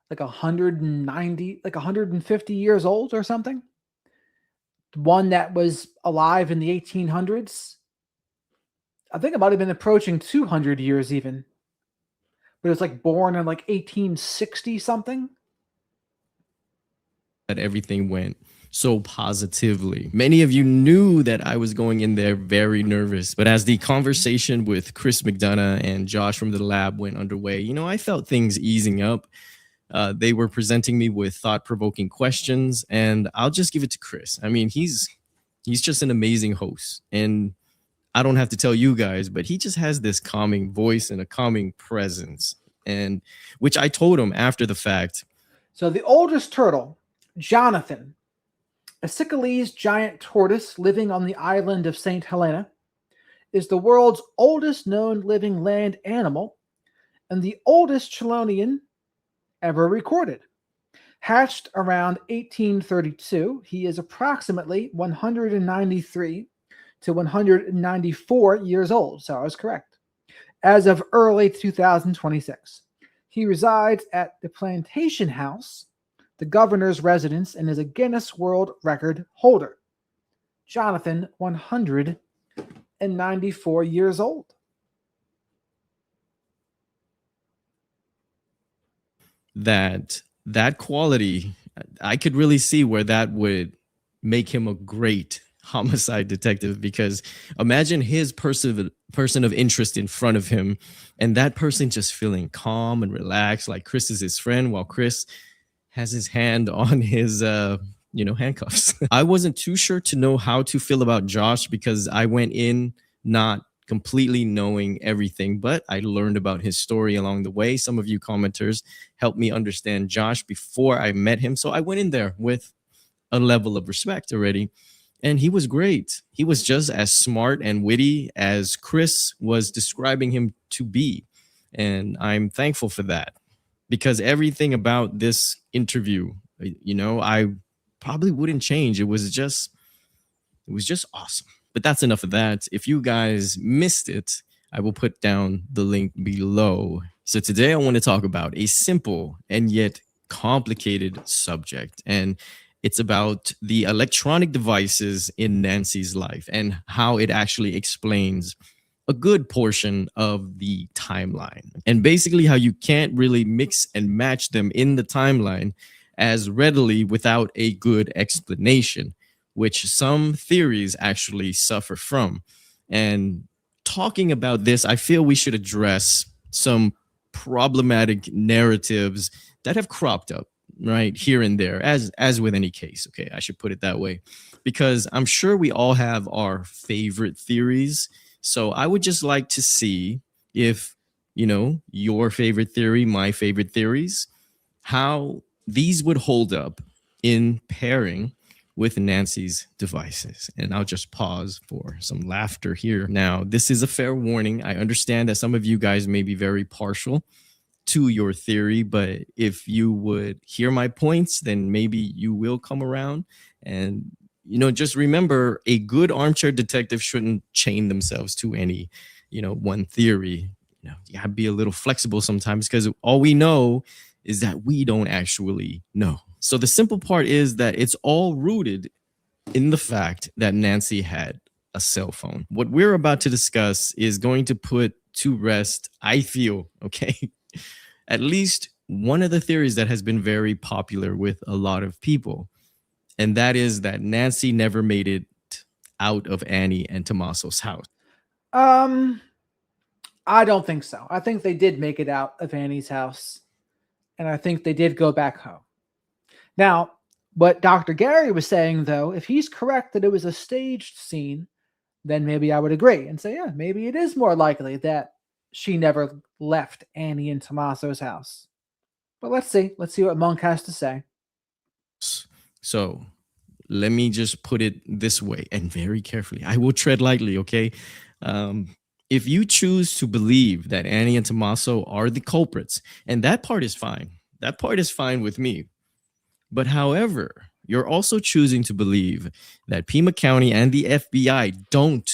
like 190, like 150 years old or something. One that was alive in the 1800s. I think it might have been approaching 200 years even. But it was like born in like 1860 something.
That everything went so positively. Many of you knew that I was going in there very nervous, but as the conversation with Chris McDonough and Josh from the lab went underway, you know, I felt things easing up. They were presenting me with thought-provoking questions, and I'll just give it to Chris. I mean, he's just an amazing host, and I don't have to tell you guys, but he just has this calming voice and a calming presence, and which I told him after the fact.
So the oldest turtle, Jonathan, a Siamese giant tortoise living on the island of St. Helena, is the world's oldest known living land animal and the oldest chelonian ever recorded. Hatched around 1832, he is approximately 193 to 194 years old, so I was correct, as of early 2026. He resides at the Plantation House, the governor's residence, and is a Guinness World Record holder. Jonathan, 194 years old.
That quality, I could really see where that would make him a great homicide detective, because imagine his person of interest in front of him and that person just feeling calm and relaxed, like Chris is his friend while Chris has his hand on his handcuffs. I wasn't too sure to know how to feel about Josh because I went in not completely knowing everything, but I learned about his story along the way. Some of you commenters helped me understand Josh before I met him, so I went in there with a level of respect already. And he was great. He was just as smart and witty as Chris was describing him to be. And I'm thankful for that, because everything about this interview, I probably wouldn't change. It was just awesome. But that's enough of that. If you guys missed it, I will put down the link below. So today I want to talk about a simple and yet complicated subject, and it's about the electronic devices in Nancy's life and how it actually explains a good portion of the timeline, and basically how you can't really mix and match them in the timeline as readily without a good explanation, which some theories actually suffer from. And talking about this, I feel we should address some problematic narratives that have cropped up right here and there, as with any case. Okay, I should put it that way, because I'm sure we all have our favorite theories. So I would just like to see if, your favorite theory, my favorite theories, how these would hold up in pairing with Nancy's devices. And I'll just pause for some laughter here. Now, this is a fair warning. I understand that some of you guys may be very partial to your theory, but if you would hear my points, then maybe you will come around. And, just remember, a good armchair detective shouldn't chain themselves to any, one theory. You gotta be a little flexible sometimes, because all we know is that we don't actually know. So the simple part is that it's all rooted in the fact that Nancy had a cell phone. What we're about to discuss is going to put to rest, I feel, okay, at least one of the theories that has been very popular with a lot of people. And that is that Nancy never made it out of Annie and Tommaso's house.
I don't think so. I think they did make it out of Annie's house, and I think they did go back home. Now, what Dr. Gary was saying, though, if he's correct that it was a staged scene, then maybe I would agree and say, yeah, maybe it is more likely that she never left Annie and Tommaso's house. But let's see. Let's see what Monk has to say.
So let me just put it this way, and very carefully. I will tread lightly, okay? If you choose to believe that Annie and Tommaso are the culprits, and that part is fine. That part is fine with me. But however, you're also choosing to believe that Pima County and the FBI don't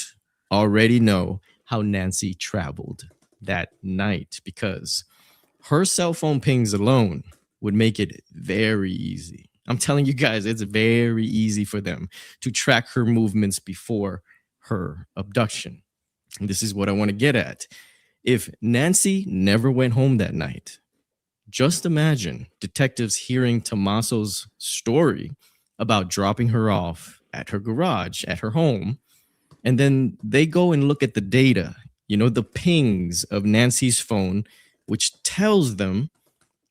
already know how Nancy traveled that night, because her cell phone pings alone would make it very easy. I'm telling you guys, it's very easy for them to track her movements before her abduction. And this is what I want to get at. If Nancy never went home that night, just imagine detectives hearing Tommaso's story about dropping her off at her garage, at her home, and then they go and look at the data, the pings of Nancy's phone, which tells them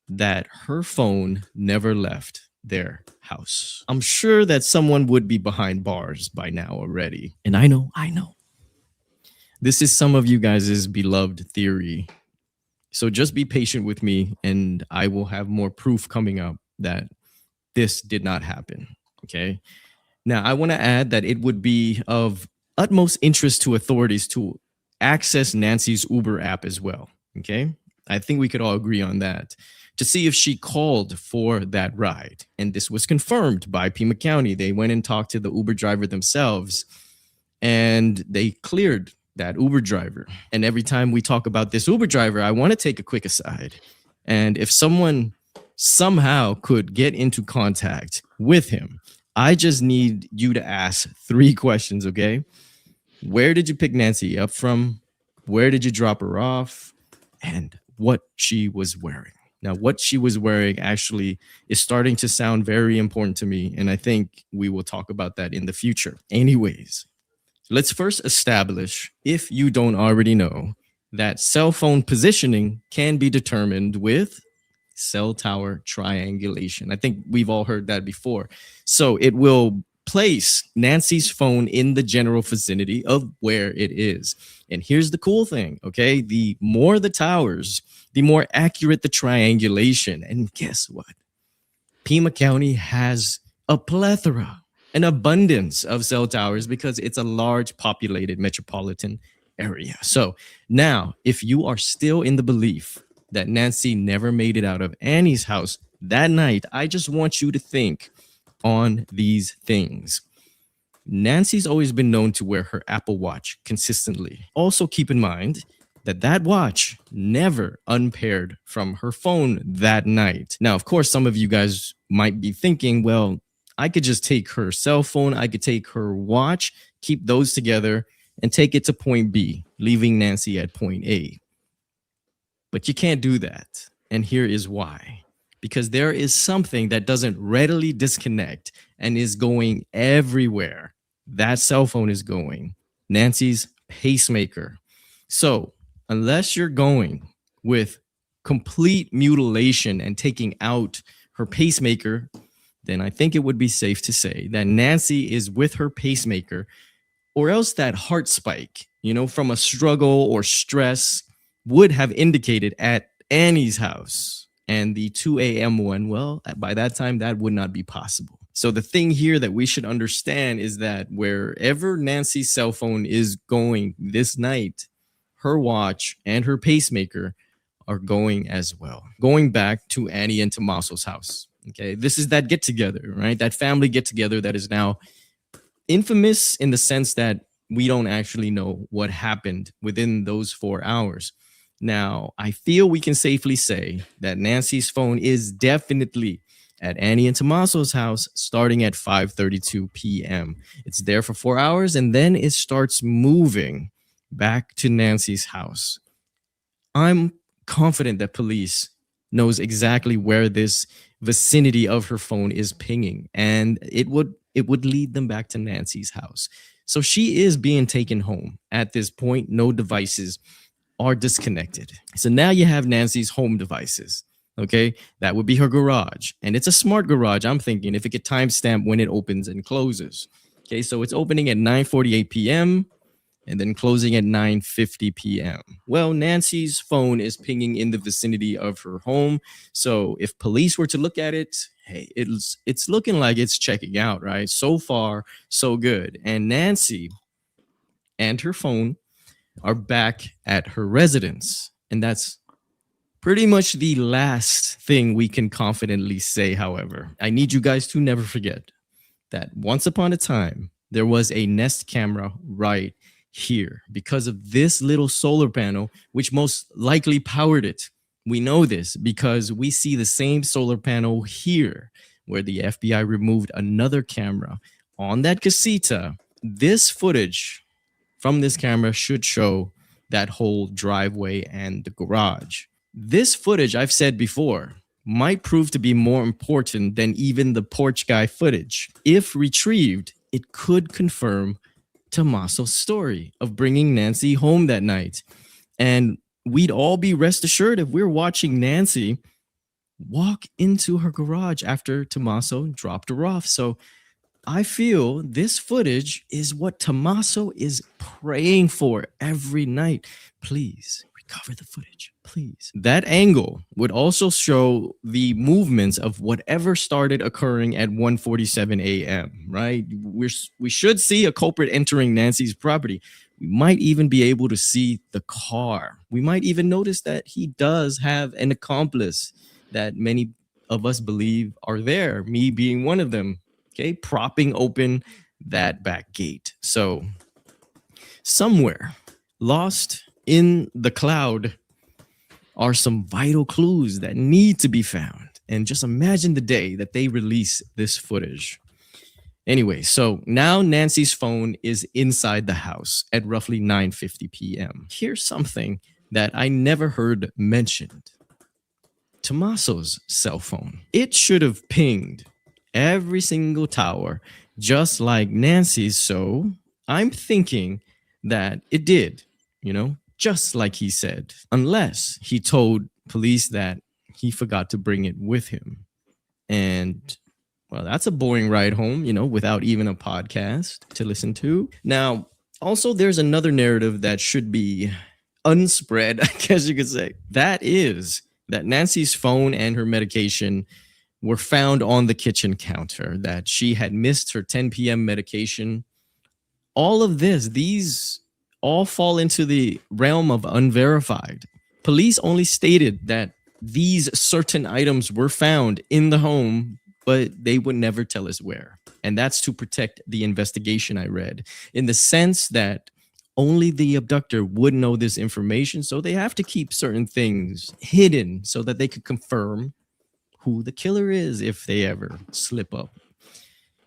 that her phone never left their house. I'm sure that someone would be behind bars by now already. And I know. This is some of you guys' beloved theory. So just be patient with me, and I will have more proof coming up that this did not happen. Okay. Now, I want to add that it would be of utmost interest to authorities to access Nancy's Uber app as well. Okay. I think we could all agree on that, to see if she called for that ride. And this was confirmed by Pima County. They went and talked to the Uber driver themselves, and they cleared that Uber driver. And every time we talk about this Uber driver, I want to take a quick aside. And if someone somehow could get into contact with him, I just need you to ask 3 questions, okay? Where did you pick Nancy up from? Where did you drop her off? And what she was wearing. Now, what she was wearing actually is starting to sound very important to me, and I think we will talk about that in the future. Anyways, let's first establish, if you don't already know, that cell phone positioning can be determined with cell tower triangulation. I think we've all heard that before. So it will place Nancy's phone in the general vicinity of where it is. And here's the cool thing, okay? The more the towers, the more accurate the triangulation. And guess what? Pima County has a plethora an abundance of cell towers because it's a large populated metropolitan area. So now, if you are still in the belief that Nancy never made it out of Annie's house that night, I just want you to think on these things. Nancy's always been known to wear her Apple Watch consistently. Also keep in mind that that watch never unpaired from her phone that night. Now, of course, some of you guys might be thinking, well, I could just take her cell phone, I could take her watch, keep those together, and take it to point B, leaving Nancy at point A. But you can't do that. And here is why. Because there is something that doesn't readily disconnect and is going everywhere. That cell phone is going. Nancy's pacemaker. So unless you're going with complete mutilation and taking out her pacemaker, then I think it would be safe to say that Nancy is with her pacemaker, or else that heart spike, from a struggle or stress would have indicated at Annie's house. And the 2 a.m. one, well, by that time, that would not be possible. So the thing here that we should understand is that wherever Nancy's cell phone is going this night, her watch and her pacemaker are going as well. Going back to Annie and Tommaso's house. Okay, this is that get together, right? That family get together that is now infamous in the sense that we don't actually know what happened within those 4 hours. Now, I feel we can safely say that Nancy's phone is definitely at Annie and Tommaso's house starting at 5:32 p.m. It's there for 4 hours and then it starts moving back to Nancy's house. I'm confident that police knows exactly where this vicinity of her phone is pinging, and it would lead them back to Nancy's house. So she is being taken home. At this point, no devices are disconnected. So now you have Nancy's home devices. Okay, that would be her garage, and it's a smart garage. I'm thinking if it could timestamp when it opens and closes. Okay, so it's opening at 9:48 p.m. and then closing at 9:50 p.m. Well, Nancy's phone is pinging in the vicinity of her home. So if police were to look at it, hey, it's looking like it's checking out, right? So far, so good. And Nancy and her phone are back at her residence. And that's pretty much the last thing we can confidently say, however. I need you guys to never forget that once upon a time, there was a Nest camera right here because of this little solar panel, which most likely powered it. We know this because we see the same solar panel here where the FBI removed another camera on that casita. This footage from this camera should show that whole driveway and the garage. This footage, I've said before, might prove to be more important than even the porch guy footage. If retrieved, it could confirm Tommaso's story of bringing Nancy home that night. And we'd all be rest assured if we're watching Nancy walk into her garage after Tommaso dropped her off. So I feel this footage is what Tommaso is praying for every night. Please recover the footage, please. That angle would also show the movements of whatever started occurring at 1:47 a.m., right? We should see a culprit entering Nancy's property. We might even be able to see the car. We might even notice that he does have an accomplice that many of us believe are there, me being one of them, okay, propping open that back gate. So somewhere lost in the cloud are some vital clues that need to be found. And just imagine the day that they release this footage. Anyway, so now Nancy's phone is inside the house at roughly 9:50 p.m. Here's something that I never heard mentioned. Tommaso's cell phone. It should have pinged every single tower just like Nancy's. So I'm thinking that it did, just like he said, unless he told police that he forgot to bring it with him. And well, that's a boring ride home, without even a podcast to listen to. Now, also, there's another narrative that should be unspread, I guess you could say. That is that Nancy's phone and her medication were found on the kitchen counter, that she had missed her 10 p.m. medication. All of this, these all fall into the realm of unverified. Police only stated that these certain items were found in the home, but they would never tell us where. And that's to protect the investigation, I read, in the sense that only the abductor would know this information. So they have to keep certain things hidden so that they could confirm who the killer is if they ever slip up.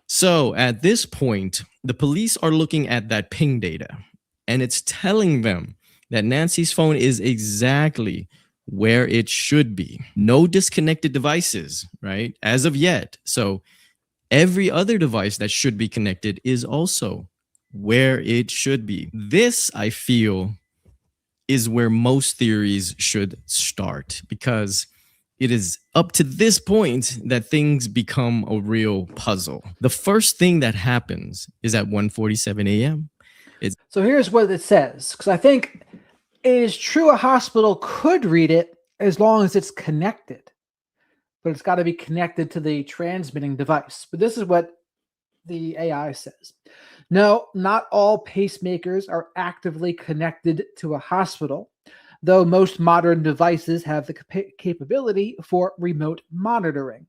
So at this point, the police are looking at that ping data, and it's telling them that Nancy's phone is exactly where it should be. No disconnected devices, right? As of yet. So every other device that should be connected is also where it should be. This, I feel, is where most theories should start, because it is up to this point that things become a real puzzle. The first thing that happens is at 1:47 a.m.
So here's what it says, because I think it is true a hospital could read it as long as it's connected, but it's got to be connected to the transmitting device. But this is what the AI says. No, not all pacemakers are actively connected to a hospital, though most modern devices have the capability for remote monitoring.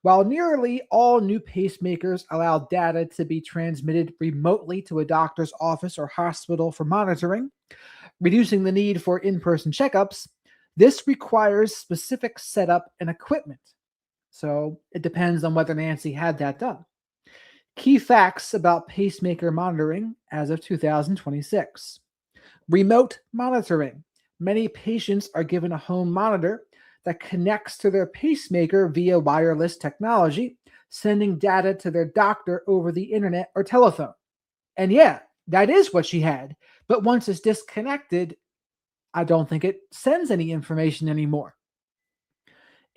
While nearly all new pacemakers allow data to be transmitted remotely to a doctor's office or hospital for monitoring, reducing the need for in-person checkups, this requires specific setup and equipment. So it depends on whether Nancy had that done. Key facts about pacemaker monitoring as of 2026. Remote monitoring. Many patients are given a home monitor that connects to their pacemaker via wireless technology, sending data to their doctor over the internet or telephone. And yeah, that is what she had. But once it's disconnected, I don't think it sends any information anymore.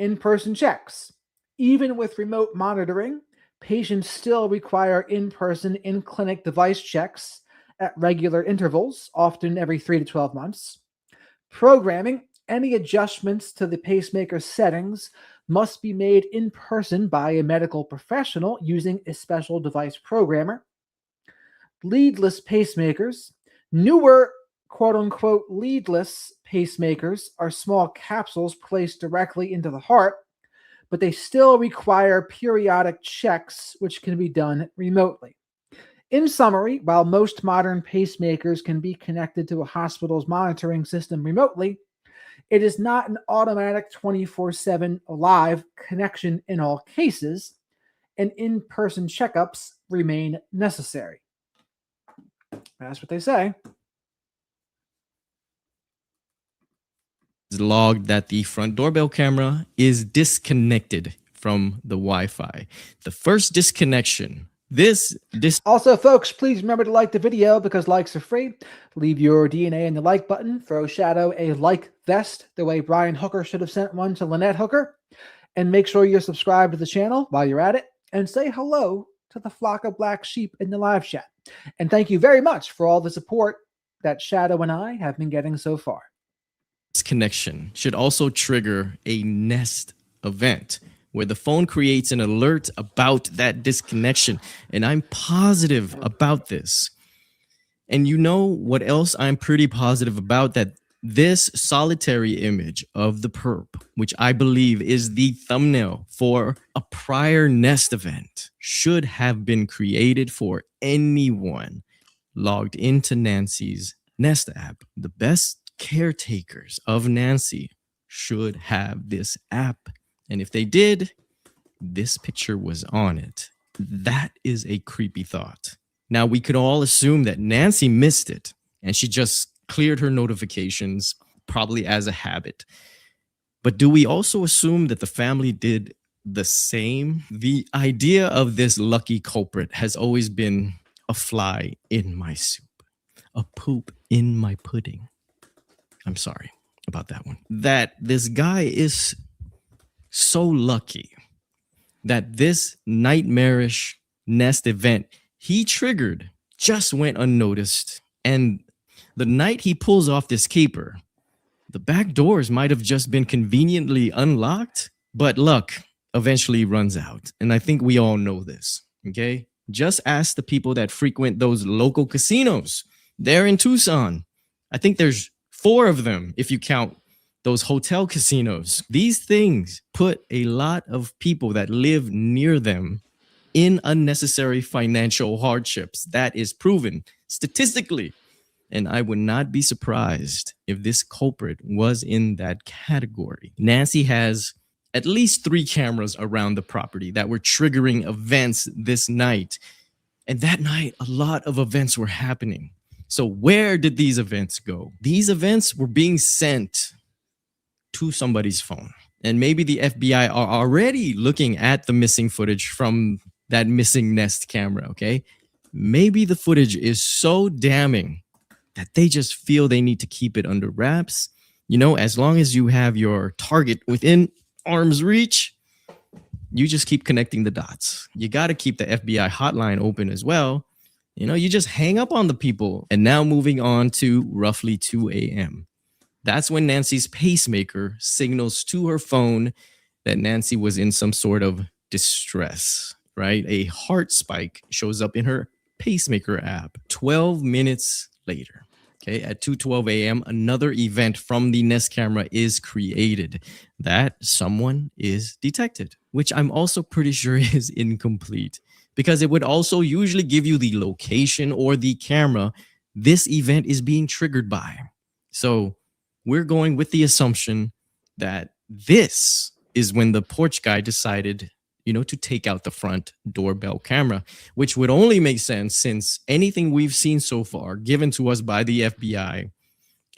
In-person checks. Even with remote monitoring, patients still require in-person, in-clinic device checks at regular intervals, often every 3 to 12 months. Programming. Any adjustments to the pacemaker settings must be made in person by a medical professional using a special device programmer. Leadless pacemakers. Newer quote-unquote leadless pacemakers are small capsules placed directly into the heart, but they still require periodic checks, which can be done remotely. In summary, while most modern pacemakers can be connected to a hospital's monitoring system remotely, it is not an automatic 24/7 live connection in all cases, and in-person checkups remain necessary. That's what they say.
It's logged that the front doorbell camera is disconnected from the Wi-Fi. The first disconnection.
Also, folks, please remember to like the video because likes are free. Leave your DNA in the like button. Throw Shadow a like vest the way Brian Hooker should have sent one to Lynette Hooker. And make sure you're subscribed to the channel while you're at it. And say hello to the flock of black sheep in the live chat. And thank you very much for all the support that Shadow and I have been getting so far.
This connection should also trigger a Nest event where the phone creates an alert about that disconnection. And I'm positive about this. And you know what else I'm pretty positive about? That this solitary image of the perp, which I believe is the thumbnail for a prior Nest event, should have been created for anyone logged into Nancy's Nest app. The best caretakers of Nancy should have this app. And if they did, this picture was on it. That is a creepy thought. Now, we could all assume that Nancy missed it and she just cleared her notifications, probably as a habit. But do we also assume that the family did the same? The idea of this lucky culprit has always been a fly in my soup, a poop in my pudding. I'm sorry about that one. That this guy is so lucky that this nightmarish Nest event he triggered just went unnoticed. And the night he pulls off this caper, the back doors might have just been conveniently unlocked. But look, eventually runs out. And I think we all know this, okay? Just ask the people that frequent those local casinos. They're in Tucson. I think there's 4 of them if you count those hotel casinos. These things put a lot of people that live near them in unnecessary financial hardships. That is proven statistically. And I would not be surprised if this culprit was in that category. Nancy has at least 3 cameras around the property that were triggering events this night. And that night, a lot of events were happening. So where did these events go? These events were being sent to somebody's phone. And maybe the FBI are already looking at the missing footage from that missing Nest camera, okay? Maybe the footage is so damning that they just feel they need to keep it under wraps. You know, as long as you have your target within arm's reach, you just keep connecting the dots. You got to keep the FBI hotline open as well. You know, you just hang up on the people. And now moving on to roughly 2 a.m. That's when Nancy's pacemaker signals to her phone that Nancy was in some sort of distress, right? A heart spike shows up in her pacemaker app. 12 minutes later, okay, at 2:12 a.m., another event from the Nest camera is created that someone is detected, which I'm also pretty sure is incomplete because it would also usually give you the location or the camera this event is being triggered by. So we're going with the assumption that this is when the porch guy decided, you know, to take out the front doorbell camera, which would only make sense since anything we've seen so far given to us by the FBI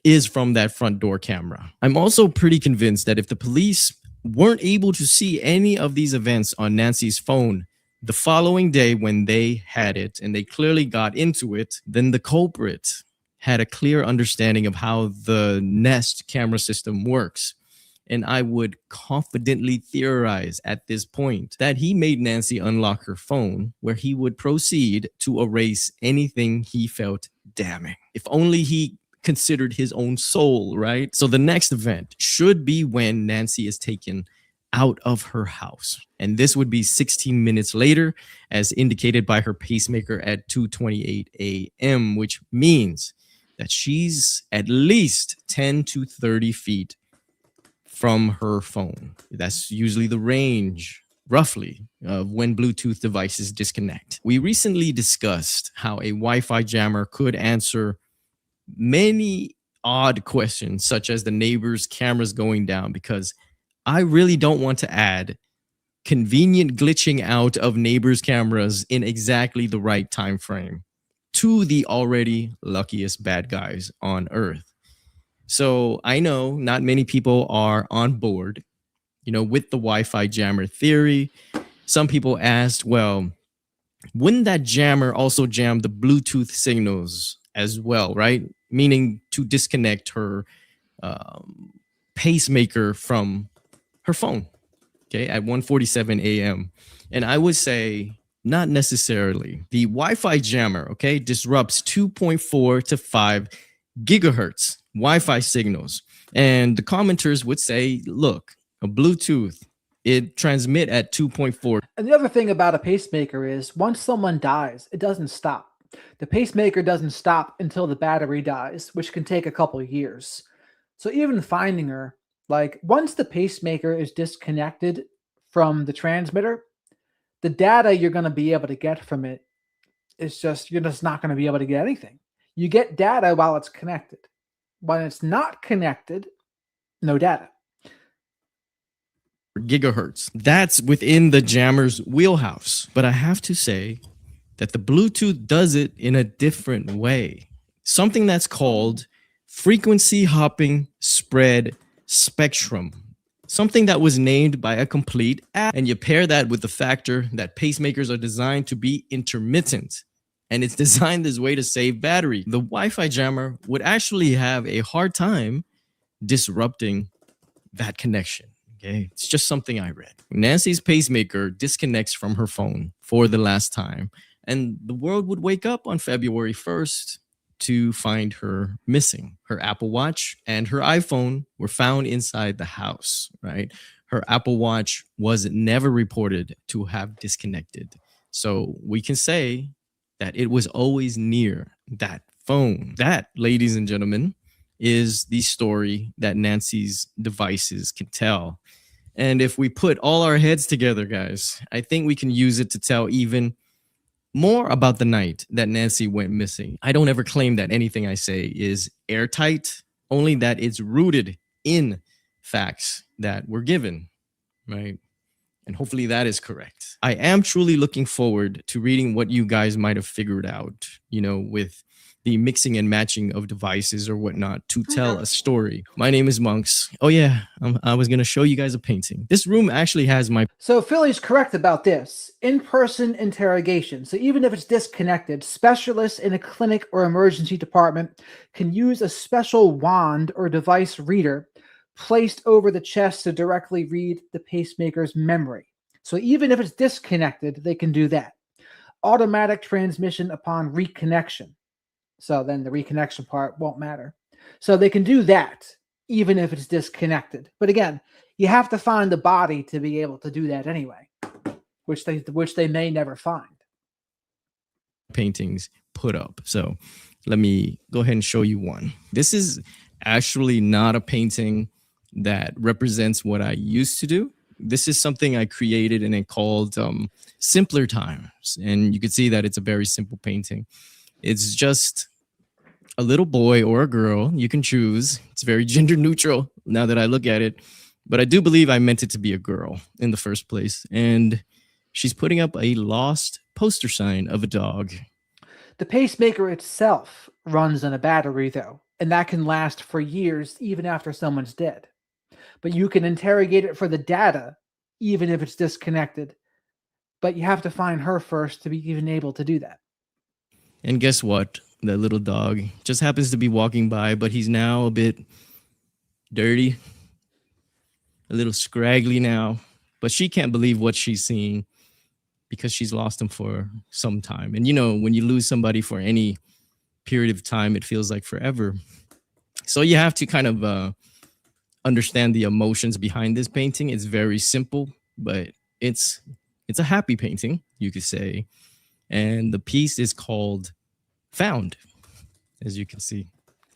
is from that front door camera. I'm also pretty convinced that if the police weren't able to see any of these events on Nancy's phone the following day when they had it and they clearly got into it, then the culprit had a clear understanding of how the Nest camera system works. And I would confidently theorize at this point that he made Nancy unlock her phone, where he would proceed to erase anything he felt damning. If only he considered his own soul, right? So the next event should be when Nancy is taken out of her house. And this would be 16 minutes later, as indicated by her pacemaker at 2:28 a.m., which means that she's at least 10 to 30 feet from her phone. That's usually the range, roughly, of when Bluetooth devices disconnect. We recently discussed how a Wi-Fi jammer could answer many odd questions, such as the neighbor's cameras going down, because I really don't want to add convenient glitching out of neighbors' cameras in exactly the right time frame to the already luckiest bad guys on earth. So I know not many people are on board, you know, with the Wi-Fi jammer theory. Some people asked, well, wouldn't that jammer also jam the Bluetooth signals as well, right? Meaning to disconnect her pacemaker from her phone, okay, at 1:47 a.m. And I would say not necessarily. The Wi-Fi jammer, okay, disrupts 2.4 to 5 gigahertz Wi-Fi signals. And the commenters would say, look, a Bluetooth, it transmit at 2.4.
And the other thing about a pacemaker is once someone dies, it doesn't stop. The pacemaker doesn't stop until the battery dies, which can take a couple of years. So even finding her, like once the pacemaker is disconnected from the transmitter, the data you're going to be able to get from it is just, you're just not going to be able to get anything. You get data while it's connected. When it's not connected, no data.
Gigahertz. That's within the jammer's wheelhouse. But I have to say that the Bluetooth does it in a different way. Something that's called frequency hopping spread spectrum. Something that was named by a complete app. And you pair that with the factor that pacemakers are designed to be intermittent. And it's designed this way to save battery. The Wi-Fi jammer would actually have a hard time disrupting that connection. Okay, it's just something I read. Nancy's pacemaker disconnects from her phone for the last time, and the world would wake up on February 1st to find her missing. Her Apple Watch and her iPhone were found inside the house, right? Her Apple Watch was never reported to have disconnected. So we can say that it was always near that phone. That, ladies and gentlemen, is the story that Nancy's devices can tell. And if we put all our heads together, guys, I think we can use it to tell even more about the night that Nancy went missing. I don't ever claim that anything I say is airtight, only that it's rooted in facts that were given, right? And hopefully that is correct. I am truly looking forward to reading what you guys might have figured out, with the mixing and matching of devices or whatnot to tell a story. My name is Monks. Oh yeah, I was gonna show you guys a painting. This room actually has my...
So Philly's correct about this. In-person interrogation. So even if it's disconnected, specialists in a clinic or emergency department can use a special wand or device reader placed over the chest to directly read the pacemaker's memory. So even if it's disconnected, they can do that. Automatic transmission upon reconnection. So then the reconnection part won't matter. So they can do that even if it's disconnected. But again, you have to find the body to be able to do that anyway, which they may never find.
Paintings put up. So let me go ahead and show you one. This is actually not a painting that represents what I used to do. This is something I created and it called Simpler Times. And you can see that it's a very simple painting. It's just a little boy or a girl. You can choose. It's very gender neutral now that I look at it. But I do believe I meant it to be a girl in the first place. And she's putting up a lost poster sign of a dog.
The pacemaker itself runs on a battery, though, and that can last for years even after someone's dead. But you can interrogate it for the data even if it's disconnected. But you have to find her first to be even able to do that.
And guess what? The little dog just happens to be walking by, but he's now a bit dirty, a little scraggly now. But she can't believe what she's seeing because she's lost him for some time. And when you lose somebody for any period of time, it feels like forever. So you have to kind of understand the emotions behind this painting. It's very simple, but it's a happy painting, you could say. And the piece is called Found, as you can see,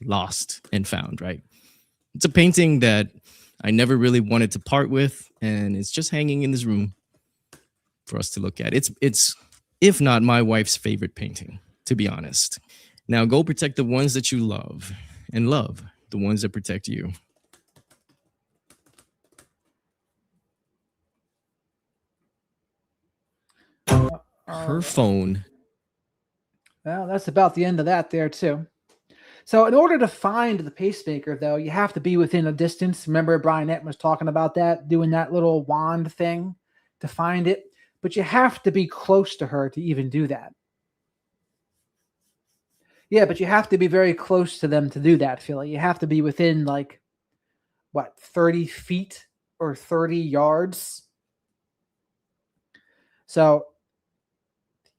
lost and found, right? It's a painting that I never really wanted to part with, and it's just hanging in this room for us to look at. It's if not my wife's favorite painting, to be honest. Now go protect the ones that you love and love the ones that protect you. Her phone.
Well, that's about the end of that there, too. So in order to find the pacemaker, though, you have to be within a distance. Remember, Brianette was talking about that, doing that little wand thing to find it. But you have to be close to her to even do that. Yeah, but you have to be very close to them to do that, Philly. You have to be within, 30 feet or 30 yards? So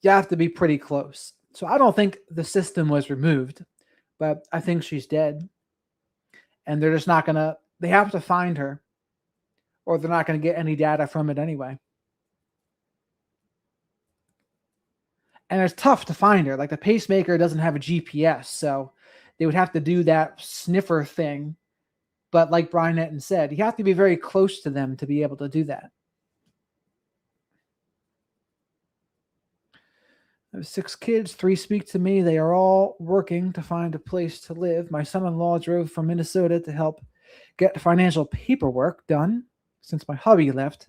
you have to be pretty close. So I don't think the system was removed, but I think she's dead. And they're just not going to, they have to find her, or they're not going to get any data from it anyway. And it's tough to find her. Like the pacemaker doesn't have a GPS, so they would have to do that sniffer thing. But like Brian Netton said, you have to be very close to them to be able to do that. I have 6 kids, 3 speak to me. They are all working to find a place to live. My son-in-law drove from Minnesota to help get financial paperwork done since my hubby left.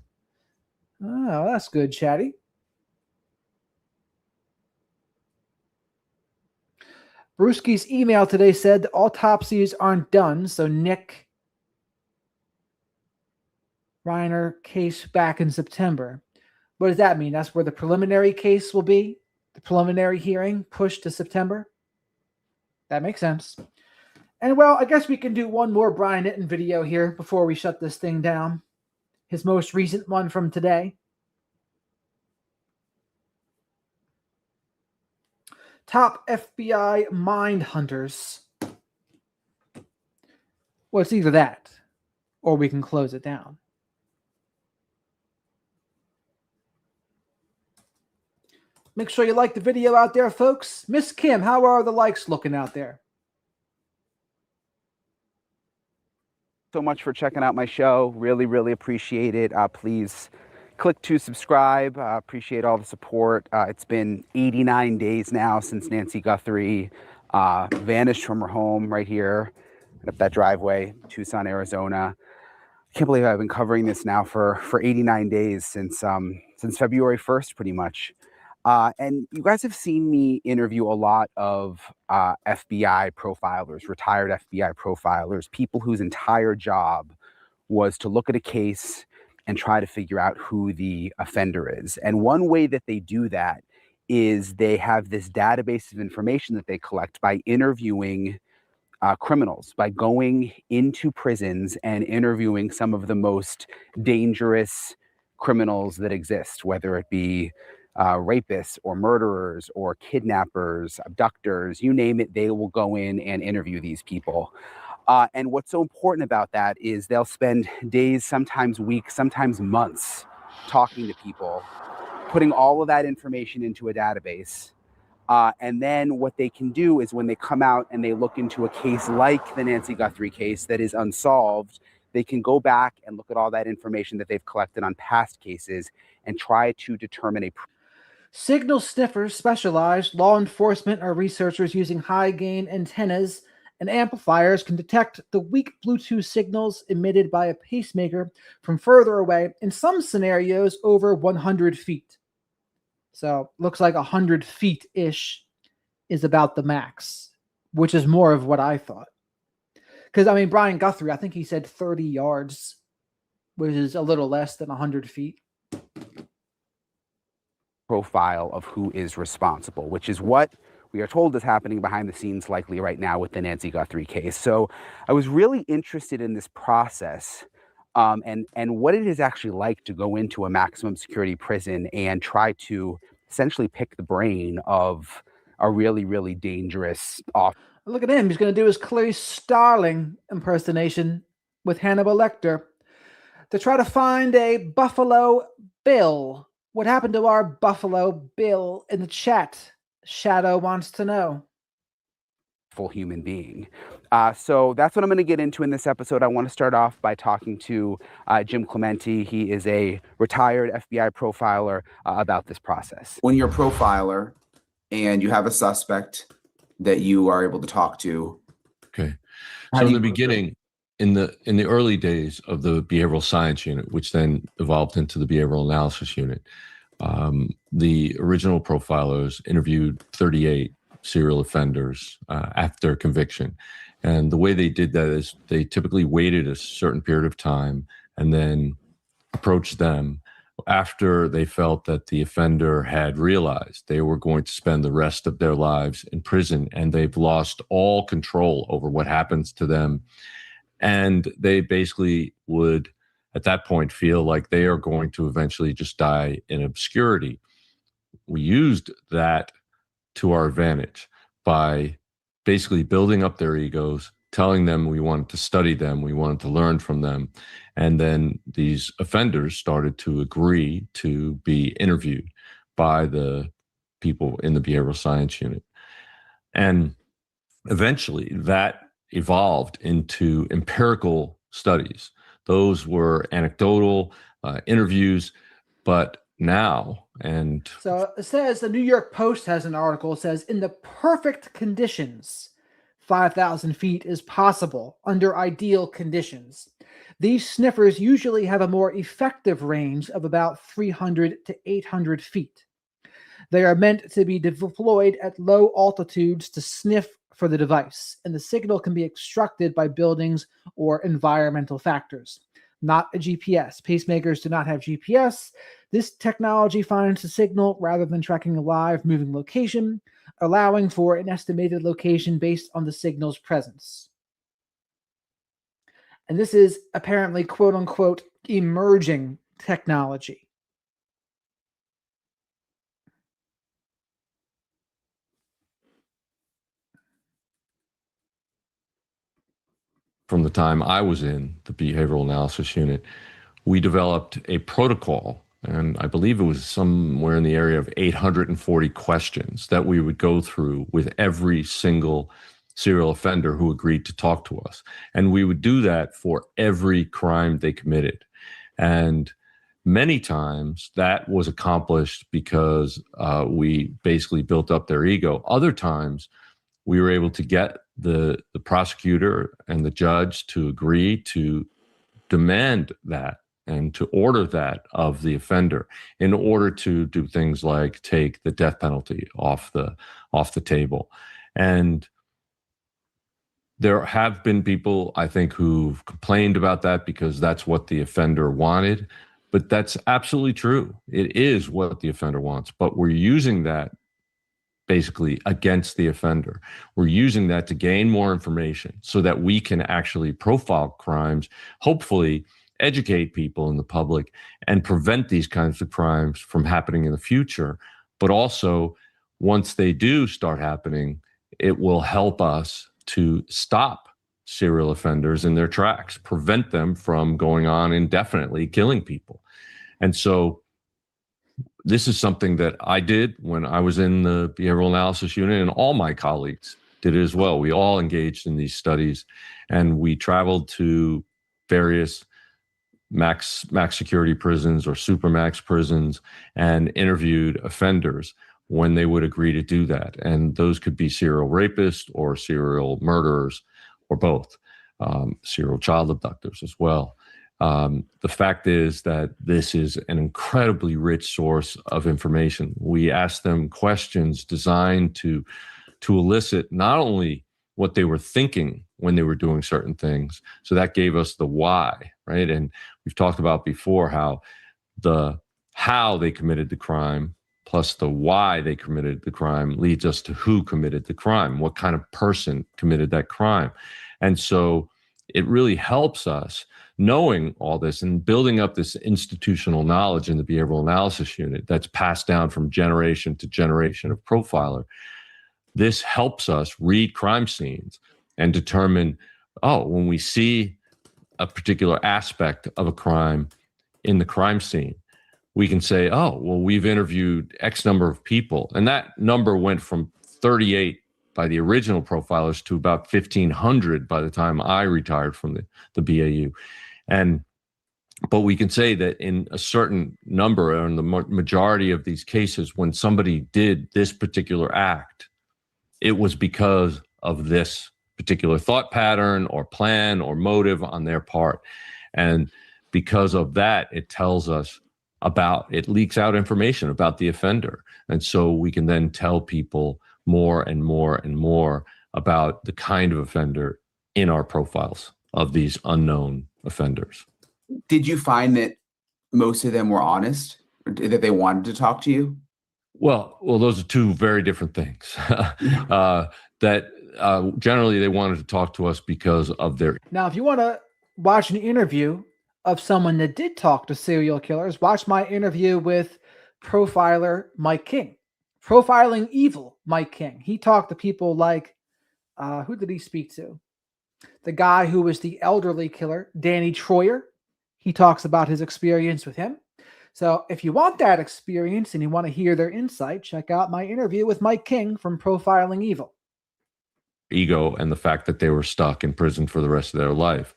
Oh, that's good, Chatty. Brewski's email today said the autopsies aren't done, so Nick Reiner case back in September. What does that mean? That's where the preliminary case will be? The preliminary hearing pushed to September? That makes sense. And well, I guess we can do one more Brian Nitton video here before we shut this thing down. His most recent one from today. top FBI mind hunters. Well, it's either that or we can close it down. Make sure you like the video out there, folks. Miss Kim, how are the likes looking out there?
So much for checking out my show. Really, really appreciate it. Please click to subscribe. Appreciate all the support. It's been 89 days now since Nancy Guthrie vanished from her home right here up that driveway, Tucson, Arizona. I can't believe I've been covering this now for 89 days since February 1st, pretty much. And you guys have seen me interview a lot of FBI profilers, retired FBI profilers, people whose entire job was to look at a case and try to figure out who the offender is. And one way that they do that is they have this database of information that they collect by interviewing criminals, by going into prisons and interviewing some of the most dangerous criminals that exist, whether it be rapists or murderers or kidnappers, abductors, you name it, they will go in and interview these people. And what's so important about that is they'll spend days, sometimes weeks, sometimes months talking to people, putting all of that information into a database. And then what they can do is when they come out and they look into a case like the Nancy Guthrie case that is unsolved, they can go back and look at all that information that they've collected on past cases and try to determine a
Signal sniffers, specialized law enforcement or researchers using high-gain antennas and amplifiers can detect the weak Bluetooth signals emitted by a pacemaker from further away, in some scenarios over 100 feet. So looks like 100 feet-ish is about the max, which is more of what I thought. Because, I mean, Brian Guthrie, I think he said 30 yards, which is a little less than 100 feet.
Profile of who is responsible, which is what we are told is happening behind the scenes likely right now with the Nancy Guthrie case. So I was really interested in this process and what it is actually like to go into a maximum security prison and try to essentially pick the brain of a really, really dangerous officer.
Look at him. He's going to do his Clarice Starling impersonation with Hannibal Lecter to try to find a Buffalo Bill. What happened to our Buffalo Bill in the chat? Shadow wants to know.
Full human being. So that's what I'm going to get into in this episode. I want to start off by talking to Jim Clemente. He is a retired FBI profiler about this process.
When you're a profiler and you have a suspect that you are able to talk to.
Okay. So in the beginning, in the early days of the behavioral science unit, which then evolved into the behavioral analysis unit, the original profilers interviewed 38 serial offenders after conviction. And the way they did that is they typically waited a certain period of time and then approached them after they felt that the offender had realized they were going to spend the rest of their lives in prison and they've lost all control over what happens to them. And they basically would, at that point, feel like they are going to eventually just die in obscurity. We used that to our advantage by basically building up their egos, telling them we wanted to study them, we wanted to learn from them. And then these offenders started to agree to be interviewed by the people in the behavioral science unit. And eventually that evolved into empirical studies. Those were anecdotal interviews, but now, and
so it says the New York Post has an article. It says, in the perfect conditions, 5,000 feet is possible under ideal conditions. These sniffers usually have a more effective range of about 300 to 800 feet. They are meant to be deployed at low altitudes to sniff for the device, and the signal can be extracted by buildings or environmental factors. Not a GPS. Pacemakers do not have GPS. This technology finds the signal rather than tracking a live moving location, allowing for an estimated location based on the signal's presence. And this is apparently, quote unquote, emerging technology.
from the time I was in the behavioral analysis unit, we developed a protocol, and I believe it was somewhere in the area of 840 questions that we would go through with every single serial offender who agreed to talk to us. And we would do that for every crime they committed. And many times that was accomplished because we basically built up their ego. Other times we were able to get the prosecutor and the judge to agree to demand that and to order that of the offender in order to do things like take the death penalty off the table. And there have been people, I think, who've complained about that because that's what the offender wanted. But that's absolutely true. It is what the offender wants. But we're using that basically against the offender. We're using that to gain more information so that we can actually profile crimes, hopefully educate people in the public, and prevent these kinds of crimes from happening in the future. But also, once they do start happening, it will help us to stop serial offenders in their tracks, prevent them from going on indefinitely killing people. And so this is something that I did when I was in the behavioral analysis unit, and all my colleagues did it as well. We all engaged in these studies, and we traveled to various max security prisons or supermax prisons and interviewed offenders when they would agree to do that. And those could be serial rapists or serial murderers or both, serial child abductors as well. The fact is that this is an incredibly rich source of information. We asked them questions designed to elicit not only what they were thinking when they were doing certain things, so that gave us the why, right? And we've talked about before how they committed the crime plus the why they committed the crime leads us to who committed the crime, what kind of person committed that crime. And so it really helps us knowing all this and building up this institutional knowledge in the behavioral analysis unit that's passed down from generation to generation of profiler. This helps us read crime scenes and determine, when we see a particular aspect of a crime in the crime scene, we can say, we've interviewed X number of people. And that number went from 38 by the original profilers to about 1,500 by the time I retired from the BAU. But we can say that in a certain number, or in the majority of these cases, when somebody did this particular act, it was because of this particular thought pattern or plan or motive on their part. And because of that, it leaks out information about the offender. And so we can then tell people more and more and more about the kind of offender in our profiles of these unknown offenders.
Did you find that most of them were honest, or that they wanted to talk to you?
Well, those are two very different things. Generally they wanted to talk to us because of their.
Now, if you want to watch an interview of someone that did talk to serial killers, watch my interview with profiler Mike King, Profiling Evil Mike King. He talked to people like, who did he speak to? The guy who was the elderly killer, Danny Troyer. He talks about his experience with him. So if you want that experience and you want to hear their insight, check out my interview with Mike King from Profiling Evil.
Ego and the fact that they were stuck in prison for the rest of their life.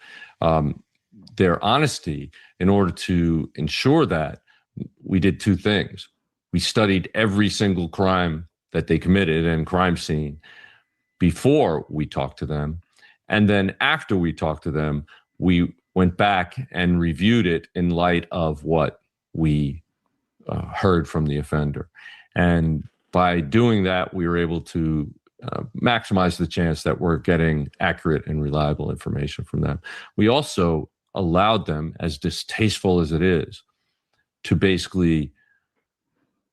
Their honesty, in order to ensure that, we did two things. We studied every single crime that they committed and crime scene before we talked to them. And then after we talked to them, we went back and reviewed it in light of what we heard from the offender. And by doing that, we were able to maximize the chance that we're getting accurate and reliable information from them. We also allowed them, as distasteful as it is, to basically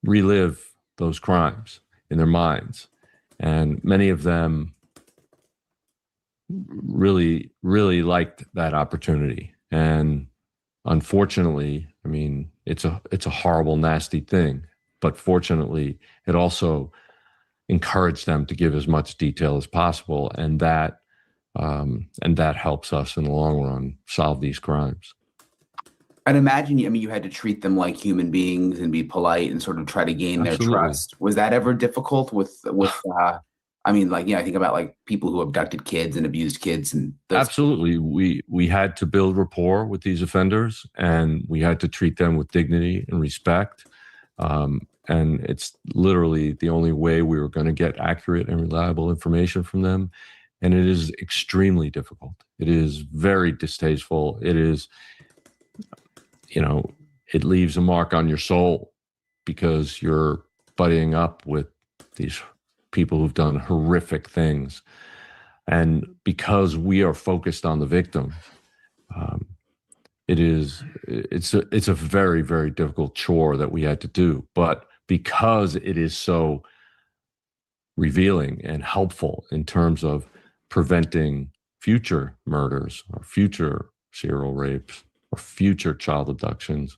relive those crimes in their minds. And many of them really, really liked that opportunity. And unfortunately, I mean, it's a horrible, nasty thing. But fortunately, it also encouraged them to give as much detail as possible. And that And that helps us in the long run solve these crimes.
I'd imagine, you had to treat them like human beings and be polite and sort of try to gain their
Absolutely.
trust. Was that ever difficult I think about like people who abducted kids and abused kids and
Absolutely. We had to build rapport with these offenders, and we had to treat them with dignity and respect. And it's literally the only way we were going to get accurate and reliable information from them. And it is extremely difficult. It is very distasteful. It is, it leaves a mark on your soul because you're buddying up with these people who've done horrific things. And because we are focused on the victim, it's a very, very difficult chore that we had to do. But because it is so revealing and helpful in terms of preventing future murders or future serial rapes or future child abductions,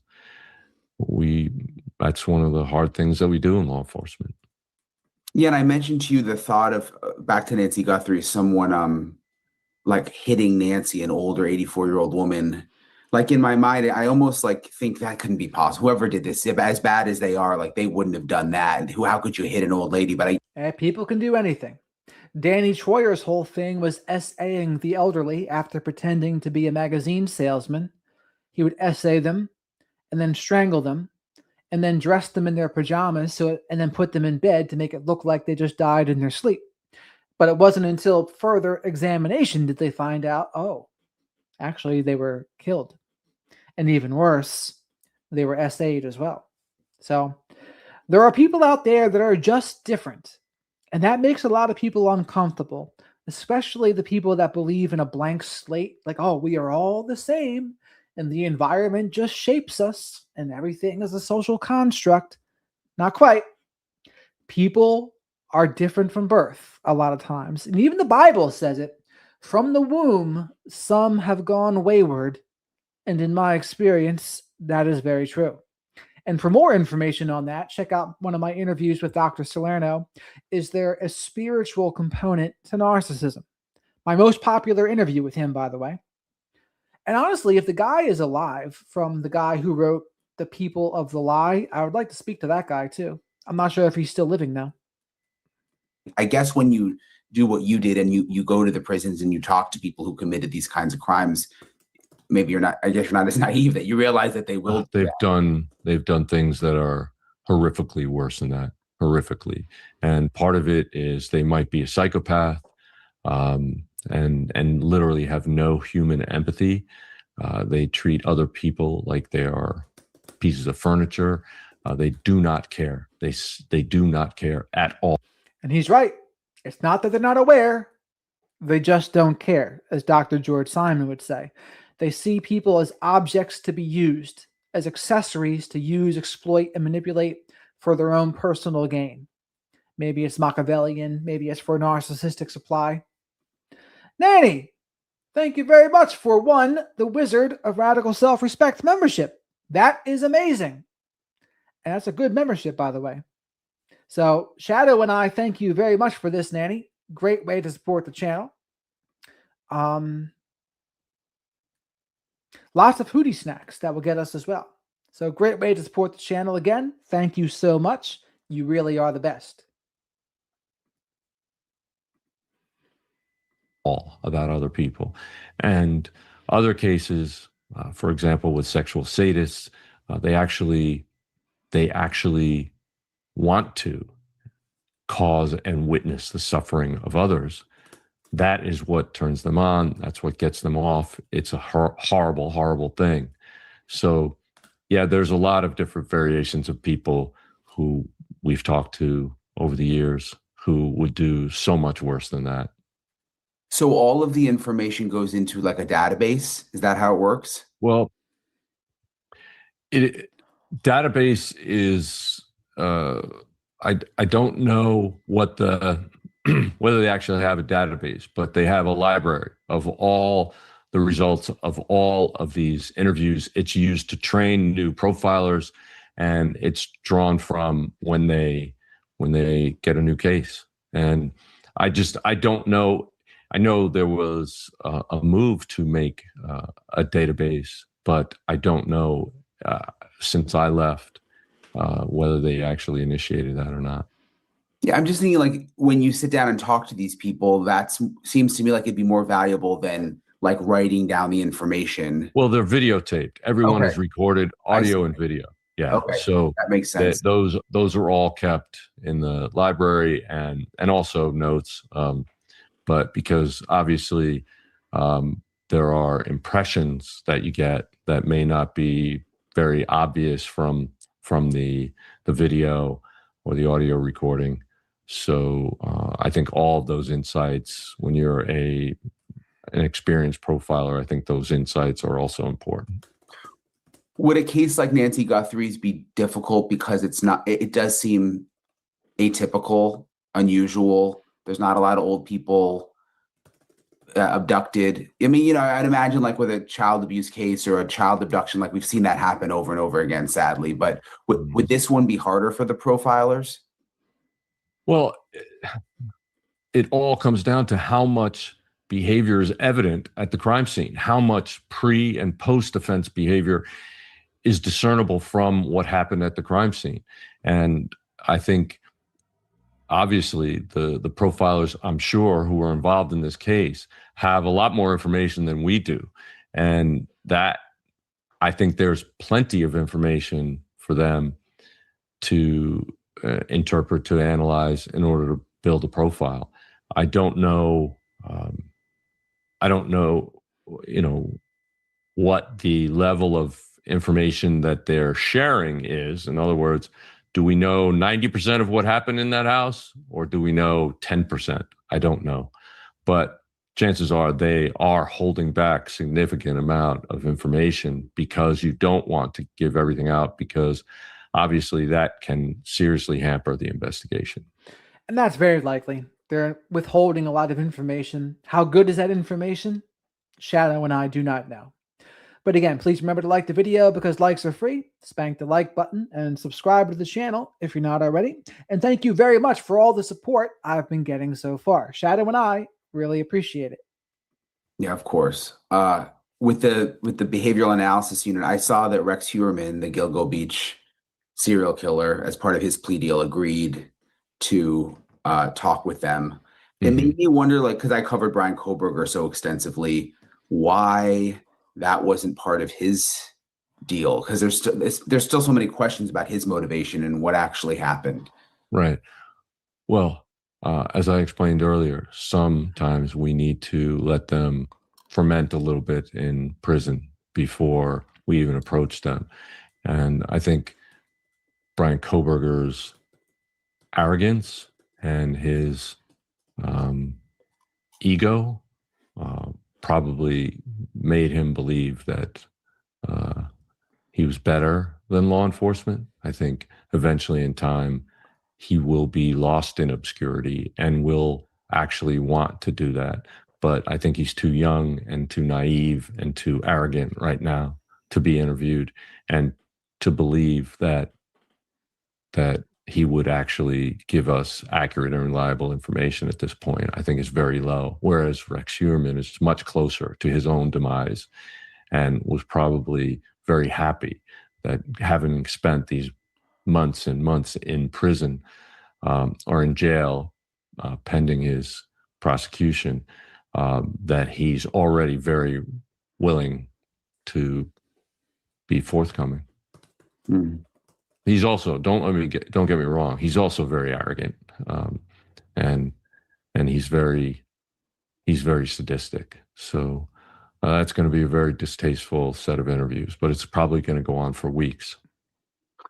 that's one of the hard things that we do in law enforcement.
Yeah, and I mentioned to you the thought of, back to Nancy Guthrie, someone like hitting Nancy, an older 84-year-old woman. Like in my mind, I almost like think that couldn't be possible. Whoever did this, as bad as they are, like they wouldn't have done that. And how could you hit an old lady? But
people can do anything. Danny Troyer's whole thing was essaying the elderly after pretending to be a magazine salesman. He would essay them and then strangle them and then dress them in their pajamas and then put them in bed to make it look like they just died in their sleep. But it wasn't until further examination did they find out, oh, actually they were killed. And even worse, they were essayed as well. So there are people out there that are just different. And that makes a lot of people uncomfortable, especially the people that believe in a blank slate, like, oh, we are all the same, and the environment just shapes us, and everything is a social construct. Not quite. People are different from birth a lot of times. And even the Bible says it. From the womb, some have gone wayward. And in my experience, that is very true. And for more information on that, check out one of my interviews with Dr. Salerno. Is there a spiritual component to narcissism? My most popular interview with him, by the way. And honestly, if the guy is alive, from the guy who wrote The People of the Lie, I would like to speak to that guy too. I'm not sure if he's still living now.
I guess when you do what you did and you go to the prisons and you talk to people who committed these kinds of crimes, maybe you're not as naive that you realize that they will.
They've done things that are horrifically worse than that, horrifically. And part of it is they might be a psychopath, and literally have no human empathy. They treat other people like they are pieces of furniture. They do not care. They do not care at all.
And he's right. It's not that they're not aware. They just don't care, as Dr. George Simon would say. They see people as objects to be used, as accessories to use, exploit, and manipulate for their own personal gain. Maybe it's Machiavellian. Maybe it's for narcissistic supply. Nanny, thank you very much for the Wizard of Radical Self-Respect membership. That is amazing. And that's a good membership, by the way. So Shadow and I thank you very much for this, Nanny. Great way to support the channel. Lots of Hootie snacks that will get us as well. So great way to support the channel again. Thank you so much. You really are the best.
All about other people. And other cases, for example, with sexual sadists, they actually want to cause and witness the suffering of others. That is what turns them on. That's what gets them off. It's a horrible, horrible thing. So, yeah, there's a lot of different variations of people who we've talked to over the years who would do so much worse than that.
So all of the information goes into like a database? Is that how it works?
Well, database is, I don't know what whether they actually have a database, but they have a library of all the results of all of these interviews. It's used to train new profilers, and it's drawn from when they get a new case. And I don't know. I know there was a move to make a database, but I don't know since I left whether they actually initiated that or not.
Yeah, I'm just thinking like when you sit down and talk to these people, that seems to me like it'd be more valuable than like writing down the information.
Well, they're videotaped. Everyone is recorded, audio and video. Yeah.
Okay.
So
that makes sense.
Those are all kept in the library and also notes. But because obviously there are impressions that you get that may not be very obvious from the video or the audio recording. So I think all of those insights, when you're an experienced profiler, I think those insights are also important.
Would a case like Nancy Guthrie's be difficult because it does seem atypical, unusual? There's not a lot of old people abducted. I mean, I'd imagine like with a child abuse case or a child abduction, like we've seen that happen over and over again, sadly. But would this one be harder for the profilers?
Well, it all comes down to how much behavior is evident at the crime scene, how much pre and post offense behavior is discernible from what happened at the crime scene. And I think obviously the profilers, I'm sure, who are involved in this case have a lot more information than we do. And that, I think there's plenty of information for them to interpret, to analyze in order to build a profile. I don't know, what the level of information that they're sharing is. In other words, do we know 90% of what happened in that house, or do we know 10%? I don't know. But chances are they are holding back significant amount of information because you don't want to give everything out, because obviously that can seriously hamper the investigation.
And that's very likely. They're withholding a lot of information. How good is that information? Shadow and I do not know. But again, please remember to like the video because likes are free. Spank the like button and subscribe to the channel if you're not already. And thank you very much for all the support I've been getting so far. Shadow and I really appreciate it.
Yeah, of course. With the behavioral analysis unit, I saw that Rex Heuermann, the Gilgo Beach serial killer, as part of his plea deal, agreed to talk with them. It made me wonder, like, because I covered Brian Koberger so extensively, why that wasn't part of his deal, because there's still so many questions about his motivation and what actually happened.
Right. Well, as I explained earlier, sometimes we need to let them ferment a little bit in prison before we even approach them. And I think Brian Koberger's arrogance and his ego probably made him believe that he was better than law enforcement. I think eventually in time, he will be lost in obscurity and will actually want to do that. But I think he's too young and too naive and too arrogant right now to be interviewed, and to believe that he would actually give us accurate and reliable information at this point, I think is very low. Whereas Rex Heuermann is much closer to his own demise and was probably very happy that, having spent these months and months in prison or in jail pending his prosecution, that he's already very willing to be forthcoming. He's also, don't get me wrong, he's also very arrogant, and he's very sadistic. So that's going to be a very distasteful set of interviews, but it's probably going to go on for weeks.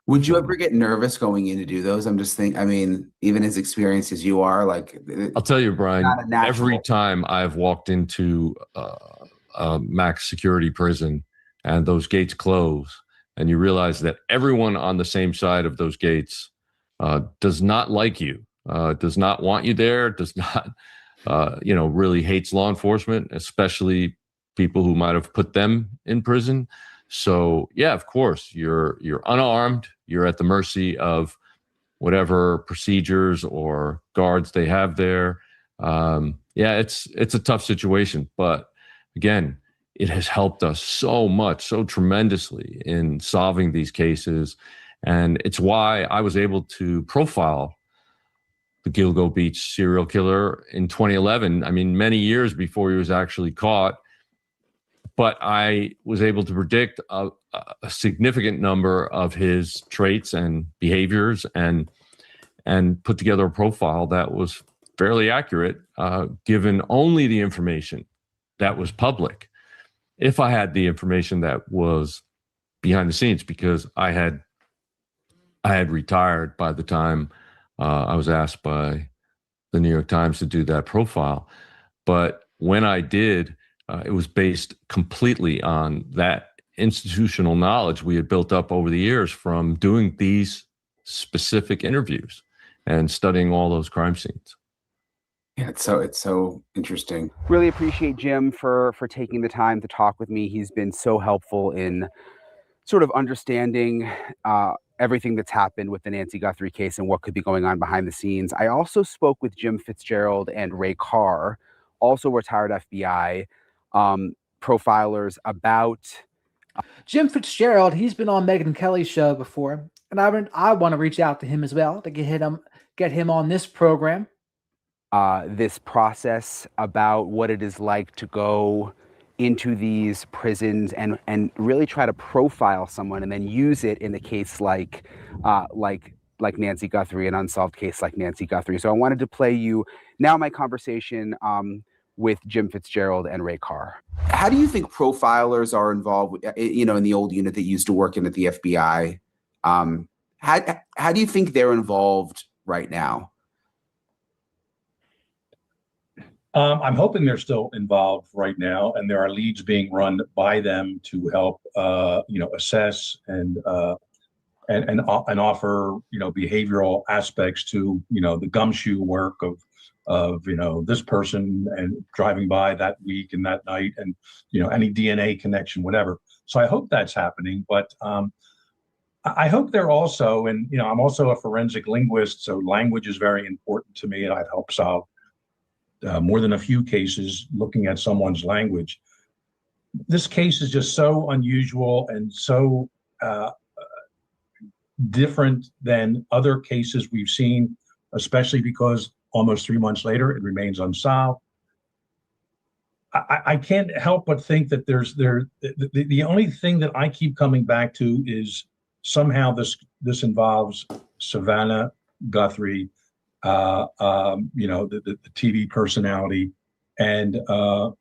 Would you ever get nervous going in to do those? I'm just thinking, I mean, even as experienced as you are, like,
I'll tell you, Brian, every time I've walked into a max security prison and those gates close, and you realize that everyone on the same side of those gates does not like you, does not want you there, does not, really hates law enforcement, especially people who might have put them in prison. So yeah, of course, you're unarmed. You're at the mercy of whatever procedures or guards they have there. Yeah, it's a tough situation, but again, it has helped us so much, so tremendously in solving these cases. And it's why I was able to profile the Gilgo Beach serial killer in 2011. I mean, many years before he was actually caught. But I was able to predict a significant number of his traits and behaviors, and put together a profile that was fairly accurate, given only the information that was public. If I had the information that was behind the scenes, because I had retired by the time I was asked by the New York Times to do that profile. But when I did, it was based completely on that institutional knowledge we had built up over the years from doing these specific interviews and studying all those crime scenes.
Yeah, it's so interesting.
Really appreciate Jim for taking the time to talk with me. He's been so helpful in sort of understanding everything that's happened with the Nancy Guthrie case and what could be going on behind the scenes. I also spoke with Jim Fitzgerald and Ray Carr, also retired FBI profilers, about
Jim Fitzgerald. He's been on Megyn Kelly's show before, and I want to reach out to him as well to get him on this program.
This process, about what it is like to go into these prisons and really try to profile someone and then use it in a case like Nancy Guthrie, an unsolved case like Nancy Guthrie. So I wanted to play you now my conversation with Jim Fitzgerald and Ray Carr.
How do you think profilers are involved, in the old unit that used to work in at the FBI? How do you think they're involved right now?
I'm hoping they're still involved right now, and there are leads being run by them to help, assess and offer, behavioral aspects to, the gumshoe work of this person and driving by that week and that night, and any DNA connection, whatever. So I hope that's happening, but I hope they're also, and I'm also a forensic linguist, so language is very important to me, and I've helped solve more than a few cases looking at someone's language. This case is just so unusual and so different than other cases we've seen, especially because almost 3 months later, it remains unsolved. I can't help but think that the only thing that I keep coming back to is somehow this involves Savannah Guthrie, the TV personality, and not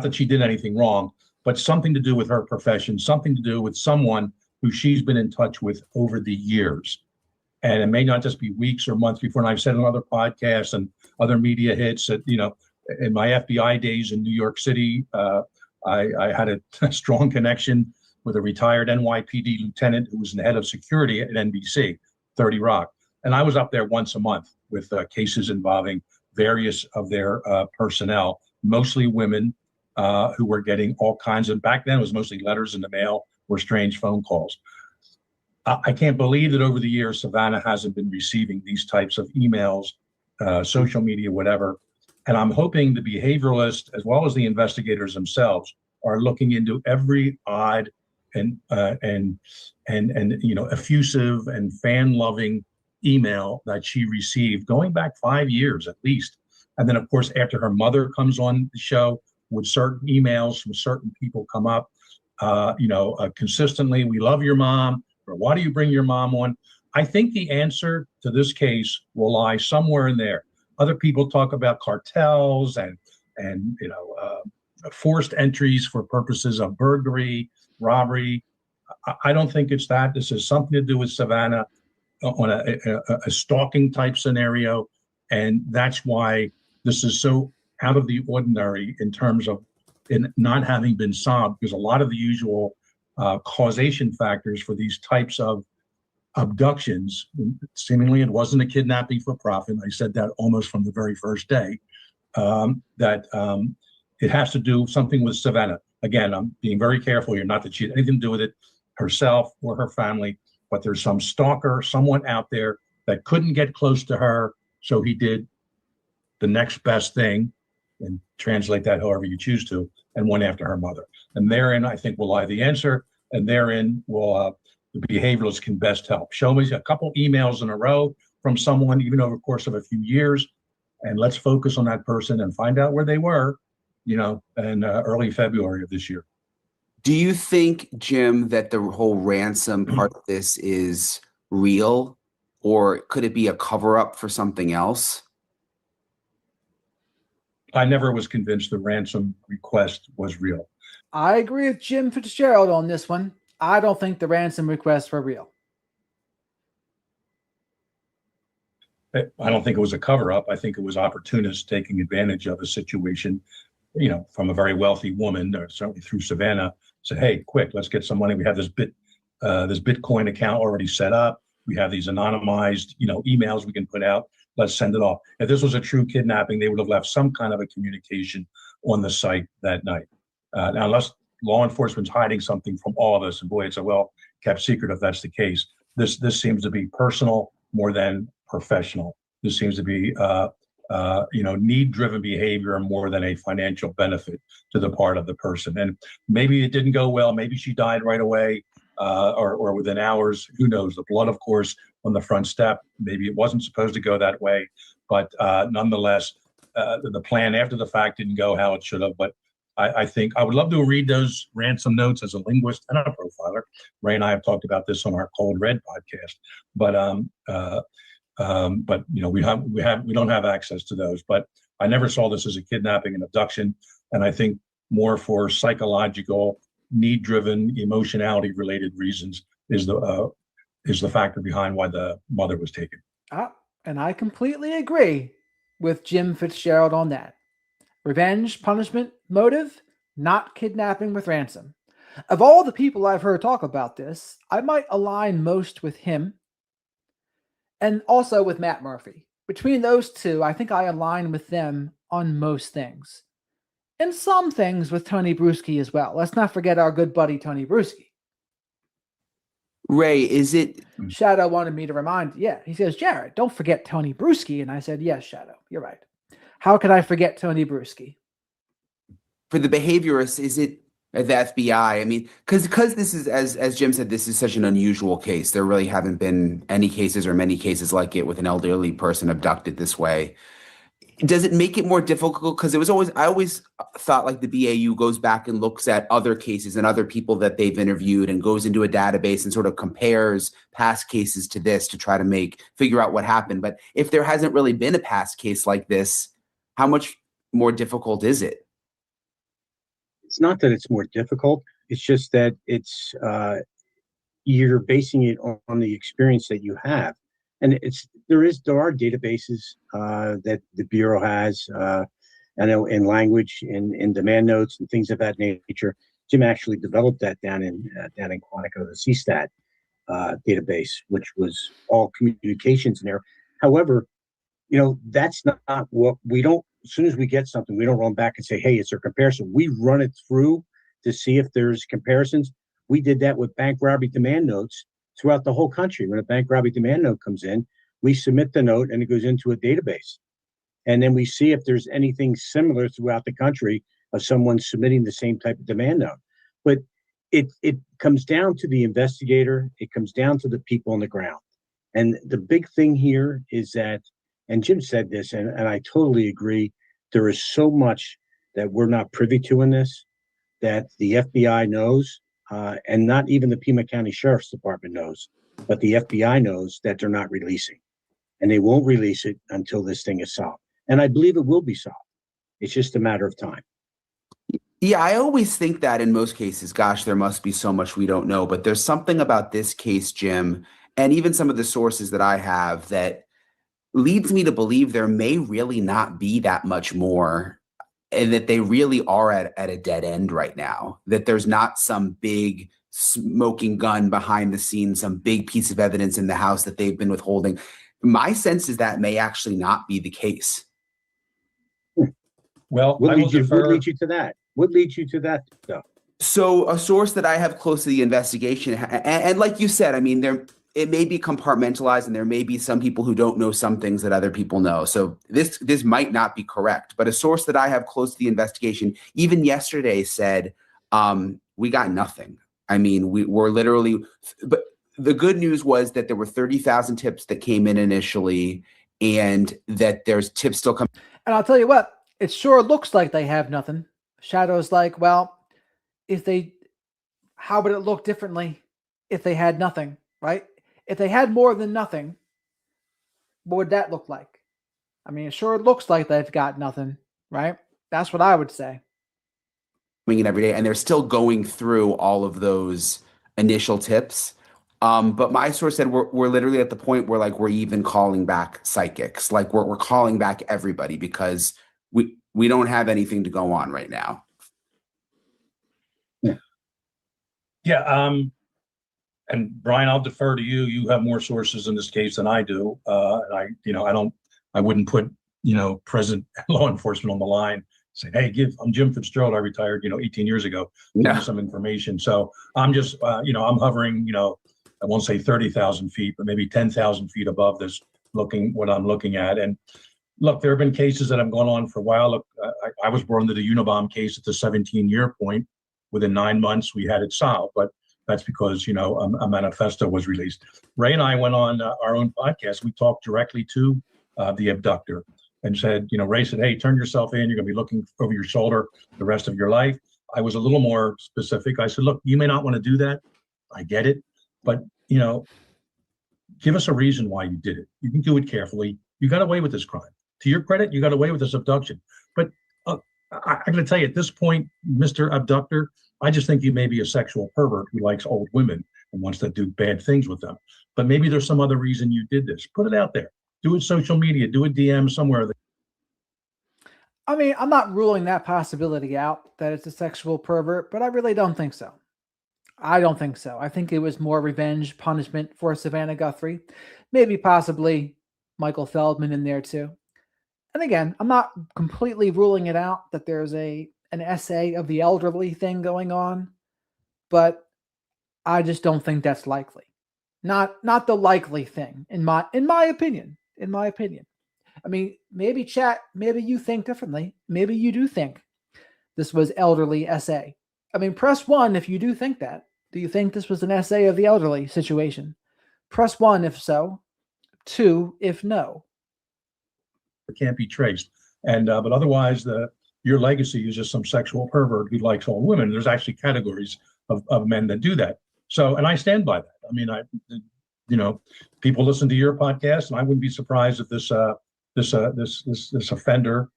that she did anything wrong, but something to do with her profession, something to do with someone who she's been in touch with over the years. And it may not just be weeks or months before. And I've said on other podcasts and other media hits that, in my FBI days in New York City, I had a strong connection with a retired NYPD lieutenant who was the head of security at NBC, 30 Rock. And I was up there once a month with cases involving various of their personnel, mostly women who were getting all kinds of, back then it was mostly letters in the mail or strange phone calls. I can't believe that over the years, Savannah hasn't been receiving these types of emails, social media, whatever. And I'm hoping the behavioralists, as well as the investigators themselves, are looking into every odd and effusive and fan-loving email that she received going back 5 years at least. And then, of course, after her mother comes on the show, with certain emails from certain people come up, consistently, we love your mom, or why do you bring your mom on? I think the answer to this case will lie somewhere in there. Other people talk about cartels and forced entries for purposes of burglary, robbery. I don't think it's that. This has something to do with Savannah on a stalking type scenario. And that's why this is so out of the ordinary in terms of it not having been solved, because a lot of the usual causation factors for these types of abductions, seemingly it wasn't a kidnapping for profit. I said that almost from the very first day, that it has to do something with Savannah. Again, I'm being very careful here, not that she had anything to do with it herself or her family, but there's some stalker, someone out there that couldn't get close to her, so he did the next best thing, and translate that however you choose to, and went after her mother. And therein, I think, will lie the answer. And therein will the behavioralists can best help. Show me a couple emails in a row from someone, even over the course of a few years, and let's focus on that person and find out where they were, in early February of this year.
Do you think, Jim, that the whole ransom part of this is real, or could it be a cover-up for something else?
I never was convinced the ransom request was real.
I agree with Jim Fitzgerald on this one. I don't think the ransom requests were real.
I don't think it was a cover-up. I think it was opportunists taking advantage of a situation, from a very wealthy woman, or certainly through Savannah, said, hey, quick, let's get some money. We have this Bitcoin account already set up. We have these anonymized, emails we can put out. Let's send it off. If this was a true kidnapping, they would have left some kind of a communication on the site that night. Now, unless law enforcement's hiding something from all of us, and boy, it's a well-kept secret if that's the case. This seems to be personal more than professional. This seems to be, need-driven behavior more than a financial benefit to the part of the person. And maybe it didn't go well. Maybe she died right away, or within hours. Who knows? The blood, of course, on the front step. Maybe it wasn't supposed to go that way, but nonetheless, the plan after the fact didn't go how it should have. But I think I would love to read those ransom notes as a linguist and a profiler. Ray and I have talked about this on our Cold Red podcast, but we don't have access to those. But I never saw this as a kidnapping and abduction, and I think more for psychological, need-driven, emotionality-related reasons is the factor behind why the mother was taken.
And I completely agree with Jim Fitzgerald on that. Revenge, punishment, motive, not kidnapping with ransom. Of all the people I've heard talk about this, I might align most with him and also with Matt Murphy. Between those two, I think I align with them on most things. And some things with Tony Bruschi as well. Let's not forget our good buddy Tony Bruschi.
Ray, is it...
Shadow wanted me to remind, he says, Jared, don't forget Tony Bruschi. And I said, yes, Shadow, you're right. How could I forget Tony Bruschi?
For the behaviorists, is it the FBI? I mean, because this is, as Jim said, this is such an unusual case. There really haven't been any cases or many cases like it with an elderly person abducted this way. Does it make it more difficult? Because I always thought like the BAU goes back and looks at other cases and other people that they've interviewed and goes into a database and sort of compares past cases to this to try to figure out what happened. But if there hasn't really been a past case like this, how much more difficult is it?
It's not that it's more difficult. It's just that you're basing it on the experience that you have. And there are databases that the Bureau has, I know, in language, in demand notes and things of that nature. Jim actually developed that down in Quantico, the CSTAT database, which was all communications in there. However, that's not what we don't. As soon as we get something, we don't run back and say, hey, it's a comparison. We run it through to see if there's comparisons. We did that with bank robbery demand notes throughout the whole country. When a bank robbery demand note comes in, we submit the note and it goes into a database. And then we see if there's anything similar throughout the country of someone submitting the same type of demand note. But it comes down to the investigator. It comes down to the people on the ground. And the big thing here is that, and Jim said this, and I totally agree, there is so much that we're not privy to in this, that the FBI knows, and not even the Pima County Sheriff's Department knows, but the FBI knows that they're not releasing. And they won't release it until this thing is solved. And I believe it will be solved. It's just a matter of time.
Yeah, I always think that in most cases, gosh, there must be so much we don't know. But there's something about this case, Jim, and even some of the sources that I have that leads me to believe there may really not be that much more, and that they really are at a dead end right now, that there's not some big smoking gun behind the scenes, some big piece of evidence in the house that they've been withholding. My sense is that may actually not be the case.
Well,
what leads you to that? What leads you to that, though?
So a source that I have close to the investigation, and like you said, I mean, it may be compartmentalized, and there may be some people who don't know some things that other people know. So this might not be correct, but a source that I have close to the investigation, even yesterday, said we got nothing. I mean, we're literally, but the good news was that there were 30,000 tips that came in initially, and that there's tips still coming.
And I'll tell you what, it sure looks like they have nothing. Shadow's like, well, how would it look differently if they had nothing, right? If they had more than nothing, what would that look like? I mean, it sure looks like they've got nothing, right? That's what I would say.
In every day, and they're still going through all of those initial tips. But my source said we're literally at the point where like we're even calling back psychics, like we're calling back everybody because we don't have anything to go on right now.
Yeah. And Brian, I'll defer to you. You have more sources in this case than I do. I wouldn't put, present law enforcement on the line saying, hey, I'm Jim Fitzgerald. I retired, 18 years ago. Give me some information. So I'm just, I'm hovering, I won't say 30,000 feet, but maybe 10,000 feet above this, what I'm looking at. And look, there have been cases that have gone on for a while. Look, I was brought into the Unabomb case at the 17-year point. Within 9 months, we had it solved. But that's because, a manifesto was released. Ray and I went on our own podcast. We talked directly to the abductor and said, Ray said, hey, turn yourself in. You're going to be looking over your shoulder the rest of your life. I was a little more specific. I said, look, you may not want to do that. I get it. But, give us a reason why you did it. You can do it carefully. You got away with this crime. To your credit, you got away with this abduction. But I'm going to tell you at this point, Mr. Abductor, I just think you may be a sexual pervert who likes old women and wants to do bad things with them. But maybe there's some other reason you did this. Put it out there. Do it social media. Do a DM somewhere.
I mean, I'm not ruling that possibility out, that it's a sexual pervert, but I really don't think so. I don't think so. I think it was more revenge, punishment for Savannah Guthrie. Maybe possibly Michael Feldman in there too. And again, I'm not completely ruling it out that there's an essay of the elderly thing going on, but I just don't think that's likely. Not the likely thing in my opinion. In my opinion. I mean, maybe chat, maybe you think differently. Maybe you do think this was elderly essay. I mean, press 1 if you do think that. Do you think this was an essay of the elderly situation? Press 1 if so. 2 if no.
It can't be traced. And but otherwise, your legacy is just some sexual pervert who likes old women. There's actually categories of men that do that. So, and I stand by that. I mean, people listen to your podcast, and I wouldn't be surprised if this offender,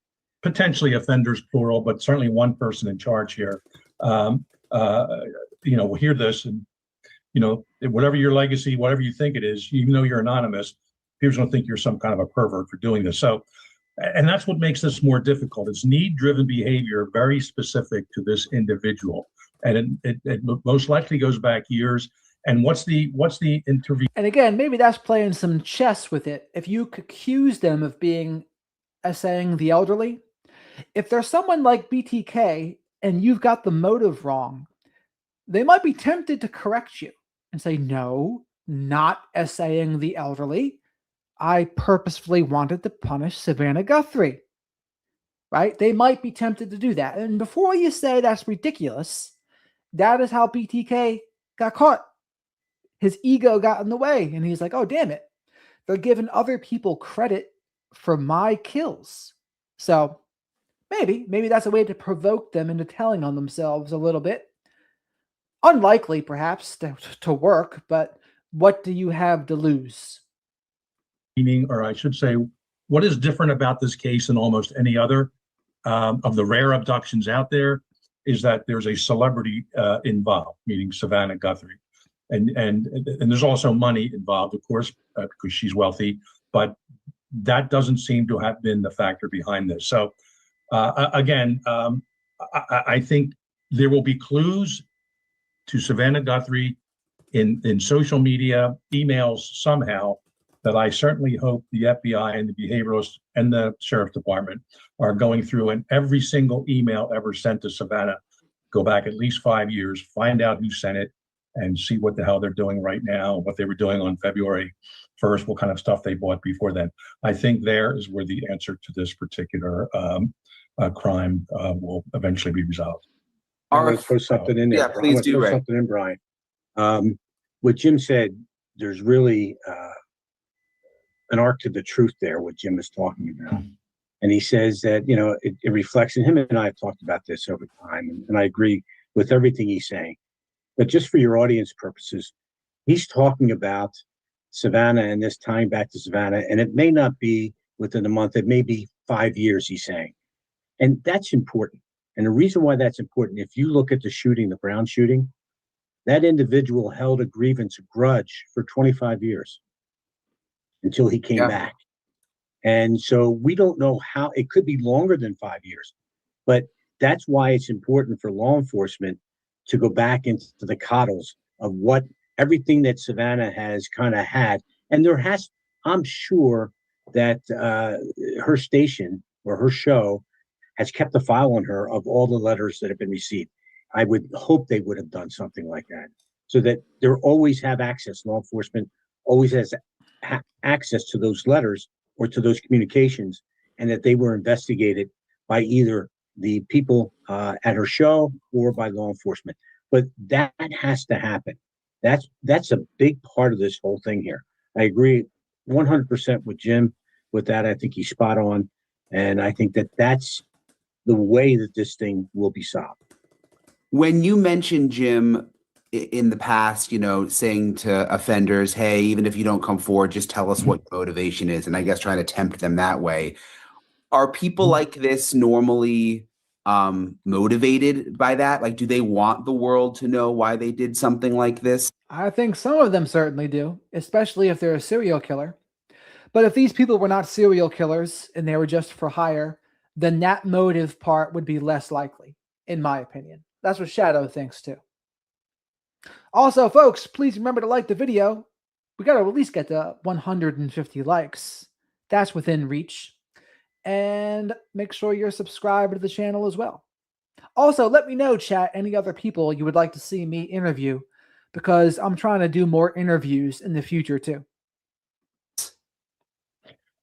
potentially offenders plural, but certainly one person in charge here, will hear this, and whatever your legacy, whatever you think it is, even though you're anonymous, people don't think you're some kind of a pervert for doing this. So, and that's what makes this more difficult. It's need-driven behavior, very specific to this individual, and it most likely goes back years. And what's the interview?
And again, maybe that's playing some chess with it. If you accuse them of being essaying the elderly, if there's someone like BTK and you've got the motive wrong, they might be tempted to correct you and say, no, not essaying the elderly. I purposefully wanted to punish Savannah Guthrie, right? They might be tempted to do that. And before you say that's ridiculous, that is how BTK got caught. His ego got in the way, and he's like, oh, damn it. They're giving other people credit for my kills. So maybe that's a way to provoke them into telling on themselves a little bit. Unlikely, perhaps, to work, but what do you have to lose?
Meaning, or I should say, what is different about this case than almost any other of the rare abductions out there is that there's a celebrity involved, meaning Savannah Guthrie. And there's also money involved, of course, because she's wealthy, but that doesn't seem to have been the factor behind this. So again, I think there will be clues to Savannah Guthrie in social media, emails somehow, that I certainly hope the FBI and the behavioralists and the sheriff's department are going through, and every single email ever sent to Savannah, go back at least 5 years, find out who sent it, and see what the hell they're doing right now, what they were doing on February 1st, what kind of stuff they bought before then. I think there is where the answer to this particular crime will eventually be resolved.
I want to throw something in there.
Yeah, please do, Ray.
Something in, Brian. What Jim said, there's really an arc to the truth there, what Jim is talking about. And he says that, you know, it reflects, and him and I have talked about this over time, and I agree with everything he's saying. But just for your audience purposes, he's talking about Savannah and this tying back to Savannah, and it may not be within a month, it may be 5 years, he's saying. And that's important. And the reason why that's important, if you look at the shooting, the Brown shooting, that individual held a grievance, a grudge for 25 years until he came back. And so we don't know how, it could be longer than 5 years, but that's why it's important for law enforcement to go back into the coddles of what everything that Savannah has kind of had. And there has, I'm sure that her station or her show has kept a file on her of all the letters that have been received. I would hope they would have done something like that so that they always have access. Law enforcement always has access to those letters or to those communications, and that they were investigated by either the people at her show or by law enforcement. But that has to happen. That's a big part of this whole thing here. I agree 100% with Jim with that. I think he's spot on. And I think that that's the way that this thing will be solved.
When you mentioned, Jim, in the past, you know, saying to offenders, hey, even if you don't come forward, just tell us what your motivation is. And I guess trying to tempt them that way. Are people like this normally motivated by that? Like, do they want the world to know why they did something like this?
I think some of them certainly do, especially if they're a serial killer. But if these people were not serial killers and they were just for hire, then that motive part would be less likely, in my opinion. That's what Shadow thinks too. Also, folks, please remember to like the video. We got to at least get to 150 likes. That's within reach. And make sure you're subscribed to the channel as well. Also, let me know, chat, any other people you would like to see me interview, because I'm trying to do more interviews in the future too.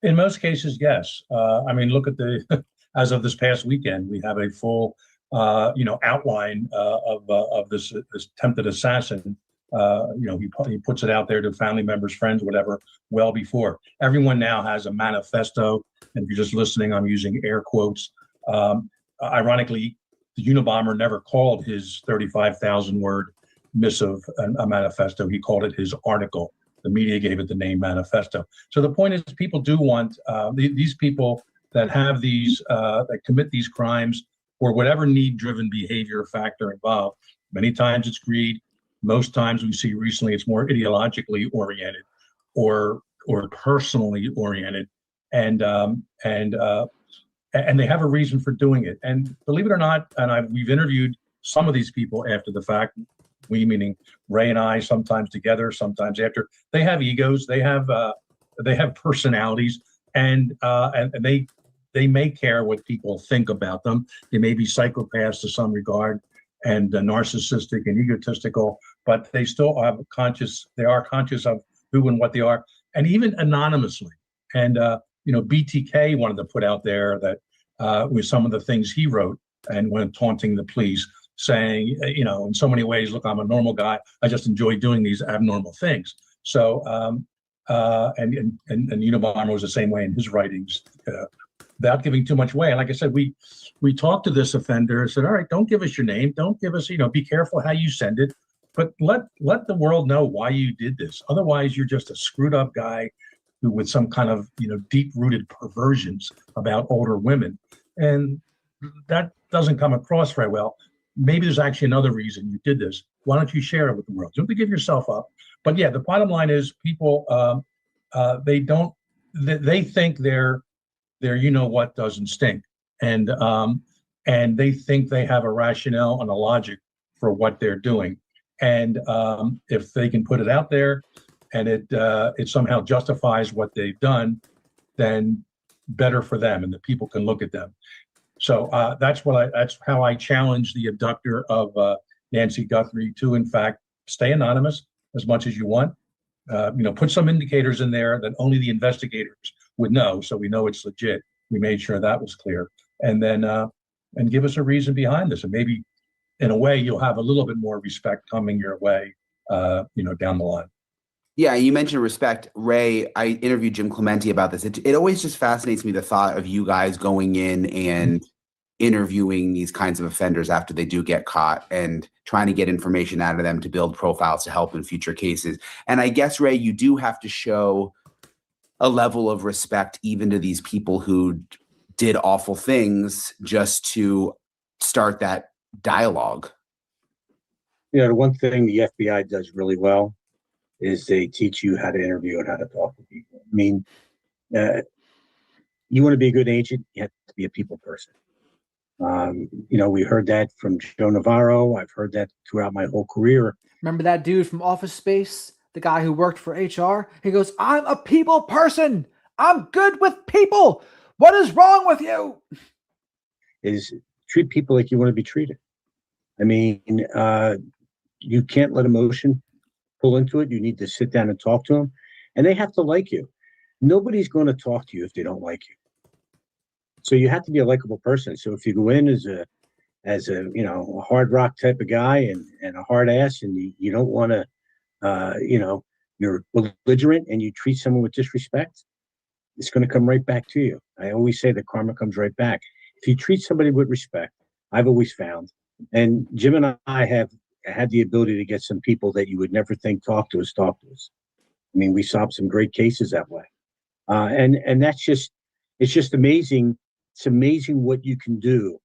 In most cases, yes. I mean, look at the, as of this past weekend, we have a full, outline of this attempted assassin. He puts it out there to family members, friends, whatever, well before. Everyone now has a manifesto. And if you're just listening, I'm using air quotes. Ironically, the Unabomber never called his 35,000 word missive a manifesto. He called it his article. The media gave it the name manifesto. So the point is, people do want these people that have these, that commit these crimes for whatever need-driven behavior factor involved. Many times it's greed. Most times we see recently it's more ideologically oriented or personally oriented, and they have a reason for doing it. And believe it or not, we've interviewed some of these people after the fact. We, meaning Ray and I, sometimes together, sometimes after. They have egos, they have personalities, and they may care what people think about them. They may be psychopaths to some regard, and narcissistic and egotistical, but they still are conscious. They are conscious of who and what they are, and even anonymously. And BTK wanted to put out there that with some of the things he wrote and when taunting the police, saying, in so many ways, look, I'm a normal guy. I just enjoy doing these abnormal things. So, and Unabomber was the same way in his writings, without giving too much away. And like I said, we talked to this offender and said, all right, don't give us your name. Don't give us, be careful how you send it, but let the world know why you did this. Otherwise, you're just a screwed up guy who with some kind of, deep-rooted perversions about older women. And that doesn't come across very well. Maybe there's actually another reason you did this. Why don't you share it with the world? Don't give yourself up. But yeah, the bottom line is people, they think their what doesn't stink. And they think they have a rationale and a logic for what they're doing. And if they can put it out there and it somehow justifies what they've done, then better for them, and the people can look at them. So that's how I challenge the abductor of Nancy Guthrie to, in fact, stay anonymous as much as you want. Put some indicators in there that only the investigators would know, so we know it's legit. We made sure that was clear, and then and give us a reason behind this, and maybe in a way you'll have a little bit more respect coming your way, down the line.
Yeah, you mentioned respect. Ray, I interviewed Jim Clementi about this. It always just fascinates me, the thought of you guys going in and interviewing these kinds of offenders after they do get caught and trying to get information out of them to build profiles to help in future cases. And I guess, Ray, you do have to show a level of respect even to these people who did awful things just to start that dialogue.
The one thing the FBI does really well is they teach you how to interview and how to talk to people. I mean, you want to be a good agent, you have to be a people person. We heard that from Joe Navarro. I've heard that throughout my whole career.
Remember that dude from Office Space, the guy who worked for HR? He goes, I'm a people person. I'm good with people. What is wrong with you?
Is treat people like you want to be treated. I mean, you can't let emotion pull into it. You need to sit down and talk to them, and they have to like you. Nobody's going to talk to you if they don't like you. So you have to be a likable person. So if you go in as a a hard rock type of guy and a hard ass, and you don't want to, you're belligerent and you treat someone with disrespect, it's going to come right back to you. I always say that karma comes right back. If you treat somebody with respect, I've always found, and Jim and I have had the ability to get some people that you would never think talk to us. I mean, we solved some great cases that way. And that's it's just amazing. It's amazing what you can do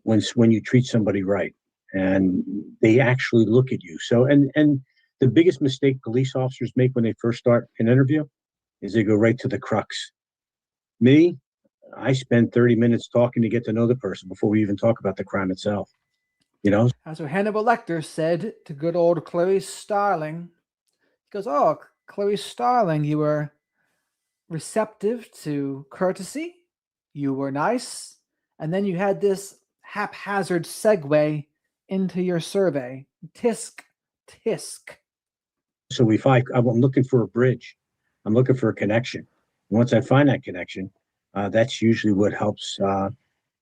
when you treat somebody right and they actually look at you. So, and the biggest mistake police officers make when they first start an interview is they go right to the crux. Me, I spend 30 minutes talking to get to know the person before we even talk about the crime itself.
That's what Hannibal Lecter said to good old Clarice Starling. He goes, oh, Clarice Starling, you were receptive to courtesy. You were nice. And then you had this haphazard segue into your survey. Tisk, tisk.
So I'm looking for a bridge. I'm looking for a connection. Once I find that connection, that's usually what helps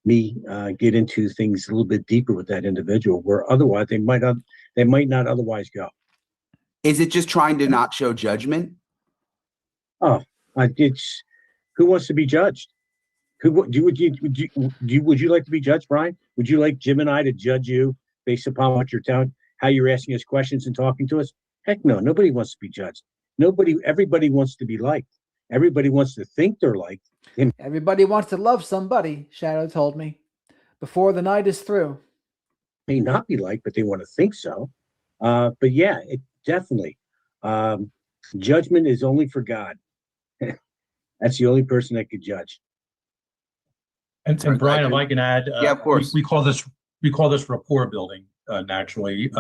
me get into things a little bit deeper with that individual, where otherwise they might not otherwise go.
Is it just trying to not show judgment?
Oh, it's who wants to be judged? Would you like to be judged, Brian? Would you like Jim and I to judge you based upon what you're telling, how you're asking us questions and talking to us? Heck no, nobody wants to be judged. Everybody wants to be liked. Everybody wants to think they're liked.
Everybody wants to love somebody, Shadow told me, before the night is through.
May not be liked, but they want to think so. But yeah, it definitely. Judgment is only for God. That's the only person that could judge.
And Brian, if I can add,
yeah, of course.
We call this rapport building naturally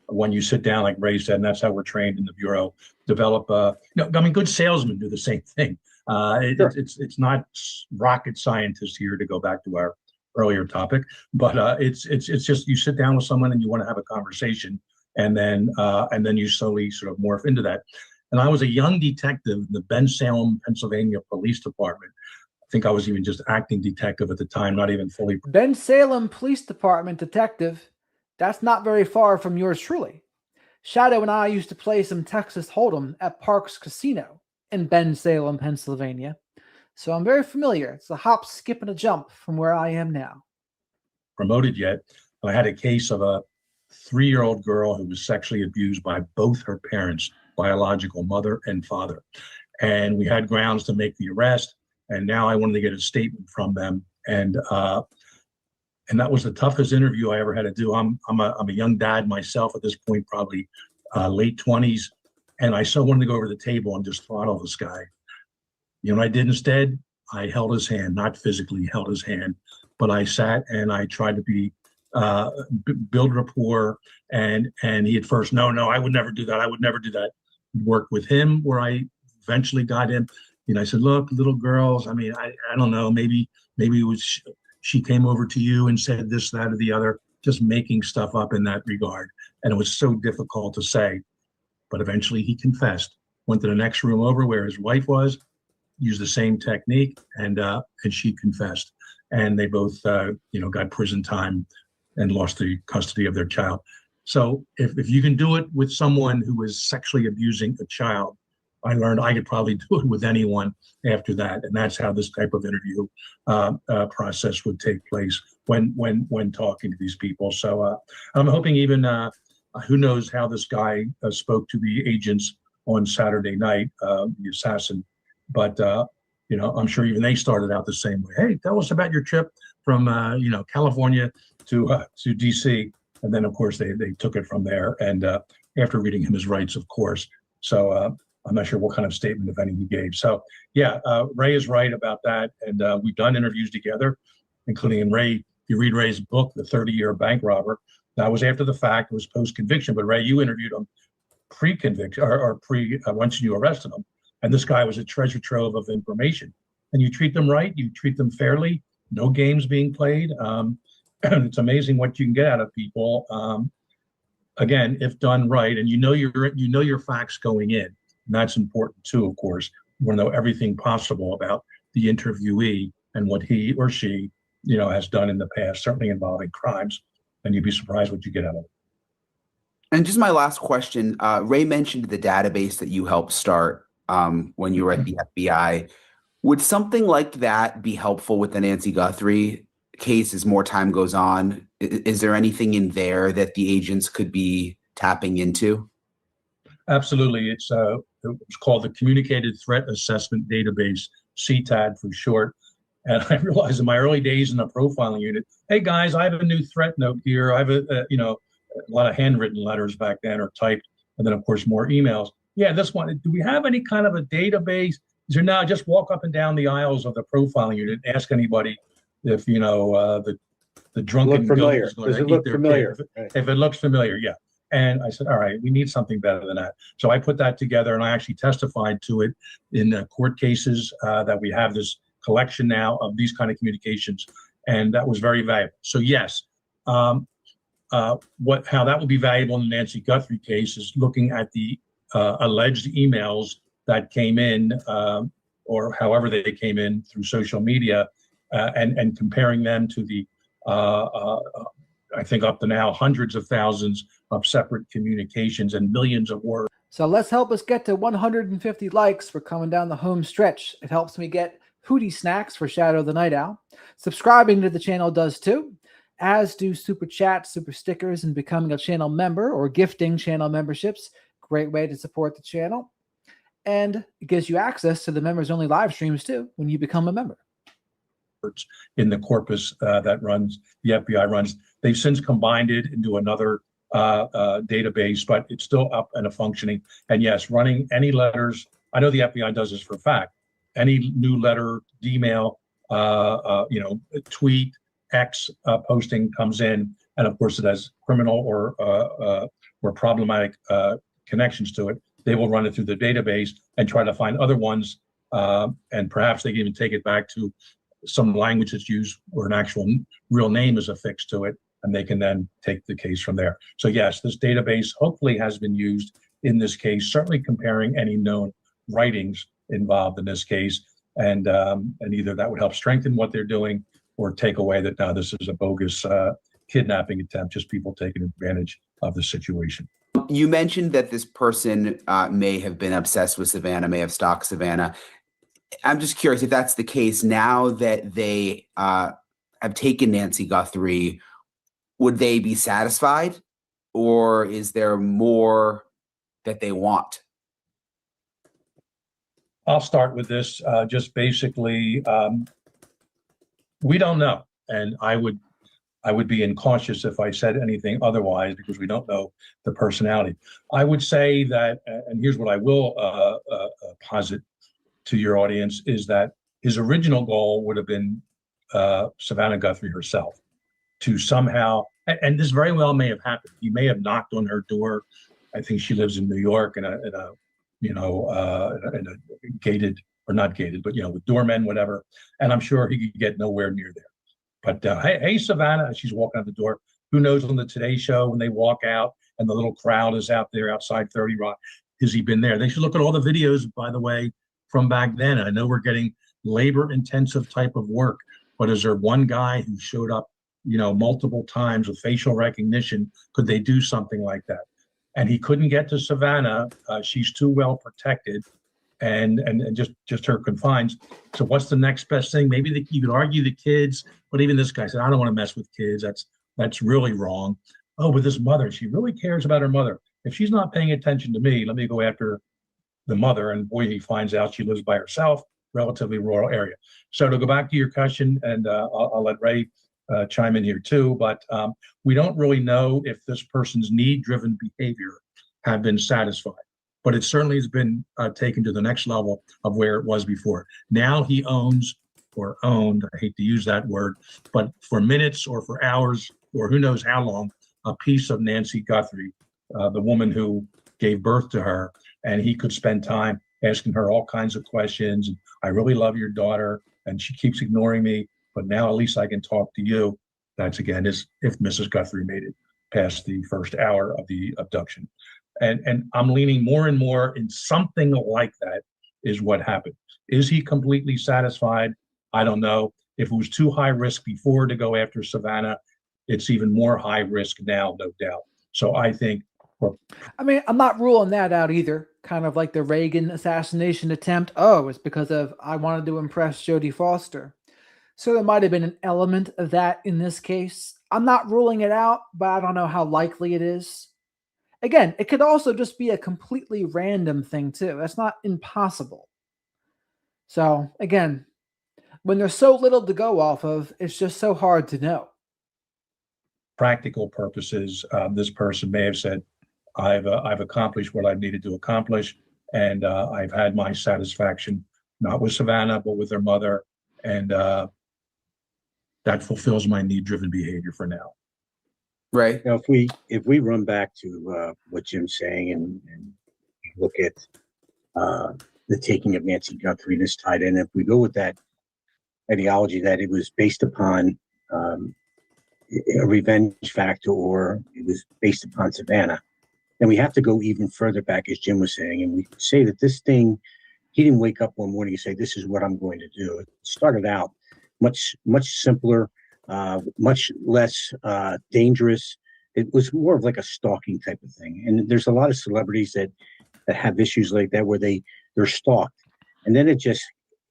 when you sit down, like Ray said, and that's how we're trained in the bureau. Develop. Good salesmen do the same thing.
Sure.
It's not rocket scientists here, to go back to our earlier topic, but it's just you sit down with someone and you want to have a conversation, and then you slowly sort of morph into that. And I was a young detective in the Bensalem, Pennsylvania Police Department. I think I was even just acting detective at the time, not even fully.
Bensalem Police Department detective. That's not very far from yours truly. Shadow and I used to play some Texas Hold'em at Parks Casino in Bensalem, Pennsylvania. So I'm very familiar. It's a hop, skip, and a jump from where I am now.
Promoted yet. I had a case of a 3-year-old girl who was sexually abused by both her parents, biological mother and father. And we had grounds to make the arrest. And now I wanted to get a statement from them. And that was the toughest interview I ever had to do. I'm a young dad myself at this point, probably late 20s. And I so wanted to go over to the table and just throttle this guy. You know what I did instead? I held his hand, not physically held his hand, but I sat and I tried to build rapport. And he at first, no, I would never do that. I would never do that. Worked with him where I eventually got him. I said, look, little girls, I mean, I don't know, maybe it was she came over to you and said this, that, or the other, just making stuff up in that regard. And it was so difficult to say. But eventually he confessed, went to the next room over where his wife was, used the same technique, and she confessed. And they both, got prison time and lost the custody of their child. So if you can do it with someone who is sexually abusing a child, I learned I could probably do it with anyone after that. And that's how this type of interview process would take place when talking to these people. So I'm hoping even, who knows how this guy spoke to the agents on Saturday night, the assassin. But, I'm sure even they started out the same way. Hey, tell us about your trip from, California to DC. And then, of course, they took it from there. And after reading him his rights, of course. So I'm not sure what kind of statement, if any, he gave. So, yeah, Ray is right about that. And we've done interviews together, including in Ray. If you read Ray's book, The 30-Year Bank Robber, that was after the fact, it was post-conviction. But Ray, you interviewed him pre-conviction or once you arrested him. And this guy was a treasure trove of information. And you treat them right, you treat them fairly, no games being played. It's amazing what you can get out of people. Again, if done right, and you know your facts going in. And that's important too, of course. You want to know everything possible about the interviewee and what he or she, has done in the past, certainly involving crimes. And you'd be surprised what you get out of it.
And just my last question, Ray mentioned the database that you helped start when you were at the FBI. Would something like that be helpful with the Nancy Guthrie case as more time goes on? Is there anything in there that the agents could be tapping into?
Absolutely. It's called the Communicated Threat Assessment Database, CTAD for short. And I realized in my early days in the profiling unit, hey guys, I have a new threat note here. I have a lot of handwritten letters back then or typed, and then of course more emails. Yeah, this one, do we have any kind of a database? Is there now just walk up and down the aisles of the profiling unit, ask anybody if, the drunken goat is going to eat their familiar? If it looks familiar, yeah. And I said, all right, we need something better than that. So I put that together and I actually testified to it in court cases that we have this collection now of these kind of communications. And that was very valuable. So yes, how that would be valuable in the Nancy Guthrie case is looking at the alleged emails that came in or however they came in through social media and comparing them to the, I think up to now, hundreds of thousands of separate communications and millions of words.
So let's help us get to 150 likes. We're coming down the home stretch. It helps me get Hootie Snacks for Shadow the Night Owl. Subscribing to the channel does too, as do super chats, super stickers, and becoming a channel member or gifting channel memberships. Great way to support the channel. And it gives you access to the members-only live streams too when you become a member.
In the corpus that runs, the FBI runs. They've since combined it into another database, but it's still up and functioning. And yes, running any letters, I know the FBI does this for a fact, any new letter, email, tweet, X posting comes in, and of course it has criminal or problematic connections to it. They will run it through the database and try to find other ones, and perhaps they can even take it back to some language that's used where an actual real name is affixed to it, and they can then take the case from there. So yes, this database hopefully has been used in this case, certainly comparing any known writings involved in this case, and either that would help strengthen what they're doing or take away that now this is a bogus kidnapping attempt, just people taking advantage of the situation.
You mentioned that this person may have been obsessed with Savannah, may have stalked Savannah. I'm just curious if that's the case now that they have taken Nancy Guthrie, would they be satisfied, or is there more that they want?
I'll start with this. Just basically, we don't know, and I would be incautious if I said anything otherwise because we don't know the personality. I would say that, and here's what I will posit to your audience, is that his original goal would have been Savannah Guthrie herself to somehow, and this very well may have happened. He may have knocked on her door. I think she lives in New York in a gated, or not gated, but with doormen, whatever. And I'm sure he could get nowhere near there. But hey, Savannah, she's walking out the door. Who knows on the Today Show when they walk out, and the little crowd is out there outside 30 Rock. Has he been there? They should look at all the videos, by the way, from back then. I know we're getting labor-intensive type of work, but is there one guy who showed up, multiple times with facial recognition? Could they do something like that? And he couldn't get to Savannah. She's too well protected, and just her confines. So what's the next best thing? Maybe you could argue the kids, but even this guy said, I don't want to mess with kids. That's really wrong. Oh, with his mother, she really cares about her mother. If she's not paying attention to me, let me go after the mother. And boy, he finds out she lives by herself, relatively rural area. So to go back to your question, and I'll let Ray chime in here too, but we don't really know if this person's need-driven behavior have been satisfied. But it certainly has been taken to the next level of where it was before. Now he owns, or owned, I hate to use that word, but for minutes or for hours or who knows how long, a piece of Nancy Guthrie, the woman who gave birth to her, and he could spend time asking her all kinds of questions. I really love your daughter, and she keeps ignoring me, but now at least I can talk to you. That's again, is if Mrs. Guthrie made it past the first hour of the abduction. And I'm leaning more and more in something like that is what happened. Is he completely satisfied? I don't know. If it was too high risk before to go after Savannah, it's even more high risk now, no doubt. So I think.
I'm not ruling that out either. Kind of like the Reagan assassination attempt. Oh, it's because of I wanted to impress Jodie Foster. So there might have been an element of that in this case. I'm not ruling it out, but I don't know how likely it is. Again, it could also just be a completely random thing too. That's not impossible. So again, when there's so little to go off of, it's just so hard to know.
Practical purposes, this person may have said, I've accomplished what I needed to accomplish, and I've had my satisfaction, not with Savannah, but with her mother, and that fulfills my need-driven behavior for now.
Right.
Now, if we run back to what Jim's saying and look at the taking of Nancy Guthrie, this tied in, if we go with that ideology that it was based upon a revenge factor or it was based upon Savannah, then we have to go even further back, as Jim was saying, and we say that this thing, he didn't wake up one morning and say, this is what I'm going to do. It started out much simpler, much less dangerous. It was more of like a stalking type of thing. And there's a lot of celebrities that have issues like that where they're stalked. And then it just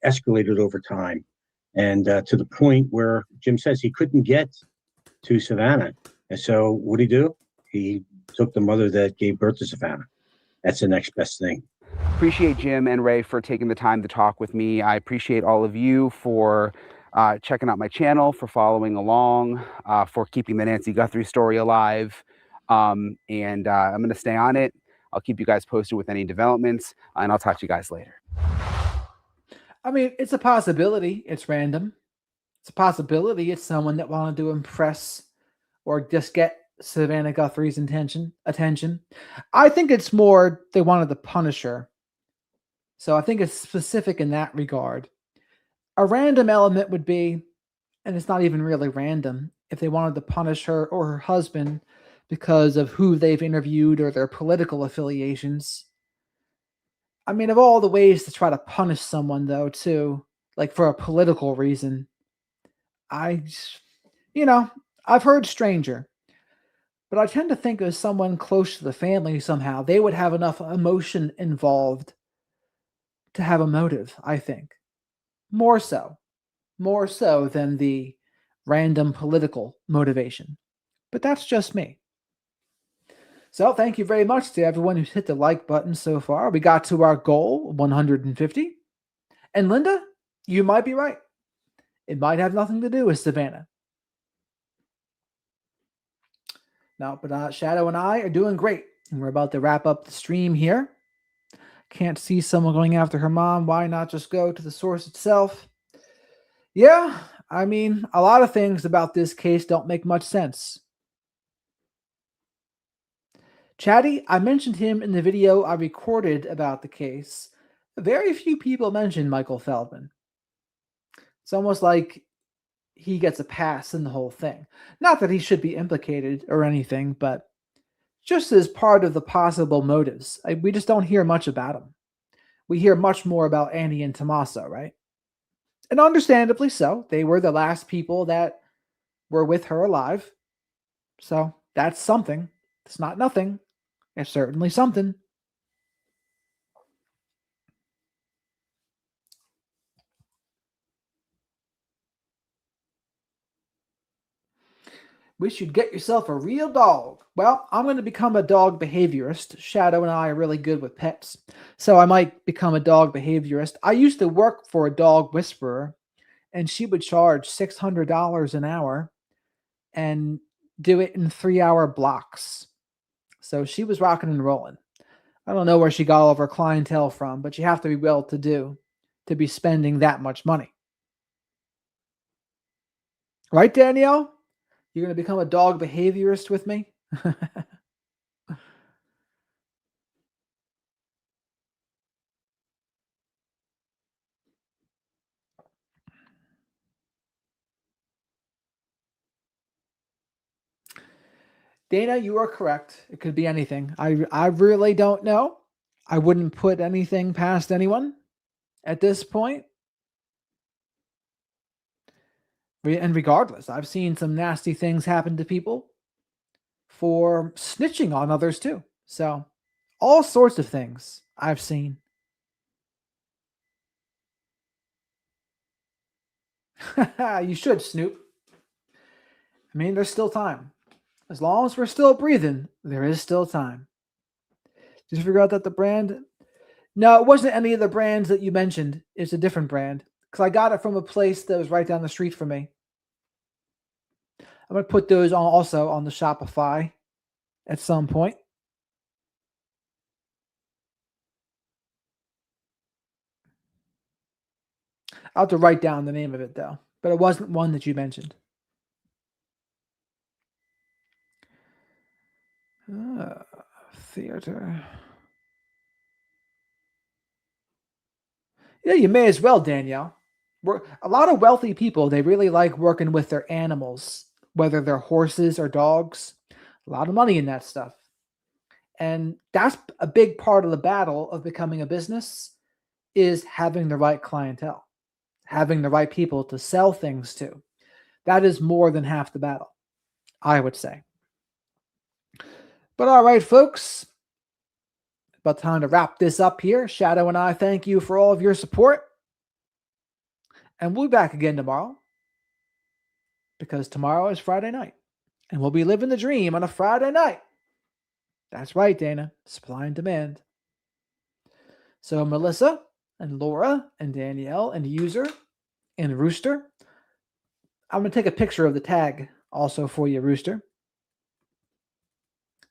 escalated over time. And to the point where Jim says he couldn't get to Savannah. And so what did he do? He took the mother that gave birth to Savannah. That's the next best thing.
Appreciate Jim and Ray for taking the time to talk with me. I appreciate all of you for checking out my channel, for following along, for keeping the Nancy Guthrie story alive. And I'm going to stay on it. I'll keep you guys posted with any developments, and I'll talk to you guys later.
It's a possibility. It's random. It's a possibility. It's someone that wanted to impress or just get Savannah Guthrie's attention. I think it's more they wanted to punish her. So I think it's specific in that regard. A random element would be, and it's not even really random, if they wanted to punish her or her husband because of who they've interviewed or their political affiliations. Of all the ways to try to punish someone, though, too, like for a political reason, I've heard stranger. But I tend to think of someone close to the family somehow. They would have enough emotion involved to have a motive, I think. More so than the random political motivation. But that's just me. So thank you very much to everyone who's hit the like button so far. We got to our goal, 150. And Linda, you might be right. It might have nothing to do with Savannah. No, but Shadow and I are doing great. And we're about to wrap up the stream here. Can't see someone going after her mom. Why not just go to the source itself? Yeah, a lot of things about this case don't make much sense. Chatty, I mentioned him in the video I recorded about the case. Very few people mention Michael Feldman. It's almost like he gets a pass in the whole thing. Not that he should be implicated or anything, but just as part of the possible motives. We just don't hear much about them. We hear much more about Annie and Tommaso, right? And understandably so. They were the last people that were with her alive. So that's something. It's not nothing. It's certainly something. Wish you'd get yourself a real dog. Well, I'm going to become a dog behaviorist. Shadow and I are really good with pets, so I might become a dog behaviorist. I used to work for a dog whisperer, and she would charge $600 an hour and do it in 3-hour blocks. So she was rocking and rolling. I don't know where she got all of her clientele from, but you have to be well-to-do to be spending that much money. Right, Danielle? You're going to become a dog behaviorist with me? Dana, you are correct. It could be anything. I really don't know. I wouldn't put anything past anyone at this point. And regardless, I've seen some nasty things happen to people for snitching on others too. So all sorts of things I've seen. You should, Snoop. I mean, there's still time. As long as we're still breathing, there is still time. Did you figure out that the brand? No, it wasn't any of the brands that you mentioned. It's a different brand. Because I got it from a place that was right down the street from me. I'm going to put those on also on the Shopify at some point. I'll have to write down the name of it, though. But it wasn't one that you mentioned. Theater. Yeah, you may as well, Danielle. A lot of wealthy people, they really like working with their animals, whether they're horses or dogs. A lot of money in that stuff. And that's a big part of the battle of becoming a business, is having the right clientele, having the right people to sell things to. That is more than half the battle, I would say. But all right, folks, about time to wrap this up here. Shadow and I thank you for all of your support. And we'll be back again tomorrow, because tomorrow is Friday night. And we'll be living the dream on a Friday night. That's right, Dana. Supply and demand. So Melissa and Laura and Danielle and User and Rooster. I'm going to take a picture of the tag also for you, Rooster.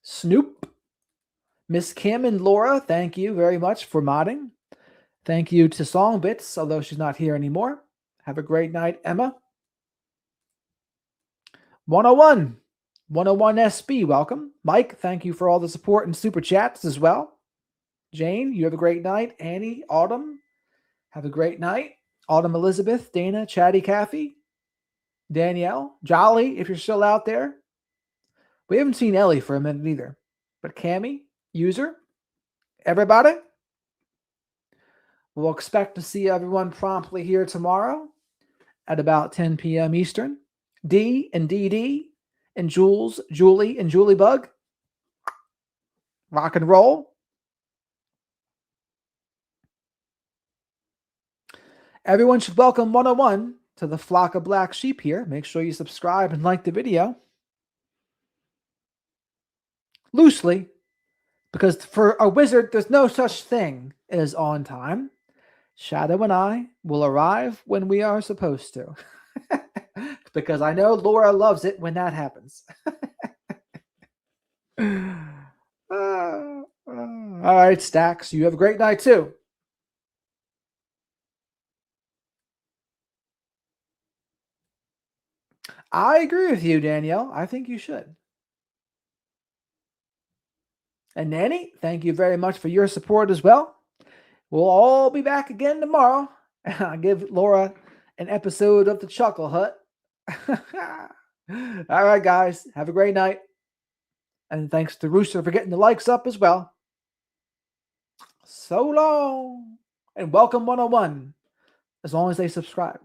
Snoop. Miss Kim and Laura, thank you very much for modding. Thank you to Songbits, although she's not here anymore. Have a great night, Emma. 101 SB, welcome. Mike, thank you for all the support and super chats as well. Jane, you have a great night. Annie, Autumn, have a great night. Autumn Elizabeth, Dana, Chatty Cathy, Danielle, Jolly, if you're still out there. We haven't seen Ellie for a minute either. But Cammy, User, everybody, we'll expect to see everyone promptly here tomorrow at about 10 p.m. Eastern. D and DD and Jules, Julie and Julie Bug. Rock and roll. Everyone should welcome 101 to the flock of black sheep here. Make sure you subscribe and like the video. Loosely, because for a wizard, there's no such thing as on time. Shadow and I will arrive when we are supposed to. Because I know Laura loves it when that happens. All right, Stacks, you have a great night too. I agree with you, Danielle. I think you should. And Nanny, thank you very much for your support as well. We'll all be back again tomorrow. I'll give Laura an episode of the Chuckle Hut. All right, guys. Have a great night. And thanks to Rooster for getting the likes up as well. So long. And welcome 101, as long as they subscribe.